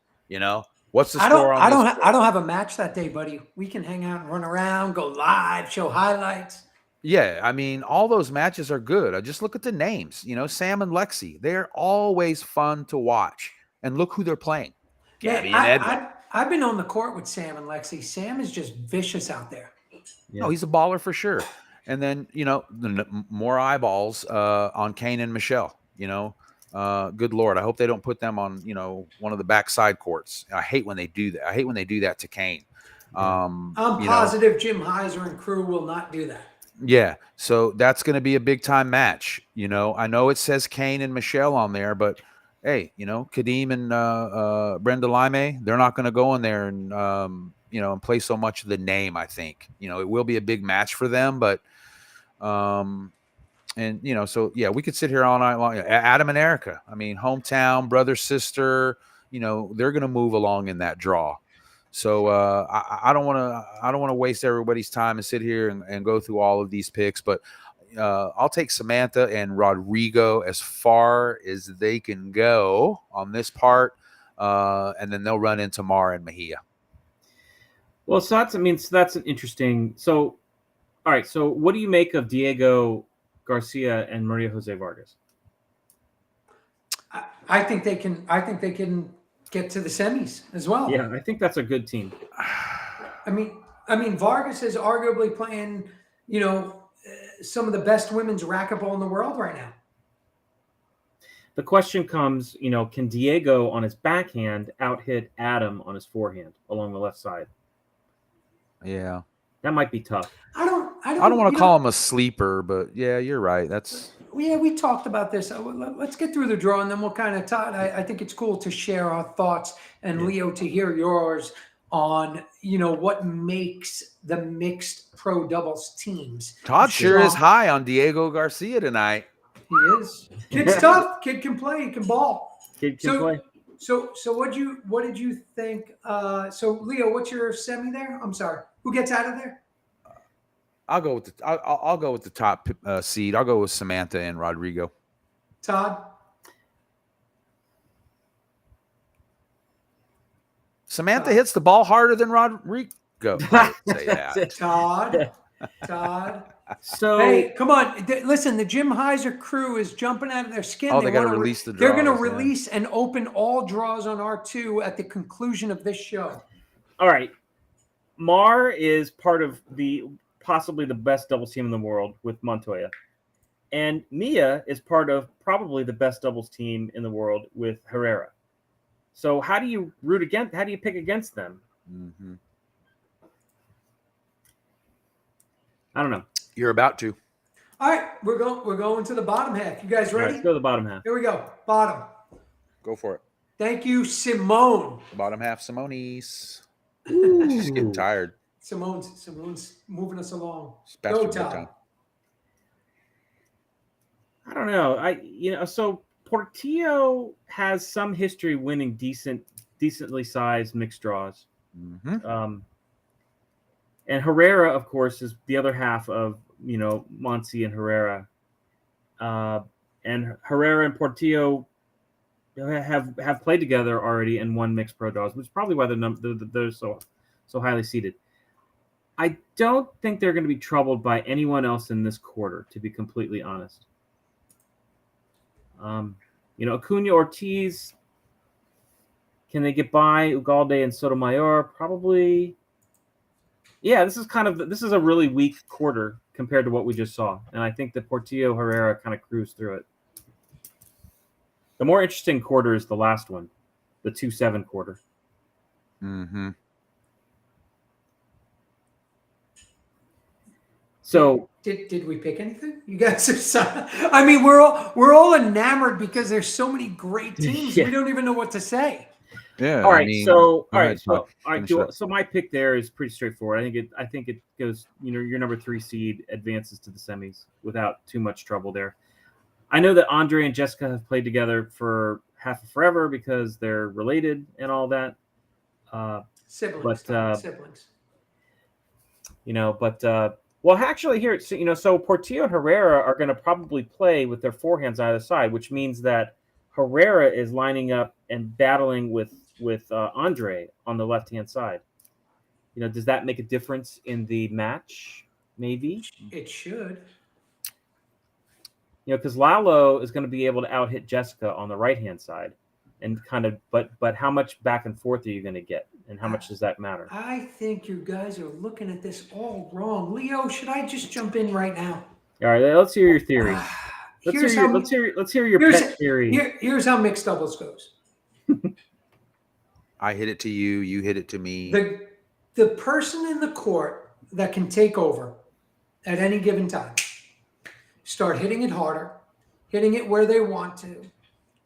What's the score on this? I don't have a match that day, buddy. We can hang out and run around, go live, show highlights. Yeah, I mean, all those matches are good. I just look at the names. Sam and Lexi. They're always fun to watch. And look who they're playing. Gabby and Edwin. I've been on the court with Sam and Lexi. Sam is just vicious out there. Yeah. Oh, he's a baller for sure. And then, more eyeballs on Kane and Michelle. Good Lord. I hope they don't put them on, one of the backside courts. I hate when they do that. I hate when they do that to Kane. I'm positive Jim Heiser and crew will not do that. Yeah. So that's going to be a big time match. I know it says Kane and Michelle on there, but hey, Kadeem and Brenda Limey, they're not going to go in there and, and play so much of the name. I think it will be a big match for them, but so yeah, we could sit here all night long. Adam and Erica, I mean, hometown, brother, sister, they're going to move along in that draw. So I don't want to waste everybody's time and sit here and go through all of these picks, but I'll take Samantha and Rodrigo as far as they can go on this part, and then they'll run into Mar and Mejia. Well, so that's an interesting. So, all right. So, what do you make of Diego Garcia and Maria Jose Vargas? I think they can. I think they can get to the semis as well. Yeah, I think that's a good team. I mean, Vargas is arguably playing, some of the best women's racquetball in the world right now. The question comes, can Diego on his backhand out-hit Adam on his forehand along the left side? Yeah, that might be tough. I don't want to call him a sleeper, but yeah, you're right. We talked about this. Let's get through the draw, and then we'll kind of talk. I think it's cool to share our thoughts, and Leo, to hear yours on what makes the mixed pro doubles teams. Todd sure is high on Diego Garcia tonight. He is. Kid's tough. Kid can play. He can ball. Kid can play. So what did you think? So Leo, what's your semi there? I'm sorry. Who gets out of there? I'll go with the top seed. I'll go with Samantha and Rodrigo. Todd. Samantha hits the ball harder than Rodrigo. I would say that. Todd. So hey, come on! Listen, the Jim Heiser crew is jumping out of their skin. Oh, they got to release the draws. They're going to release and open all draws on R2 at the conclusion of this show. All right, Mar is part of possibly the best doubles team in the world with Montoya, and Mia is part of probably the best doubles team in the world with Herrera. So how do you how do you pick against them? Mm-hmm. I don't know. You're about to. All right, we're going to the bottom half. You guys ready? All right, let's go to the bottom half. Here we go. Bottom. Go for it. Thank you, Simone. Bottom half, Simone's. She's getting tired. Simone's moving us along. Go, Todd. I don't know. So Portillo has some history winning decently sized mixed draws. Mm-hmm. And Herrera, of course, is the other half of Monsi and Herrera. And Herrera and Portillo have played together already and won mixed pro draws, which is probably why they're so highly seeded. I don't think they're going to be troubled by anyone else in this quarter, to be completely honest. Acuna, Ortiz, can they get by Ugalde and Sotomayor? Probably. Yeah, this is a really weak quarter compared to what we just saw, and I think that Portillo Herrera kind of cruised through it. The more interesting quarter is the last one, the 2-7 quarter. Mm-hmm. So did we pick anything? You guys are so, I mean, we're all enamored because there's so many great teams. Yeah. We don't even know what to say. Yeah. All right. So my pick there is pretty straightforward. I think it goes. Your number 3 seed advances to the semis without too much trouble there. I know that Andre and Jessica have played together for half of forever because they're related and all that. Siblings. Well, actually, here, so Portillo and Herrera are going to probably play with their forehands on either side, which means that Herrera is lining up and battling with Andre on the left-hand side. Does that make a difference in the match? Maybe it should. Because Lalo is going to be able to out-hit Jessica on the right-hand side, and but how much back and forth are you going to get, and how much does that matter? I think you guys are looking at this all wrong. Leo, should I just jump in right now? All right, let's hear your theory. Let's hear your pet theory. Here's how mixed doubles goes. I hit it to you. You hit it to me. The person in the court that can take over at any given time, start hitting it harder, hitting it where they want to,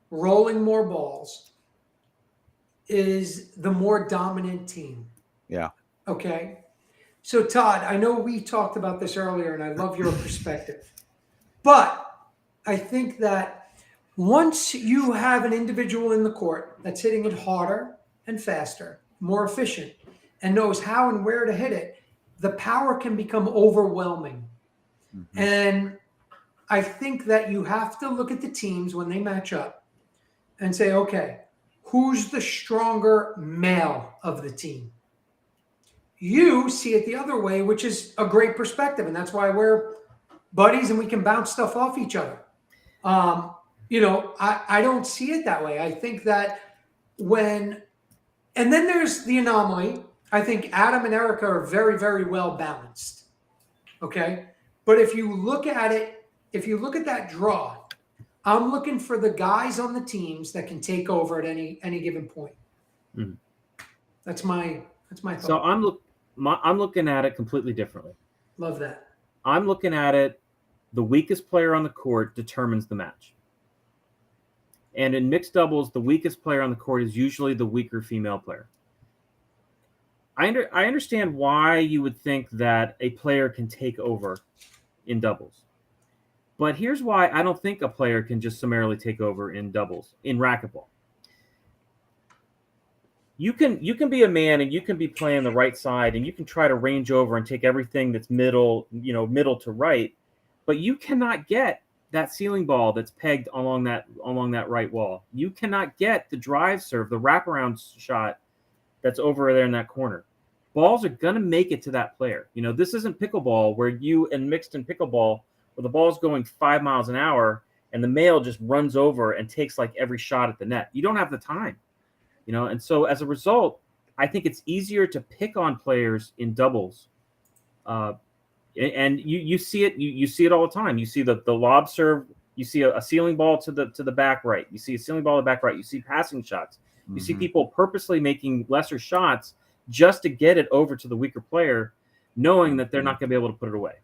rolling more balls, is the more dominant team. Yeah. Okay. So Todd, I know we talked about this earlier and I love your perspective, but I think that once you have an individual in the court that's hitting it harder and faster, more efficient, and knows how and where to hit it, the power can become overwhelming. Mhm. And I think that you have to look at the teams when they match up and say, okay, who's the stronger male of the team? You see it the other way, which is a great perspective. And that's why we're buddies and we can bounce stuff off each other. I don't see it that way. I think that and then there's the anomaly. I think Adam and Erica are very, very well balanced. Okay. But if you look at that draw, I'm looking for the guys on the teams that can take over at any given point. Mhm. That's my thought. So I'm looking at it completely differently. Love that. I'm looking at it, the weakest player on the court determines the match. And in mixed doubles, the weakest player on the court is usually the weaker female player. I understand why you would think that a player can take over in doubles. But here's why I don't think a player can just summarily take over in doubles, in racquetball. You can be a man and you can be playing the right side and you can try to range over and take everything that's middle to right, but you cannot get that ceiling ball that's pegged along that right wall. You cannot get the drive serve, the wraparound shot that's over there in that corner. Balls are going to make it to that player. This isn't pickleball where mixed in pickleball where the ball's going 5 miles an hour and the male just runs over and takes like every shot at the net. You don't have the time. And so as a result, I think it's easier to pick on players in doubles. And you see it, you see it all the time. You see the lob serve, you see a ceiling ball to the back right. You see a ceiling ball to the back right. You see passing shots. You see people purposely making lesser shots just to get it over to the weaker player, knowing that they're not going to be able to put it away.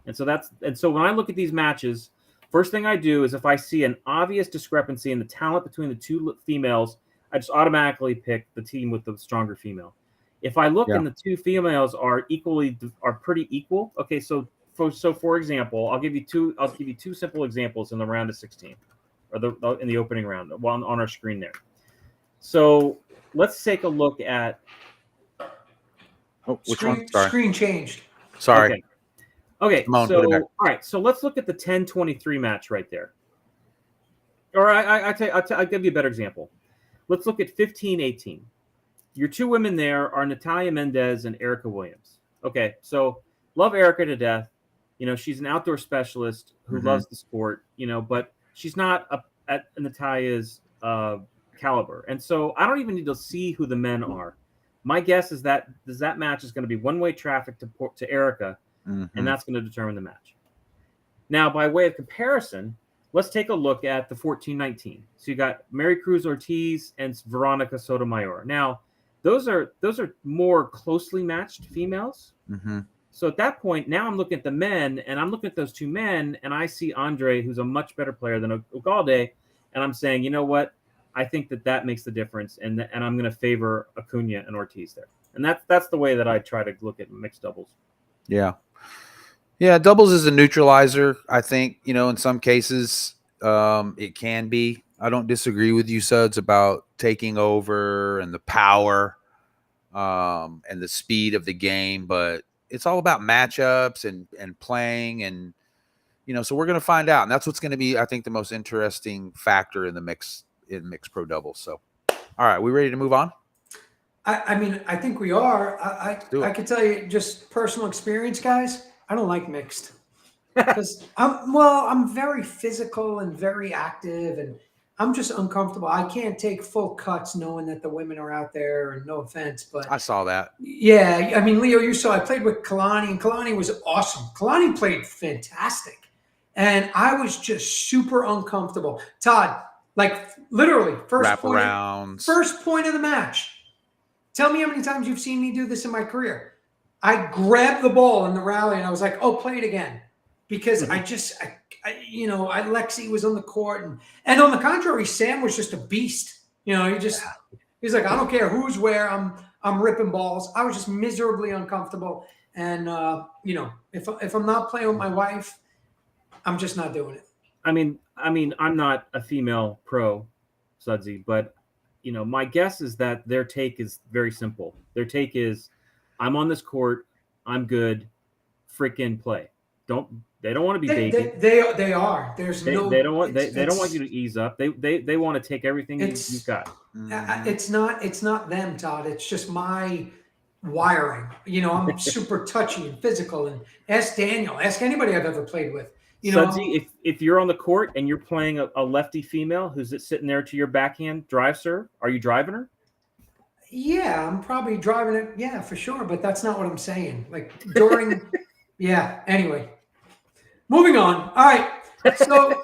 And so when I look at these matches, first thing I do is if I see an obvious discrepancy in the talent between the two females, I just automatically pick the team with the stronger female. If I look and the two females are pretty equal. Okay, so for example, I'll give you two simple examples in the round of 16, or in the opening round on our screen there. So let's take a look at. Oh, which one? Sorry. Screen changed. Sorry. Okay. So all right. So let's look at the 10-23 match right there. Or I'll give you a better example. Let's look at 15-18. Your two women there are Natalia Mendez and Erica Williams. Okay, so love Erica to death. She's an outdoor specialist who loves the sport, but she's not at Natalia's caliber. And so I don't even need to see who the men are. My guess is that match is going to be one-way traffic to Erica, and that's going to determine the match. Now, by way of comparison, let's take a look at the 14-19. So you got Mary Cruz Ortiz and Veronica Sotomayor. Now, those are more closely matched females. So at that point, now I'm looking at the men, and I'm looking at those two men, and I see Andre, who's a much better player than Ugalde, and I'm saying, you know what? I think that makes the difference, and I'm going to favor Acuna and Ortiz there. And that's the way that I try to look at mixed doubles. Yeah. Doubles is a neutralizer. I think, in some cases it can be. I don't disagree with you, Suds, about taking over and the power and the speed of the game, but it's all about matchups and playing, and so we're going to find out, and that's what's going to be, I think, the most interesting factor in mixed pro doubles. So, all right, we ready to move on? I think we are. I could tell you just personal experience, guys. I don't like mixed because I'm very physical and very active, and I'm just uncomfortable. I can't take full cuts knowing that the women are out there, and no offense, but I saw that. Yeah, I mean, Leo, you saw I played with Kalani, and Kalani was awesome. Kalani played fantastic, and I was just super uncomfortable. Todd, like literally first point of the match. Tell me how many times you've seen me do this in my career. I grabbed the ball in the rally, and I was like, "Oh, play it again," because Lexi was on the court, and on the contrary, Sam was just a beast. He's like, I don't care who's where. I'm I'm ripping balls. I was just miserably uncomfortable. And, if I'm not playing with my wife, I'm just not doing it. I mean, I'm not a female pro, Sudsy, but my guess is that their take is very simple. Their take is, I'm on this court, I'm good, freaking play. They don't want to be baby. They are. They don't want you to ease up. They want to take everything you've got. It's not them, Todd. It's just my wiring. I'm super touchy and physical. And ask Daniel. Ask anybody I've ever played with. Sudsy, if you're on the court and you're playing a lefty female who's sitting there to your backhand drive serve, are you driving her? Yeah, I'm probably driving it. Yeah, for sure. But that's not what I'm saying. Like during, yeah. Anyway, moving on. All right.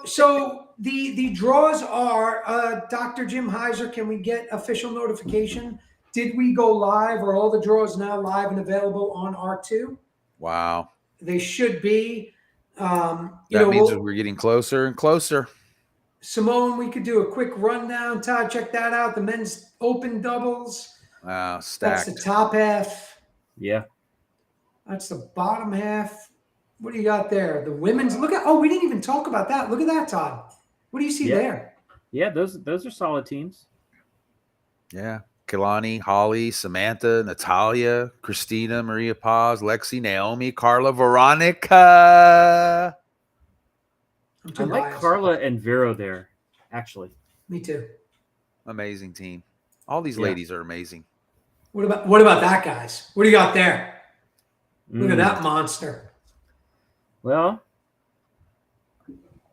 So the draws are Dr. Jim Heiser. Can we get official notification? Did we go live? Are all the draws now live and available on R2? Wow. They should be. That means we're getting closer and closer. Simone, we could do a quick rundown. Todd, check that out. The men's open doubles. Wow, stacked. That's the top half. Yeah. That's the bottom half. What do you got there? The women's. Look at. Oh, we didn't even talk about that. Look at that, Todd. What do you see there? Yeah, those are solid teams. Yeah. Kelani, Holly, Samantha, Natalia, Christina, Maria Paz, Lexi, Naomi, Carla, Veronica. I like Carla and Vero there, actually. Me too. Amazing team. All these ladies are amazing. What about that, guys? What do you got there? Look at that monster. Well,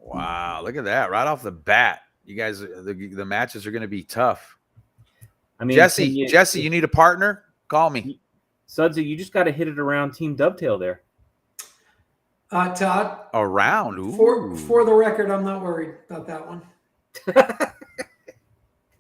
wow, look at that right off the bat. You guys, the matches are going to be tough. I mean, Jesse, you need a partner? Call me. Sudsy, you just got to hit it around Team Dovetail there. Todd. Around? Ooh. For the record, I'm not worried about that one.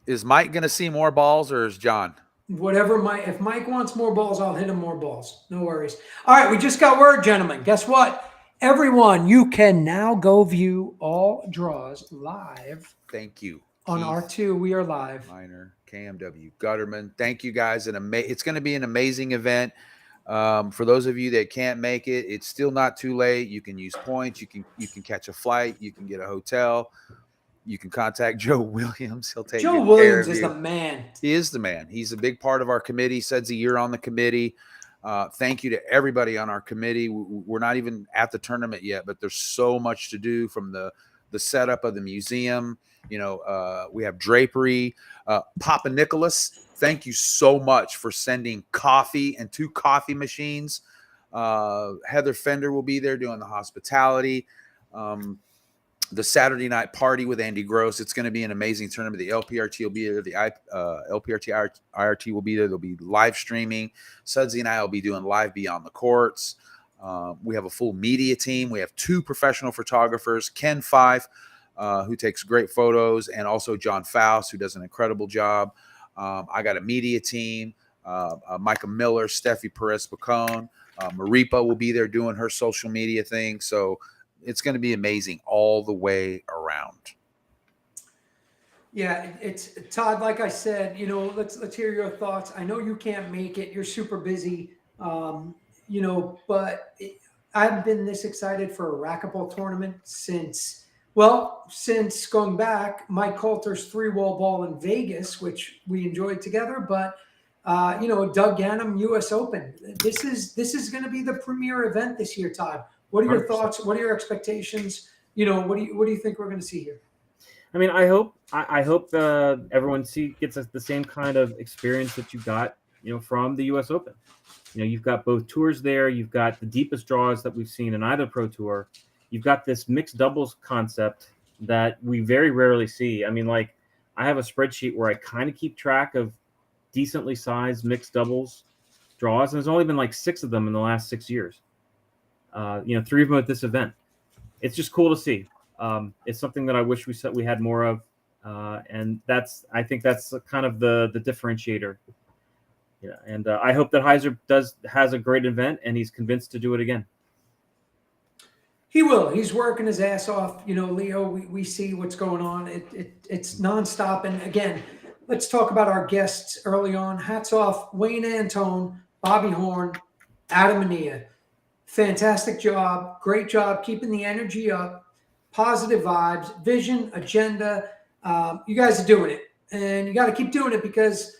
Is Mike going to see more balls or is John? If Mike wants more balls, I'll hit him more balls. No worries. All right, we just got word, gentlemen. Guess what? Everyone, you can now go view all draws live. Thank you. On R2, we are live. Minor, KWM Gutterman. Thank you, guys. It's going to be an amazing event. For those of you that can't make it, it's still not too late. You can use points. You can catch a flight. You can get a hotel. You can contact Joe Williams. He'll take Joe Williams is the man. He is the man. He's a big part of our committee. Sudsy, you're on the committee. Thank you to everybody on our committee. We're not even at the tournament yet, but there's so much to do, from the setup of the museum. We have drapery. Papa Nicholas, thank you so much for sending coffee and 2 coffee machines. Heather Fender will be there doing the hospitality. The Saturday night party with Andy Gross. It's going to be an amazing tournament. The LPRT will be there. The LPRT IRT will be there. They'll be live streaming. Sudsy and I will be doing live Beyond the Courts. We have a full media team. We have 2 professional photographers, Ken Fife, who takes great photos, and also John Faust, who does an incredible job. I got a media team, Micah Miller, Steffi Perez-Pacone. Maripa will be there doing her social media thing. So it's going to be amazing all the way around. Yeah, it's Todd. Like I said, let's hear your thoughts. I know you can't make it; you're super busy. But I've been this excited for a racquetball tournament since going back Mike Coulter's 3-wall ball in Vegas, which we enjoyed together. But Doug Ganem U.S. Open. This is going to be the premier event this year, Todd. What are your 100%. Thoughts? What are your expectations? What do you think we're going to see here? I mean, I hope everyone gets the same kind of experience that you got, from the U.S. Open. You've got both tours there. You've got the deepest draws that we've seen in either pro tour. You've got this mixed doubles concept that we very rarely see. I mean, like, I have a spreadsheet where I kind of keep track of decently sized mixed doubles draws, and there's only been like 6 of them in the last 6 years. 3 of them at this event. It's just cool to see. It's something that I wish we had more of, and I think that's kind of the differentiator. Yeah, and I hope that Heiser has a great event, and he's convinced to do it again. He will. He's working his ass off. Leo, we see what's going on. It's nonstop. And again, let's talk about our guests early on. Hats off, Wayne Antone, Bobby Horn, Adam Ania. Fantastic job. Great job keeping the energy up. Positive vibes, vision, agenda. You guys are doing it. And you got to keep doing it because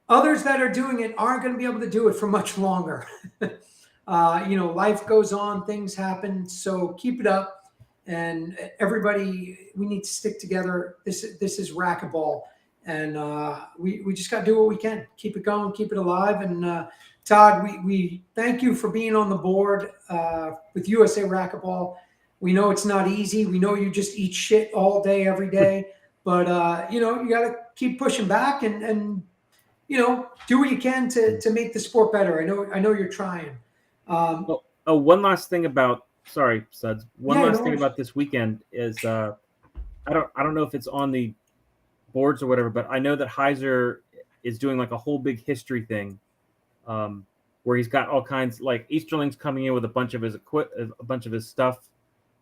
others that are doing it aren't going to be able to do it for much longer. Life goes on, things happen. So keep it up. And everybody, we need to stick together. This is racquetball. And we just got to do what we can. Keep it going, keep it alive. And Todd, we thank you for being on the board with USA Racquetball. We know it's not easy. We know you just eat shit all day, every day. But, you got to keep pushing back and do what you can to make the sport better. I know you're trying. One last thing about, sorry, Suds. One last thing worries. about this weekend is I don't know if it's on the boards or whatever, but I know that Heiser is doing like a whole big history thing, where he's got all kinds, like Easterling's coming in with a bunch of his stuff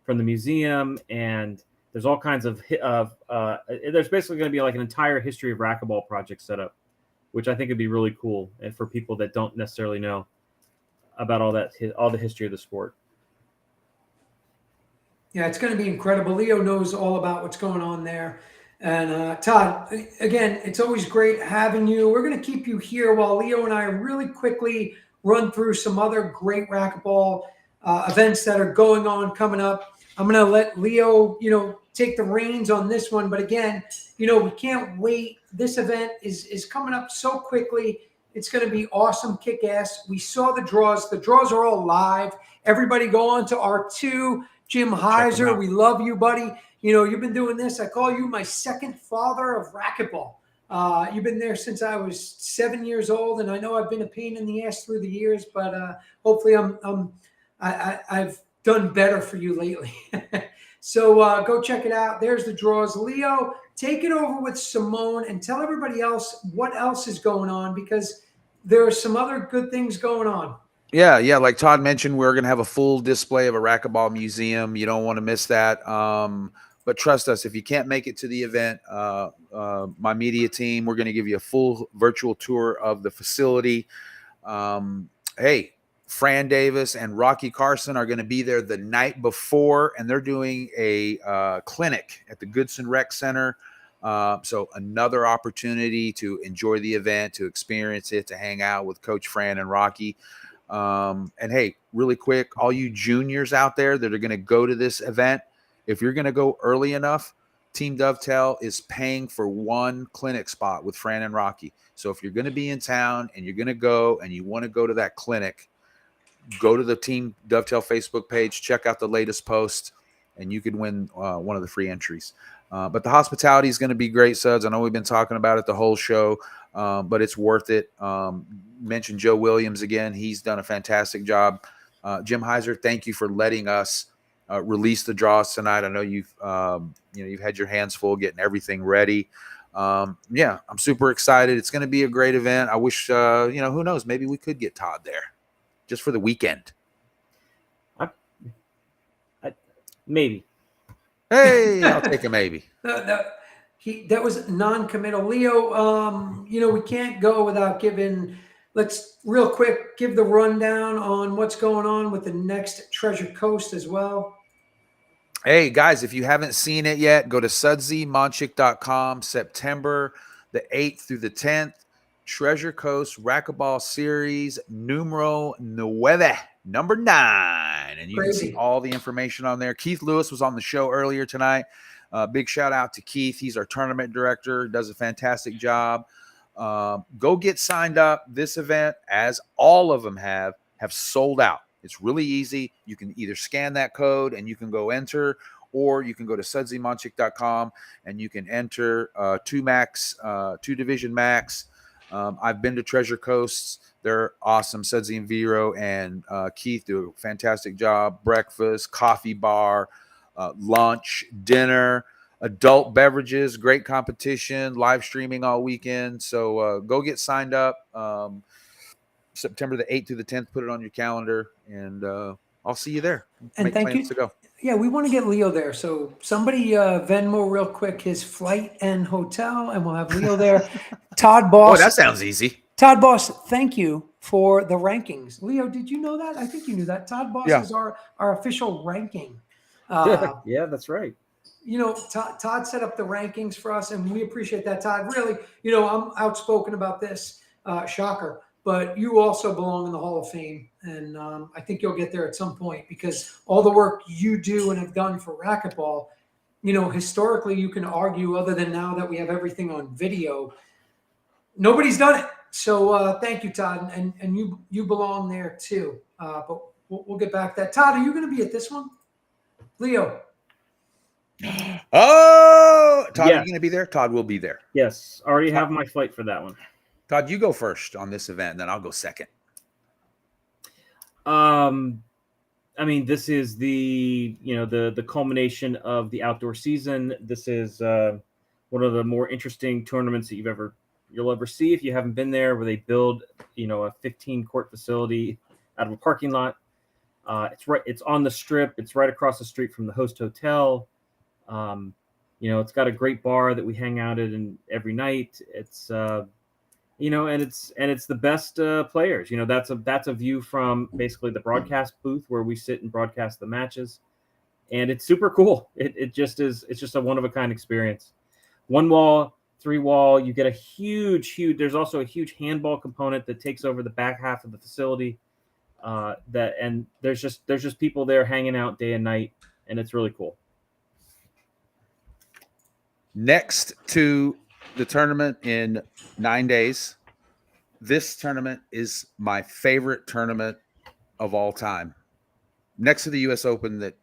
from the museum, and there's all kinds of there's basically going to be like an entire history of racquetball project set up, which I think would be really cool, and for people that don't necessarily know about all the history of the sport. Yeah, it's going to be incredible. Leo knows all about what's going on there. And Todd, again, it's always great having you. We're going to keep you here while Leo and I really quickly run through some other great racquetball events that are going on coming up. I'm going to let Leo, take the reins on this one. But again, we can't wait. This event is coming up so quickly. It's going to be awesome, kick-ass. We saw the draws. The draws are all live. Everybody go on to R2. Jim Heiser, we love you, buddy. You've been doing this. I call you my second father of racquetball. You've been there since I was 7 years old, and I know I've been a pain in the ass through the years, but hopefully I've done better for you lately. So go check it out. There's the draws. Leo, take it over with Simone and tell everybody else what else is going on, because there are some other good things going on. Yeah. Like Todd mentioned, we're going to have a full display of a racquetball museum. You don't want to miss that. But trust us, if you can't make it to the event, my media team, we're going to give you a full virtual tour of the facility. Hey, Fran Davis and Rocky Carson are going to be there the night before, and they're doing a clinic at the Goodson Rec Center. So another opportunity to enjoy the event, to experience it, to hang out with Coach Fran and Rocky. And hey, really quick, all you juniors out there that are going to go to this event, if you're going to go early enough, Team Dovetail is paying for one clinic spot with Fran and Rocky. So if you're going to be in town and you're going to go and you want to go to that clinic, go to the Team Dovetail Facebook page, check out the latest post, and you could win one of the free entries. But the hospitality is going to be great, Suds. I know we've been talking about it the whole show, but it's worth it. Mention Joe Williams again. He's done a fantastic job. Jim Heiser, thank you for letting us release the draws tonight. I know you've had your hands full getting everything ready. I'm super excited. It's going to be a great event. I wish, who knows, maybe we could get Todd there just for the weekend. Maybe. Hey, I'll take a maybe. That was non-committal. Leo, we can't go without let's real quick give the rundown on what's going on with the next Treasure Coast as well. Hey, guys, if you haven't seen it yet, go to sudsymonchik.com, September the 8th through the 10th. Treasure Coast Racquetball Series numero 9, number 9. And you can see all the information on there. Keith Lewis was on the show earlier tonight. Big shout out to Keith. He's our tournament director, does a fantastic job. Go get signed up. This event, as all of them have sold out. It's really easy. You can either scan that code and you can go enter, or you can go to sudsymonchik.com and you can enter 2 division max. I've been to Treasure Coasts. They're awesome. Sudsy and Vero and Keith do a fantastic job. Breakfast, coffee bar, lunch, dinner, adult beverages, great competition, live streaming all weekend. So go get signed up. September the 8th through the 10th, put it on your calendar, and I'll see you there. And thank you. Yeah, we want to get Leo there. So somebody Venmo real quick his flight and hotel, and we'll have Leo there. Todd Oh, Boss. that sounds easy. Todd Boss, thank you for the rankings. Leo, did you know that? I think you knew that. Todd Boss Yeah. is our official ranking. Yeah, that's right. Todd set up the rankings for us, and we appreciate that, Todd. Really, I'm outspoken about this, shocker, but you also belong in the Hall of Fame, and I think you'll get there at some point because all the work you do and have done for racquetball, historically, you can argue, other than now that we have everything on video, nobody's done it. So thank you, Todd, and you belong there too. But we'll get back to that. Todd, are you going to be at this one? Leo. Oh, Todd, are Yeah. you going to be there? Todd will be there. Yes, already have my flight for that one. Todd, you go first on this event, and then I'll go second. I mean, this is the culmination of the outdoor season. This is one of the more interesting tournaments that you'll ever see if you haven't been there, where they build a 15-court facility out of a parking lot. It's on the Strip. It's right across the street from the host hotel. It's got a great bar that we hang out at every night. It's and it's the best players. That's a view from basically the broadcast booth where we sit and broadcast the matches, and it's super cool. It's just a one of a kind experience. 1-wall, 3-wall. You get a huge. There's also a huge handball component that takes over the back half of the facility. And there's just people there hanging out day and night, and it's really cool. Next to the tournament in 9 days, this tournament is my favorite tournament of all time. Next to the U.S. Open that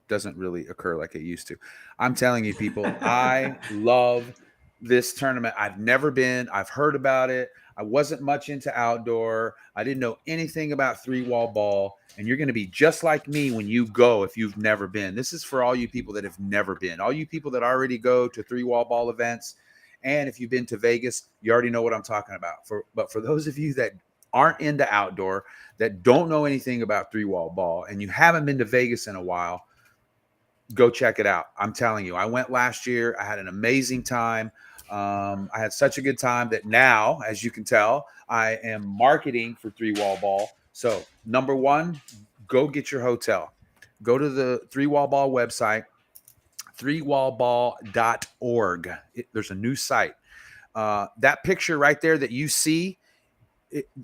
doesn't really occur like it used to. I'm telling you, people, I love this tournament. I've never been. I've heard about it. I wasn't much into outdoor. I didn't know anything about 3-wall ball. And you're going to be just like me when you go if you've never been. This is for all you people that have never been. All you people that already go to 3-wall ball events. And if you've been to Vegas, you already know what I'm talking about. But for those of you that aren't into outdoor, that don't know anything about 3-wall ball, and you haven't been to Vegas in a while, go check it out. I'm telling you, I went last year. I had an amazing time. I had such a good time that now, as you can tell, I am marketing for 3-wall ball. So number one, go get your hotel. Go to the 3-wall ball website, 3wallball.org. There's a new site. That picture right there that you see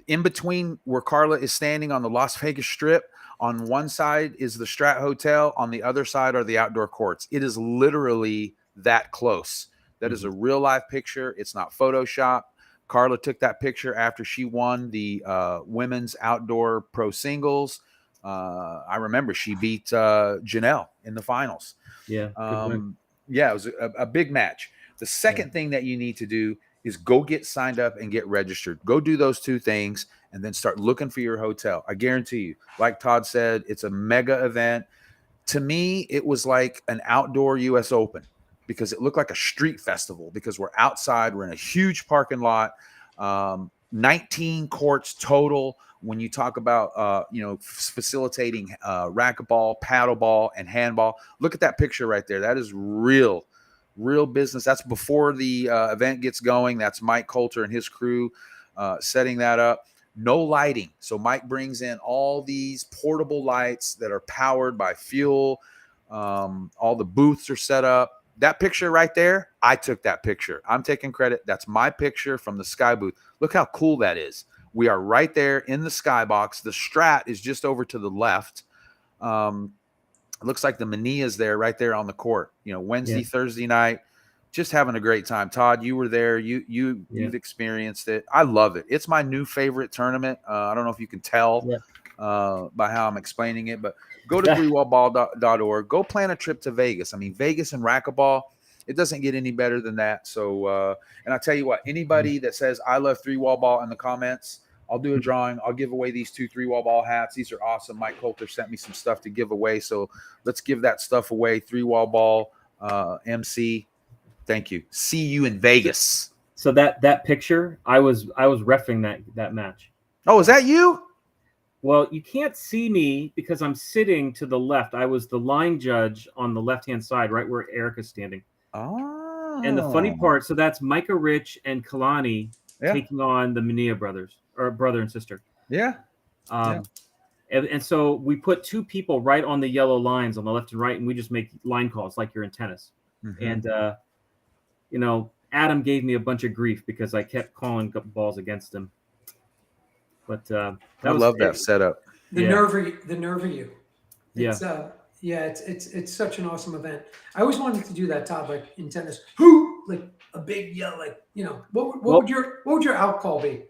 in between where Carla is standing on the Las Vegas Strip, on one side is the Strat Hotel. On the other side are the outdoor courts. It is literally that close. That is a real life picture. It's not Photoshop. Carla took that picture after she won the women's outdoor pro singles. I remember she beat Janelle in the finals. Yeah. Yeah, it was a big match. The second thing that you need to do is go get signed up and get registered. Go do those two things and then start looking for your hotel. I guarantee you, like Todd said, it's a mega event. To me, it was like an outdoor US Open because it looked like a street festival because we're outside. We're in a huge parking lot, 19 courts total. When you talk about, facilitating racquetball, paddleball, and handball, look at that picture right there. That is real business. That's before the event gets going. That's Mike Coulter and his crew setting that up. No lighting. So Mike brings in all these portable lights that are powered by fuel. All the booths are set up. That picture right there, I took that picture. I'm taking credit. That's my picture from the Sky booth. Look how cool that is. We are right there in the skybox. The Strat is just over to the left. It looks like the Mania is there, right there on the court. Wednesday, Thursday night, just having a great time. Todd, you were there. You've experienced it. I love it. It's my new favorite tournament. I don't know if you can tell by how I'm explaining it, but go to 3wallball.org. Go plan a trip to Vegas. I mean, Vegas and racquetball, it doesn't get any better than that. So, and I tell you what, anybody that says I love 3-wall ball in the comments, I'll do a drawing. I'll give away these 2 3-wall ball hats. These are awesome. Mike Coulter sent me some stuff to give away. So let's give that stuff away. 3-wall ball, MC. Thank you. See you in Vegas. So that picture, I was reffing that match. Oh, is that you? Well, you can't see me because I'm sitting to the left. I was the line judge on the left-hand side, right where Erica's standing. Oh. And the funny part, so that's Micah Rich and Kalani taking on the Mania brothers, or brother and sister. Yeah. And so we put two people right on the yellow lines on the left and right, and we just make line calls like you're in tennis. Mm-hmm. And, Adam gave me a bunch of grief because I kept calling balls against him. But I love that setup. The nerve of you. It's, yeah. It's such an awesome event. I always wanted to do that, Todd, like in tennis. Who, like a big yell, like, what would your out call be?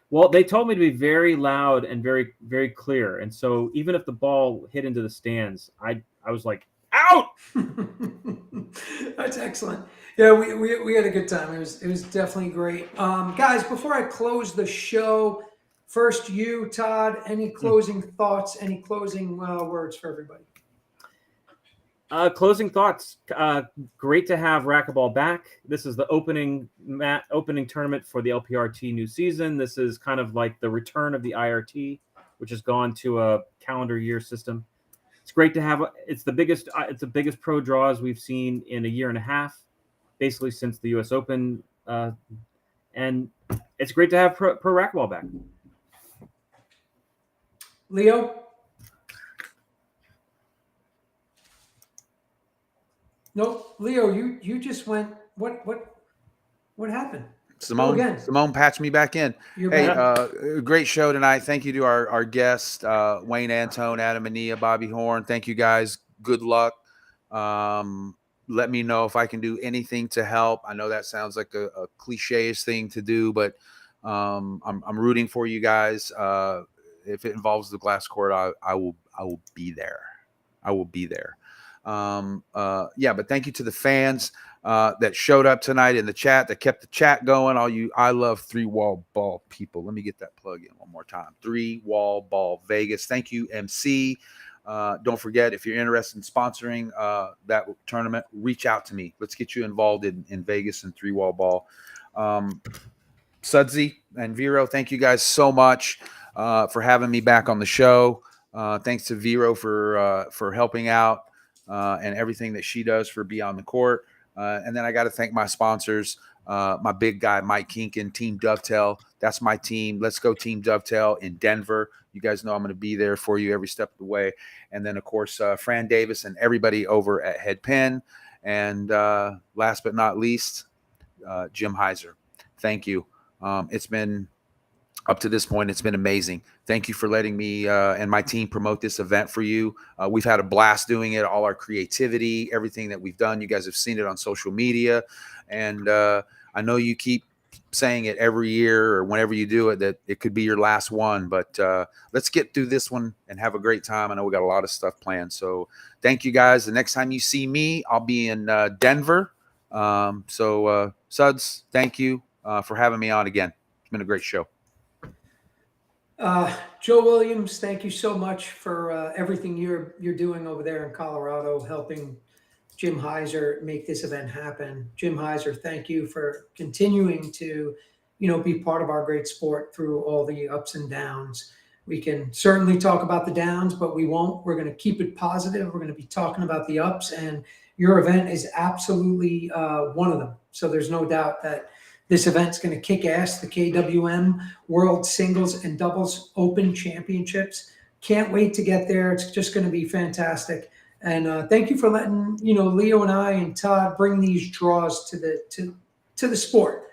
Well, they told me to be very loud and very, very clear. And so even if the ball hit into the stands, I was like, out. That's excellent. Yeah, we had a good time. It was definitely great. Guys, before I close the show, first you, Todd, any closing thoughts, any closing words for everybody? Closing thoughts. Great to have racquetball back. This is the opening tournament for the LPRT new season. This is kind of like the return of the IRT, which has gone to a calendar year system. It's great to have. It's the biggest pro draws we've seen in a year and a half, basically since the U.S. Open, and it's great to have pro racquetball back. Leo. Nope, Leo, you just went. What happened? Simone patched me back in. Great show tonight. Thank you to our guests, Wayne Antone, Adam Ania, Bobby Horn. Thank you guys. Good luck. Let me know if I can do anything to help. I know that sounds like a cliche-ish thing to do, but I'm rooting for you guys. If it involves the glass court, I will be there. I will be there. But thank you to the fans that showed up tonight in the chat, that kept the chat going. All you I love 3-wall ball people. Let me get that plug in one more time. 3-wall ball Vegas. Thank you, MC. Don't forget, if you're interested in sponsoring that tournament, reach out to me. Let's get you involved in Vegas and 3-wall ball. Sudsy and Vero, thank you guys so much for having me back on the show. Thanks to Vero for helping out. And everything that she does for Beyond the Court. And then I got to thank my sponsors, my big guy, Mike Kinkin, Team Dovetail. That's my team. Let's go Team Dovetail in Denver. You guys know I'm going to be there for you every step of the way. And then, of course, Fran Davis and everybody over at Head Pen. And last but not least, Jim Heiser. Thank you. It's been, up to this point, it's been amazing. Thank you for letting me and my team promote this event for you. We've had a blast doing it, all our creativity, everything that we've done. You guys have seen it on social media. And I know you keep saying it every year or whenever you do it, that it could be your last one. But let's get through this one and have a great time. I know we got a lot of stuff planned. So thank you, guys. The next time you see me, I'll be in Denver. Suds, thank you for having me on again. It's been a great show. Joe Williams, thank you so much for everything you're doing over there in Colorado, helping Jim Heiser make this event happen. Jim Heiser, thank you for continuing to, be part of our great sport through all the ups and downs. We can certainly talk about the downs, but we won't. We're going to keep it positive. We're going to be talking about the ups, and your event is absolutely one of them. So there's no doubt that this event's going to kick ass. The KWM World Singles and Doubles Open Championships. Can't wait to get there. It's just going to be fantastic. And thank you for letting Leo and I and Todd bring these draws to the sport.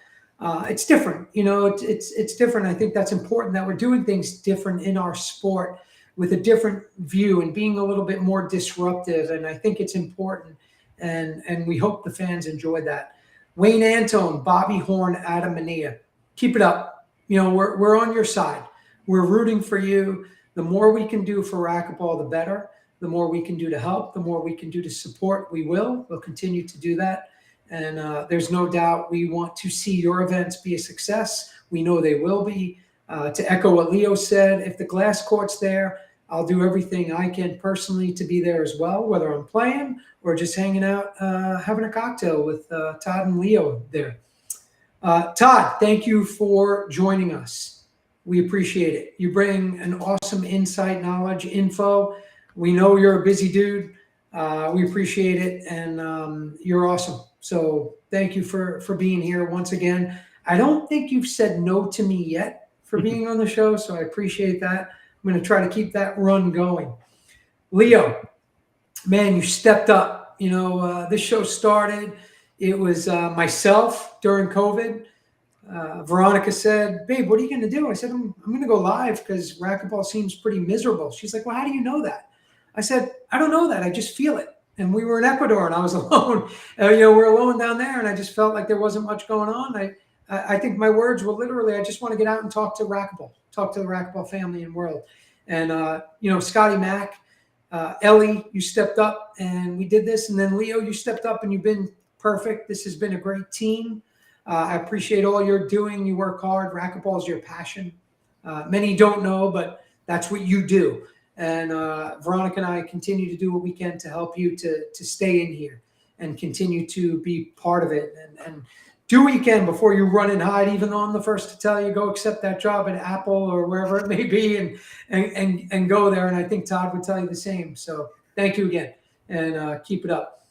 It's different. It's different. I think that's important that we're doing things different in our sport with a different view and being a little bit more disruptive. And I think it's important. And we hope the fans enjoy that. Wayne Antone, Bobby Horn, Adam Ania, keep it up. We're on your side. We're rooting for you. The more we can do for racquetball, the better. The more we can do to help, the more we can do to support, we will. We'll continue to do that. And there's no doubt we want to see your events be a success. We know they will be. To echo what Leo said, if the glass court's there, I'll do everything I can personally to be there as well, whether I'm playing or just hanging out, having a cocktail with Todd and Leo there. Todd, thank you for joining us. We appreciate it. You bring an awesome insight, knowledge, info. We know you're a busy dude. We appreciate it, and you're awesome. So thank you for being here once again. I don't think you've said no to me yet for being on the show, so I appreciate that. I'm going to try to keep that run going. Leo, man, you stepped up. You know, this show started. It was myself during COVID. Veronica said, "Babe, what are you going to do?" I said, I'm going to go live because racquetball seems pretty miserable. She's like, "Well, how do you know that?" I said, "I don't know that. I just feel it." And we were in Ecuador, and I was alone. We're alone down there, and I just felt like there wasn't much going on. I think my words were literally, I just want to get out and talk to racquetball, talk to the racquetball family and world. And Scotty Mack, Ellie, you stepped up, and we did this. And then Leo, you stepped up, and you've been perfect. This has been a great team. I appreciate all you're doing. You work hard. Racquetball is your passion. Many don't know, but that's what you do. And Veronica and I continue to do what we can to help you to stay in here and continue to be part of it and do what you can before you run and hide. Even though I'm the first to tell you, go accept that job at Apple or wherever it may be and go there. And I think Todd would tell you the same. So thank you again, and keep it up.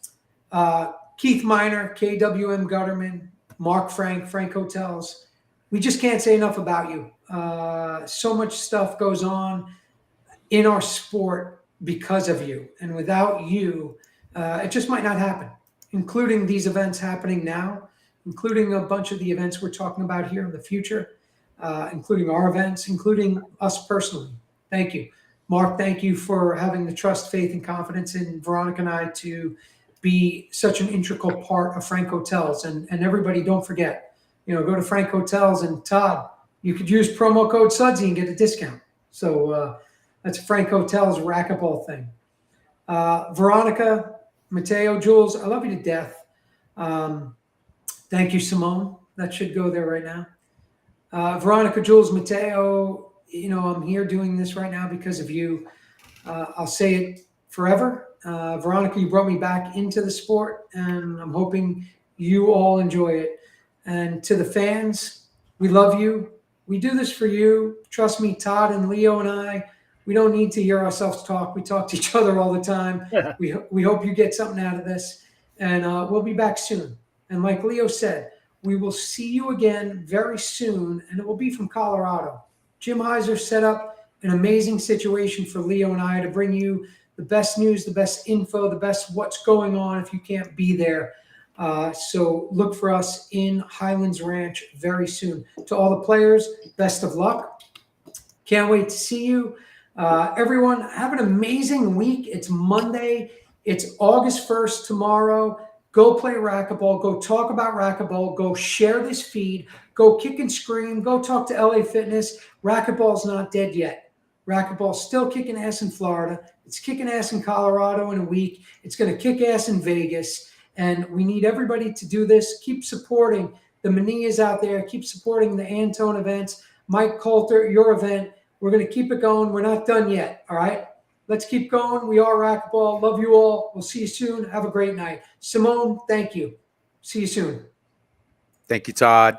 Keith Miner, KWM Gutterman, Mark Frank Hotels. We just can't say enough about you. So much stuff goes on in our sport because of you. And without you, it just might not happen, including these events happening now, including a bunch of the events we're talking about here in the future, including our events, including us personally. Thank you. Mark, thank you for having the trust, faith, and confidence in Veronica and I to be such an integral part of Frank Hotels. And everybody, don't forget, go to Frank Hotels, and Todd, you could use promo code Sudsy and get a discount. So that's Frank Hotels racquetball thing. Veronica, Mateo, Jules, I love you to death. Thank you, Simone. That should go there right now. Veronica, Jules, Mateo, I'm here doing this right now because of you. I'll say it forever. Veronica, you brought me back into the sport, and I'm hoping you all enjoy it. And to the fans, we love you. We do this for you. Trust me, Todd and Leo and I, we don't need to hear ourselves talk. We talk to each other all the time. We hope you get something out of this, and we'll be back soon. And like Leo said, we will see you again very soon, and it will be from Colorado. Jim Heiser set up an amazing situation for Leo and I to bring you the best news, the best info, the best what's going on if you can't be there. So look for us in Highlands Ranch very soon. To all the players, best of luck. Can't wait to see you. Everyone, have an amazing week. It's Monday. It's August 1st tomorrow. Go play racquetball. Go talk about racquetball. Go share this feed. Go kick and scream. Go talk to LA Fitness. Racquetball's not dead yet. Racquetball's still kicking ass in Florida. It's kicking ass in Colorado in a week. It's going to kick ass in Vegas. And we need everybody to do this. Keep supporting the Manias out there. Keep supporting the Antone events. Mike Coulter, your event. We're going to keep it going. We're not done yet. All right? Let's keep going. We are Racquetball. Love you all. We'll see you soon. Have a great night. Simone, thank you. See you soon. Thank you, Todd.